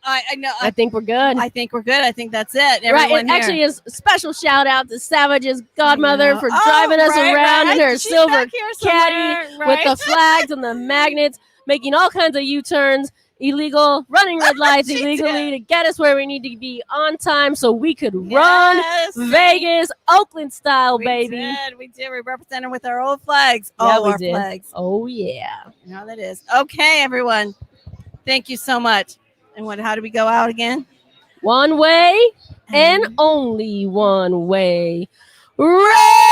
I know. I think we're good. I think we're good. I think that's it. Right. It actually is a special shout out to Savage's godmother for driving us around in her silver caddy with the flags and the magnets, making all kinds of U-turns. Illegal, running red lights illegally to get us where we need to be on time so we could run Vegas, Oakland style, baby. We did. We represented with our old flags. Yeah, all we our did. flags. Oh, yeah. You know that is. Okay, everyone. Thank you so much. And how do we go out again? One way and only one way. Ray!